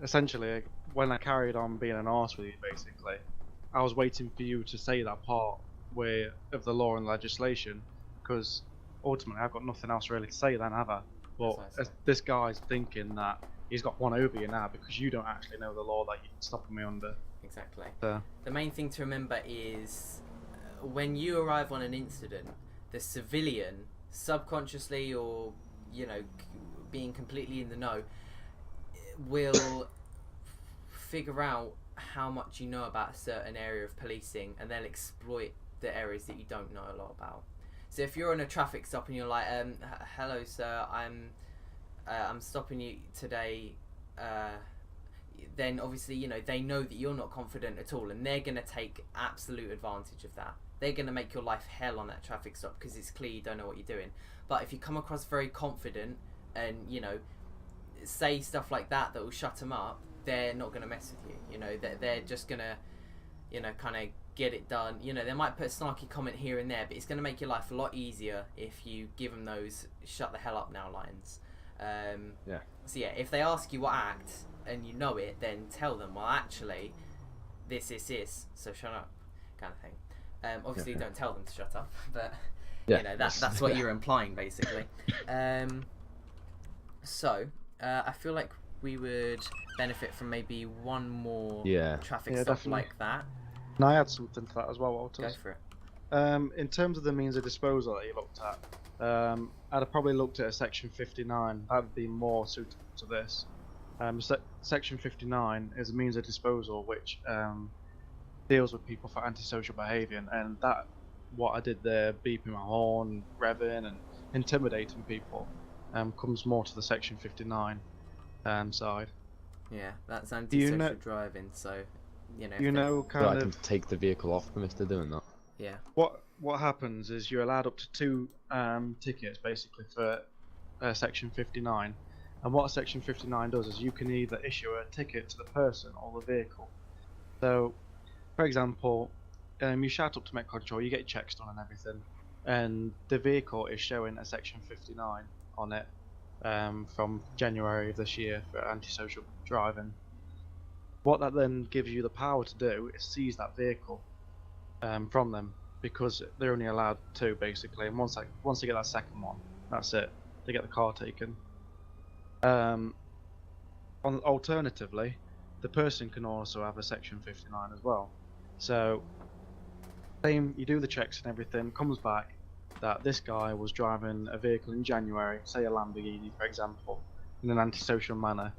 E: Essentially, when I carried on being an arse with you, basically, I was waiting for you to say that part of the law and legislation, because ultimately I've got nothing else really to say then, have I? But this guy's thinking that he's got one over you now because you don't actually know the law that you're stopping me under.
A: Exactly.
E: So.
A: The main thing to remember is when you arrive on an incident, the civilian, subconsciously or being completely in the know, will figure out how much you know about a certain area of policing, and they'll exploit the areas that you don't know a lot about. So if you're on a traffic stop and you're like, hello sir, I'm stopping you today, then obviously, you know, they know that you're not confident at all, and they're going to take absolute advantage of that. They're going to make your life hell on that traffic stop because it's clear you don't know what you're doing. But if you come across very confident and, you know, say stuff like that will shut them up, they're not going to mess with you. You know, they're just going to, you know, kind of get it done. You know, they might put a snarky comment here and there, but it's going to make your life a lot easier if you give them those shut the hell up now lines.
B: Yeah.
A: So yeah, if they ask you what act and you know it, then tell them, well, actually, this is, so shut up, kind of thing. Obviously, don't tell them to shut up, but you know, that's what you're implying, basically. So I feel like we would benefit from maybe one more traffic stop
E: definitely.
A: like that.
E: And I add something to that as well, Walter.
A: Go for it.
E: In terms of the means of disposal that you looked at, I'd have probably looked at a section 59. That'd be more suitable to this. Section 59 is a means of disposal which deals with people for antisocial behaviour, and that, what I did there, beeping my horn, revving and intimidating people, comes more to the section 59 side.
A: Yeah, that's antisocial driving, so you know.
E: You know, kind
B: so
E: of.
B: I can take the vehicle off them if they're doing that.
A: Yeah.
E: What happens is you're allowed up to 2 tickets basically for section 59, and what section 59 does is you can either issue a ticket to the person or the vehicle. So, for example, you shout up to Met Control, you get checks done and everything, and the vehicle is showing a section 59 on it from January of this year for antisocial driving. What that then gives you the power to do is seize that vehicle from them, because they're only allowed 2 basically, and once they get that second one, that's it, they get the car taken. Alternatively, the person can also have a section 59 as well. So same, you do the checks and everything, comes back that this guy was driving a vehicle in January, say a Lamborghini for example, in an antisocial manner.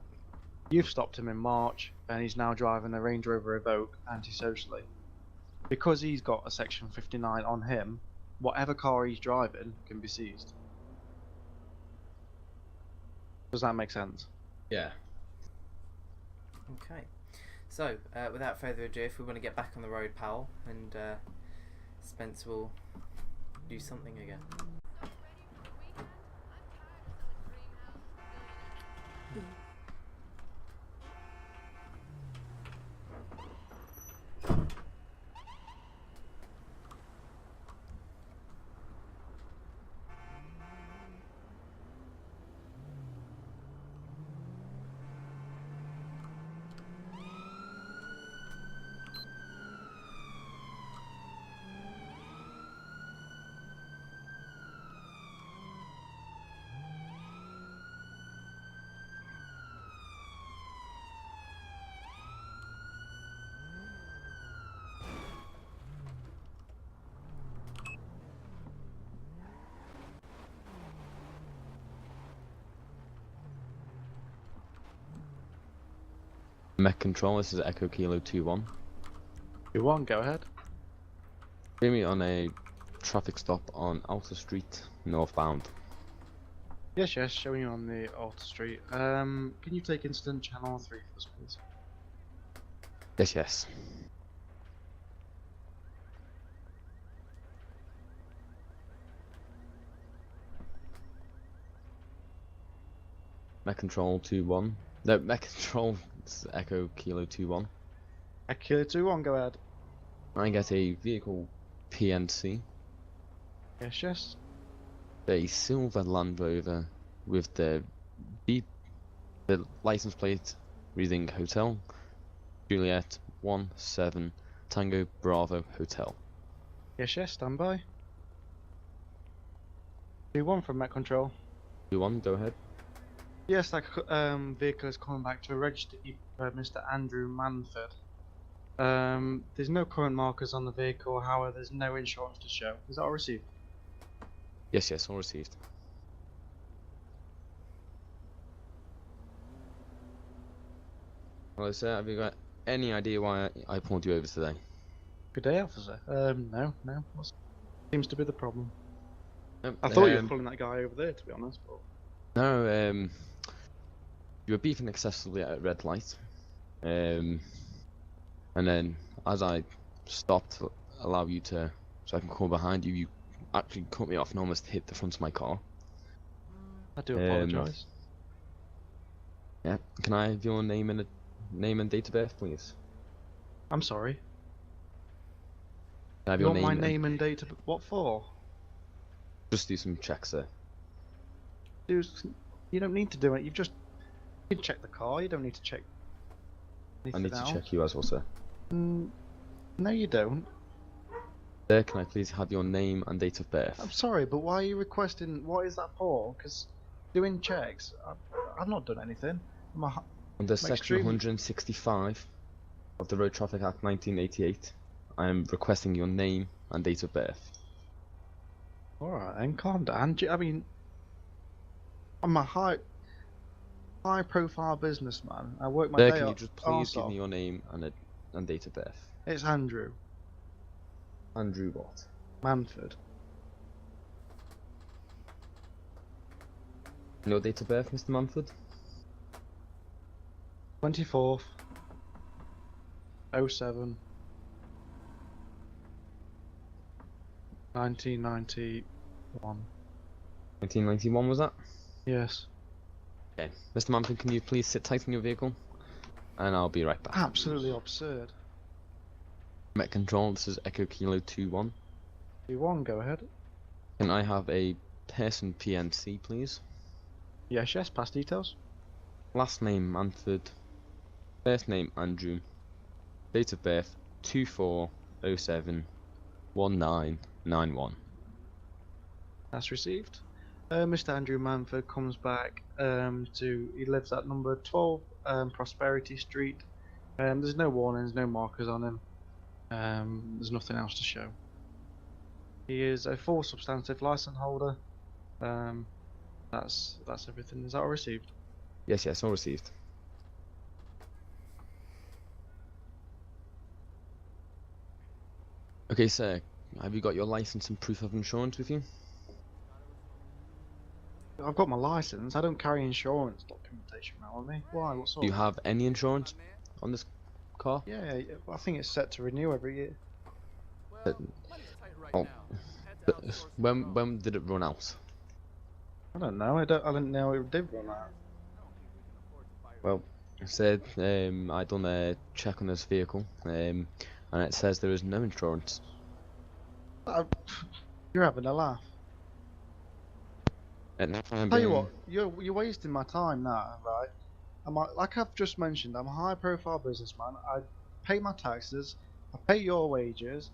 E: You've stopped him in March and he's now driving a Range Rover Evoque antisocially. Because he's got a section 59 on him, whatever car he's driving can be seized. Does that make sense?
B: Yeah.
A: Okay. So, without further ado, if we want to get back on the road, Powell, and Spence will do something again.
B: Met Control, this is Echo Kilo 2-1.
E: 2-1, go ahead.
B: Bring me on a traffic stop on Alta Street, northbound.
E: Yes, showing you on the Alta Street. Can you take incident channel 3 for us, please?
B: Yes. Met Control 2-1. No, Met Control, it's Echo Kilo 2-1.
E: Echo Kilo 2-1, go ahead.
B: I get a vehicle PNC.
E: Yes.
B: A silver Land Rover with the license plate reading Hotel Juliet 17 Tango Bravo Hotel.
E: Yes, stand by. 2-1 from Met Control.
B: 2-1, go ahead.
E: Yes, that vehicle is coming back to a registered Mr. Andrew Manford. There's no current markers on the vehicle, however there's no insurance to show. Is that all received?
B: Yes, all received. Hello sir, have you got any idea why I pulled you over today?
E: Good day, officer. No. What seems to be the problem?
B: Yep,
E: I thought you were pulling that guy over there, to be honest. But...
B: No, you were beeping excessively at a red light. And then as I stopped to allow you to, so I can come behind you, you actually cut me off and almost hit the front of my car.
E: I do apologise.
B: Yeah, can I have your name and date of birth, please?
E: I'm sorry.
B: Can I have
E: You
B: your
E: want my
B: name
E: name and date of... What for?
B: Just do some checks, sir.
E: Dude, you don't need to do it. You can check the car. You don't need to check
B: I
E: anything
B: need to
E: else.
B: check you as well, sir.
E: No, you don't.
B: Sir, can I please have your name and date of birth?
E: I'm sorry, but why are you requesting... What is that for? Because doing checks... I've not done anything.
B: Under section 165 of the Road Traffic Act 1988, I am requesting your name and date of birth.
E: Alright then, calm down. I mean... I'm a high-profile businessman. I work my
B: Sir,
E: day
B: can
E: off.
B: you just please give me your name and date of birth?
E: It's Andrew.
B: Andrew what?
E: Manford.
B: And your date of birth, Mr. Manford?
E: 24th. 07. 1991.
B: 1991 was that?
E: Yes.
B: Okay. Mr. Manford, can you please sit tight in your vehicle? And I'll be right back.
E: Absolutely absurd.
B: Met Control, this is Echo Kilo 21.
E: 21, go ahead.
B: Can I have a person PNC, please?
E: Yes, pass details.
B: Last name Manford. First name Andrew. Date of birth 24/07/1991.
E: That's received. Mr. Andrew Manford comes back he lives at number 12 Prosperity Street. There's no warnings, no markers on him. There's nothing else to show. He is a full substantive license holder. That's everything. Is that all received?
B: Yes, all received. Okay, sir, have you got your license and proof of insurance with you?
E: I've got my license. I don't carry insurance documentation around with me. Why? What's up?
B: Do you have any insurance on this car?
E: Yeah, I think it's set to renew every year.
B: When did it run out?
E: I don't know. I didn't know it did run out.
B: Well, it said I done a check on this vehicle, and it says there is no insurance.
E: You're having a laugh. Tell you what, you're wasting my time now, right? Like I've just mentioned, I'm a high-profile businessman. I pay my taxes. I pay your wages.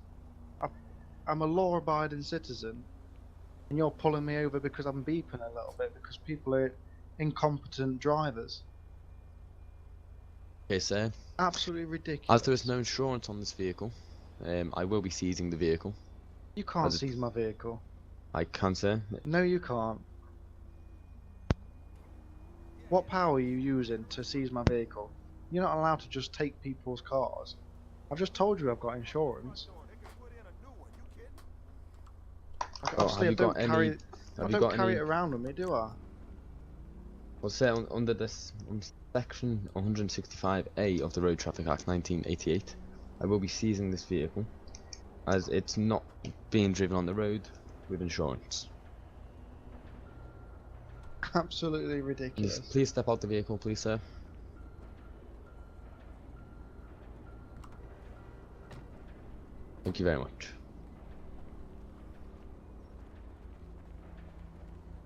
E: I'm a law-abiding citizen, and you're pulling me over because I'm beeping a little bit because people are incompetent drivers.
B: Okay, sir.
E: Absolutely ridiculous.
B: As there is no insurance on this vehicle, I will be seizing the vehicle.
E: You can't seize my vehicle.
B: I can, sir.
E: No, you can't. What power are you using to seize my vehicle? You're not allowed to just take people's cars. I've just told you I've got insurance. Obviously, I don't carry it around with me, do I?
B: Well, sir, under this section 165A of the Road Traffic Act 1988, I will be seizing this vehicle, as it's not being driven on the road with insurance.
E: Absolutely ridiculous.
B: Please step out the vehicle, please, sir. Thank you very much.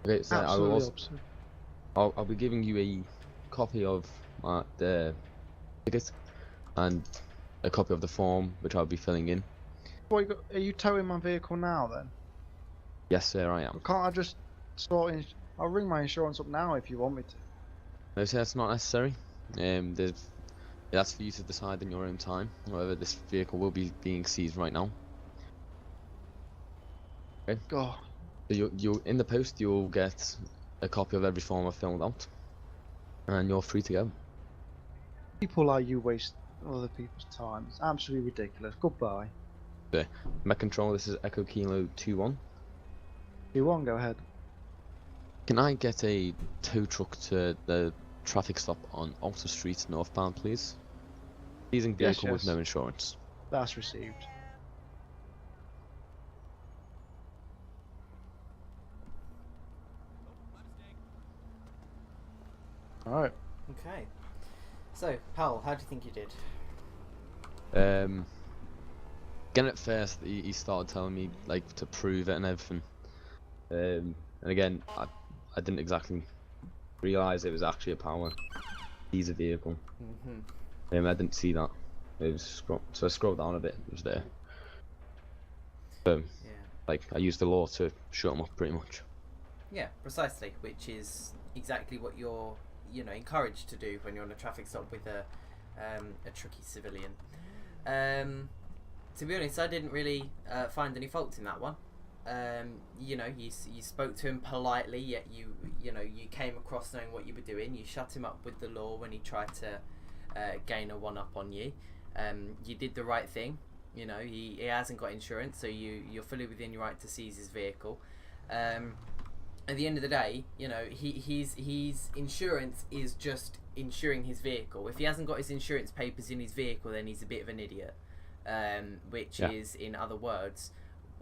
B: Okay, so I'll be giving you a copy of the ticket and a copy of the form which I'll be filling in.
E: Are you towing my vehicle now then?
B: Yes, sir, I am.
E: Can't I just I'll ring my insurance up now if you want me to.
B: No, sir, that's not necessary. That's for you to decide in your own time. However, this vehicle will be being seized right now. Okay.
E: God.
B: So you in the post you'll get a copy of every form I've filled out, and you're free to go.
E: People like you waste other people's time. It's absolutely ridiculous. Goodbye.
B: The Met Control, this is Echo Kilo 2-1.
E: 2-1, go ahead.
B: Can I get a tow truck to the traffic stop on Alta Street northbound, please? Seizing vehicle with no insurance.
E: That's received. Alright.
A: Okay. So, Powell, how do you think you did?
B: Again, at first, he started telling me like to prove it and everything. And again, I didn't exactly realise it was actually a power teaser vehicle. I didn't see that. It was so I scrolled down a bit. It was there. So,
A: yeah.
B: Like I used the law to shut him up, pretty much.
A: Yeah, precisely. Which is exactly what you're, encouraged to do when you're on a traffic stop with a tricky civilian. To be honest, I didn't really find any faults in that one. You spoke to him politely, yet you came across knowing what you were doing. You shut him up with the law when he tried to gain a one-up on you. You did the right thing. He hasn't got insurance, so you're fully within your right to seize his vehicle. At the end of the day, his insurance is just insuring his vehicle. If he hasn't got his insurance papers in his vehicle, then he's a bit of an idiot. Which is, in other words,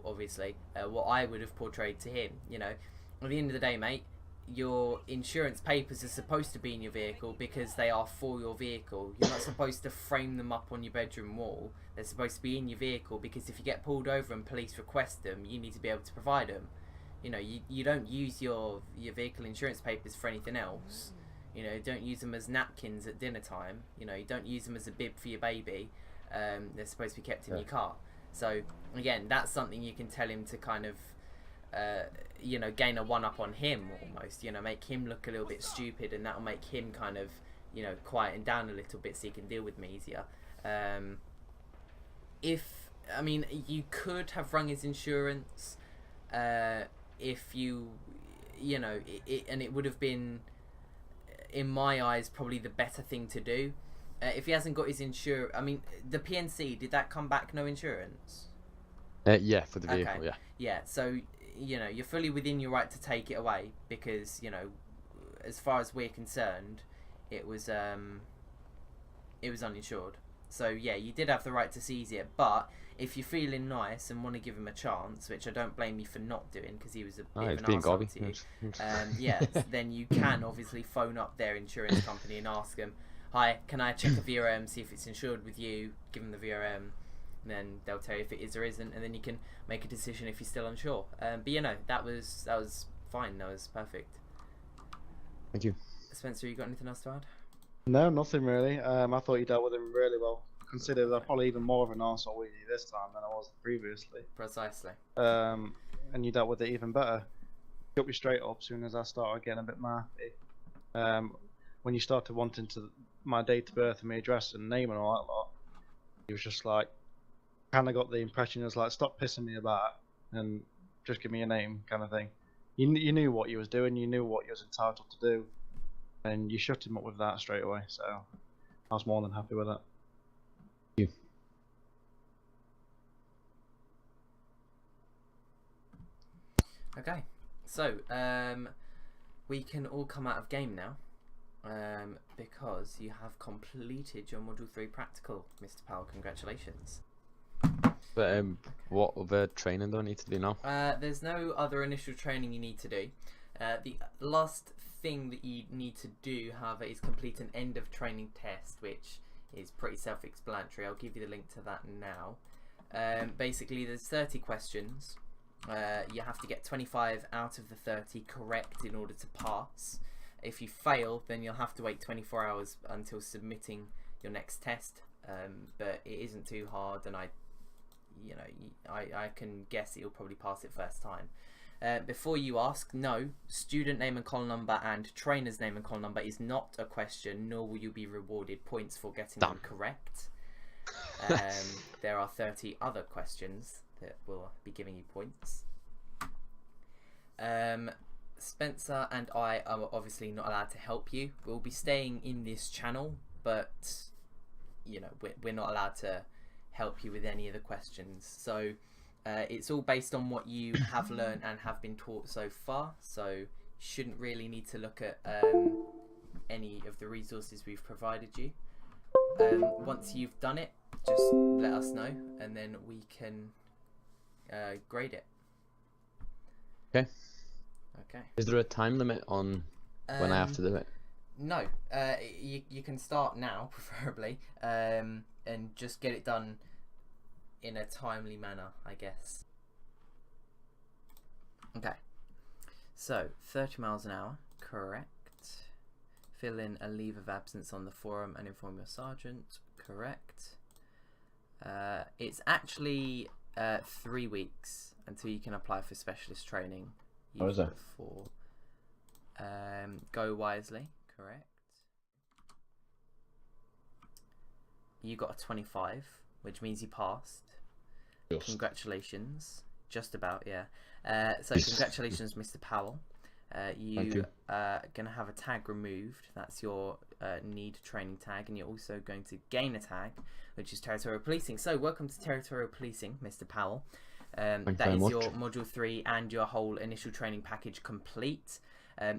A: obviously, what I would have portrayed to him. At the end of the day, mate, your insurance papers are supposed to be in your vehicle because they are for your vehicle. You're not supposed to frame them up on your bedroom wall. They're supposed to be in your vehicle because if you get pulled over and police request them, you need to be able to provide them. You don't use your vehicle insurance papers for anything else. Don't use them as napkins at dinner time. You don't use them as a bib for your baby. They're supposed to be kept in your car. So again, that's something you can tell him to kind of gain a one-up on him almost, make him look a little bit stupid, and that'll make him kind of, quieten down a little bit so he can deal with me easier. You could have rung his insurance, if you, and it would have been, in my eyes, probably the better thing to do. If he hasn't got his insurance, the PNC, did that come back no insurance?
B: Yeah, for the vehicle,
A: okay.
B: yeah.
A: Yeah, so, you're fully within your right to take it away because, as far as we're concerned, it was uninsured. So, yeah, you did have the right to seize it, but if you're feeling nice and want to give him a chance, which I don't blame you for not doing because he was a bit of an arsehole to you, then you can obviously phone up their insurance company and ask them, hi, can I check a VRM, see if it's insured with you, give them the VRM, and then they'll tell you if it is or isn't, and then you can make a decision if you're still unsure. But that was fine, that was perfect.
B: Thank you.
A: Spencer, you got anything else to add?
E: No, nothing really. I thought you dealt with him really well. Considered I'm probably even more of an arsehole with you this time than I was previously.
A: Precisely.
E: And you dealt with it even better. Got me straight up as soon as I started getting a bit marky. When you started wanting my date of birth and my address and name and all that lot, he was just like, kind of got the impression it was like, stop pissing me about and just give me a name kind of thing. You knew what you was doing, you knew what you was entitled to do, and you shut him up with that straight away, so I was more than happy with that.
B: Thank you.
A: Okay, so we can all come out of game now. Because you have completed your Module 3 practical, Mr. Powell. Congratulations.
B: But what other training do I need to do now?
A: There's no other initial training you need to do. The last thing that you need to do, however, is complete an end of training test, which is pretty self-explanatory. I'll give you the link to that now. Basically, there's 30 questions. You have to get 25 out of the 30 correct in order to pass. If you fail, then you'll have to wait 24 hours until submitting your next test. But it isn't too hard, and I can guess that you'll probably pass it first time. Before you ask, no, student name and call number and trainer's name and call number is not a question, nor will you be rewarded points for getting them correct. There are 30 other questions that will be giving you points. Spencer and I are obviously not allowed to help you. We'll be staying in this channel, but we're not allowed to help you with any of the questions. So it's all based on what you have learned and have been taught so far, so you shouldn't really need to look at any of the resources we've provided you. Once you've done it, just let us know and then we can grade it.
B: Okay.
A: Okay.
B: Is there a time limit on when I have to do it?
A: No. You can start now, preferably, and just get it done in a timely manner, I guess. Okay. So, 30 miles an hour, correct. Fill in a leave of absence on the forum and inform your sergeant, correct. It's actually 3 weeks until you can apply for specialist training.
B: What is that?
A: For go wisely, correct. You got a 25, which means you passed.
B: Just.
A: Congratulations. Just about, yeah. So congratulations, Mr. Powell. You are going to have a tag removed. That's your need training tag, and you're also going to gain a tag, which is territorial policing. So welcome to territorial policing, Mr. Powell. That is your module 3 and your whole initial training package complete.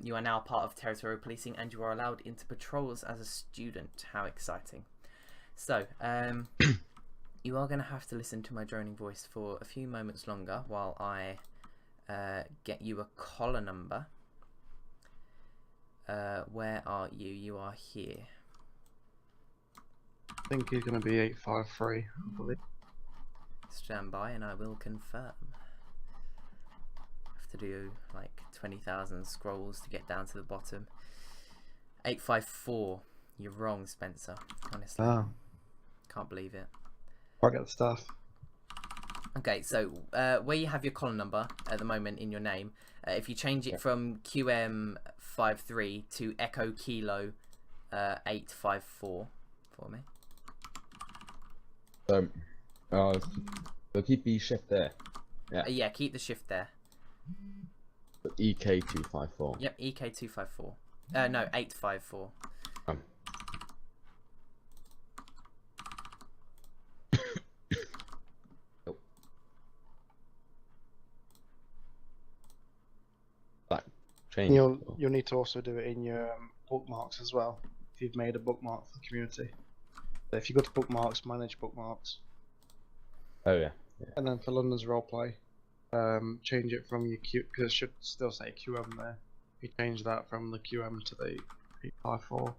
A: You are now part of territorial policing, and you are allowed into patrols as a student. How exciting. So you are going to have to listen to my droning voice for a few moments longer while I get you a collar number. Where are you? You are here.
E: I think he's going to be 853, I believe.
A: Stand by and I will confirm. Have to do like 20,000 scrolls to get down to the bottom. 854. You're wrong, Spencer. Honestly.
E: Oh.
A: Can't believe it.
E: I get the stuff.
A: Okay, so where you have your column number at the moment in your name, if you change it from QM53 to Echo Kilo 854 for me.
B: So, we'll keep the shift there. Yeah.
A: Yeah, keep the shift there.
B: EK254.
A: Yep, EK254. No, 854.
E: You'll need to also do it in your bookmarks as well, if you've made a bookmark for the community. So if you go to bookmarks, manage bookmarks.
B: Oh yeah.
E: And then for London's roleplay, change it from your Q, because it should still say QM there. You change that from the QM to the 854.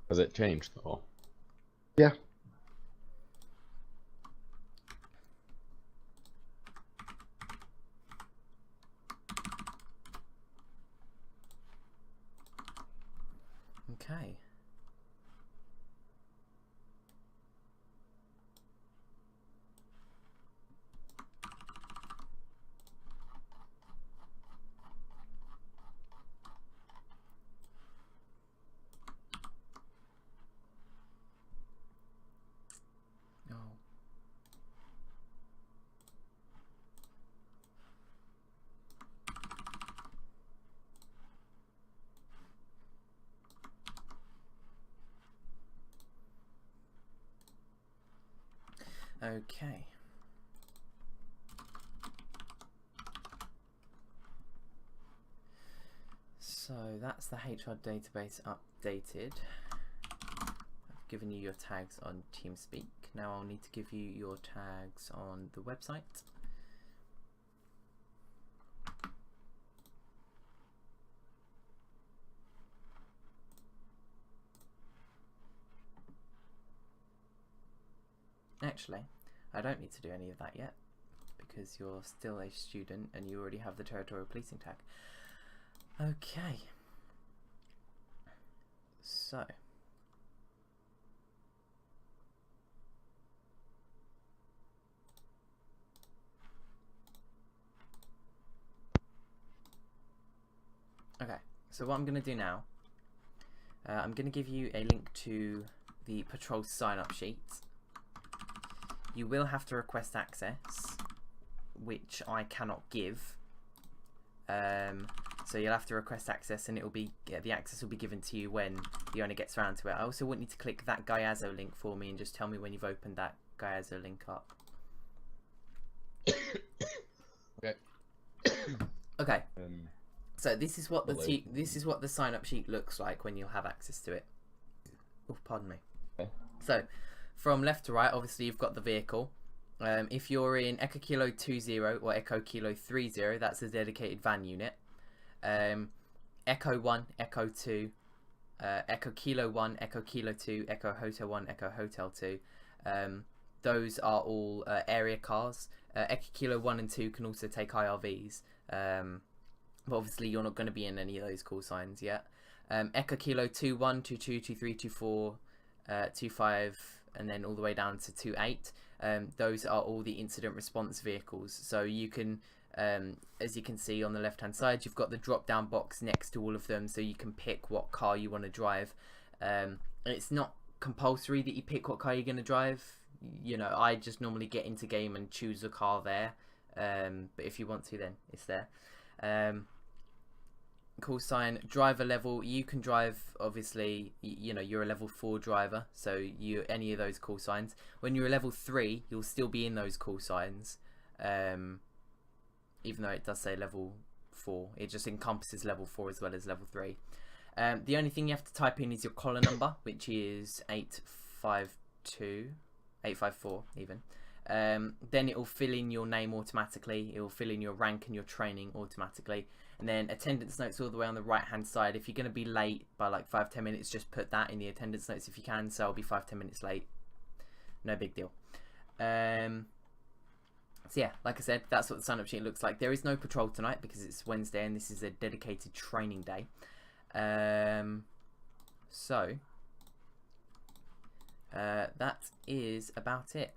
B: Has it changed or?
E: Yeah.
A: Okay. Okay. So that's the HR database updated. I've given you your tags on TeamSpeak. Now I'll need to give you your tags on the website. Actually, I don't need to do any of that yet because you're still a student and you already have the territorial policing tag. Okay. So. Okay, so what I'm going to do now, I'm going to give you a link to the patrol sign-up sheet. You will have to request access, which I cannot give. So you'll have to request access, and it will be the access will be given to you when the owner gets around to it. I also want you to click that Gyazo link for me and just tell me when you've opened that Gyazo link up.
B: Okay.
A: Okay. So this is what the sign up sheet looks like when you'll have access to it. Oh, pardon me.
B: Okay.
A: So from left to right, obviously you've got the vehicle. If you're in Echo Kilo 20 or Echo Kilo 30, that's a dedicated van unit. Echo 1, Echo 2, Echo Kilo 1, Echo Kilo 2, Echo Hotel 1, Echo Hotel 2. Those are all area cars. Echo Kilo 1 and 2 can also take IRVs. But obviously you're not going to be in any of those call signs yet. Echo Kilo 21, 22, 23, 24, 25, and then all the way down to 28. Those are all the incident response vehicles. So you can, as you can see on the left hand side, you've got the drop down box next to all of them, so you can pick what car you want to drive. It's not compulsory that you pick what car you're going to drive. You know, I just normally get into game and choose a car there. But if you want to, then it's there. Call sign, driver level, you can drive, obviously, you know, you're a level 4 driver, so any of those call signs. When you're a level 3, you'll still be in those call signs, even though it does say level 4. It just encompasses level 4 as well as level 3. The only thing you have to type in is your collar number, which is 854 even. Then it will fill in your name automatically, it will fill in your rank and your training automatically, and then attendance notes all the way on the right hand side. If you're going to be late by like 5-10 minutes, just put that in the attendance notes if you can. So I'll be 5-10 minutes late, no big deal. So yeah, like I said, that's what the sign up sheet looks like. There is no patrol tonight because it's Wednesday and this is a dedicated training day. So that is about it.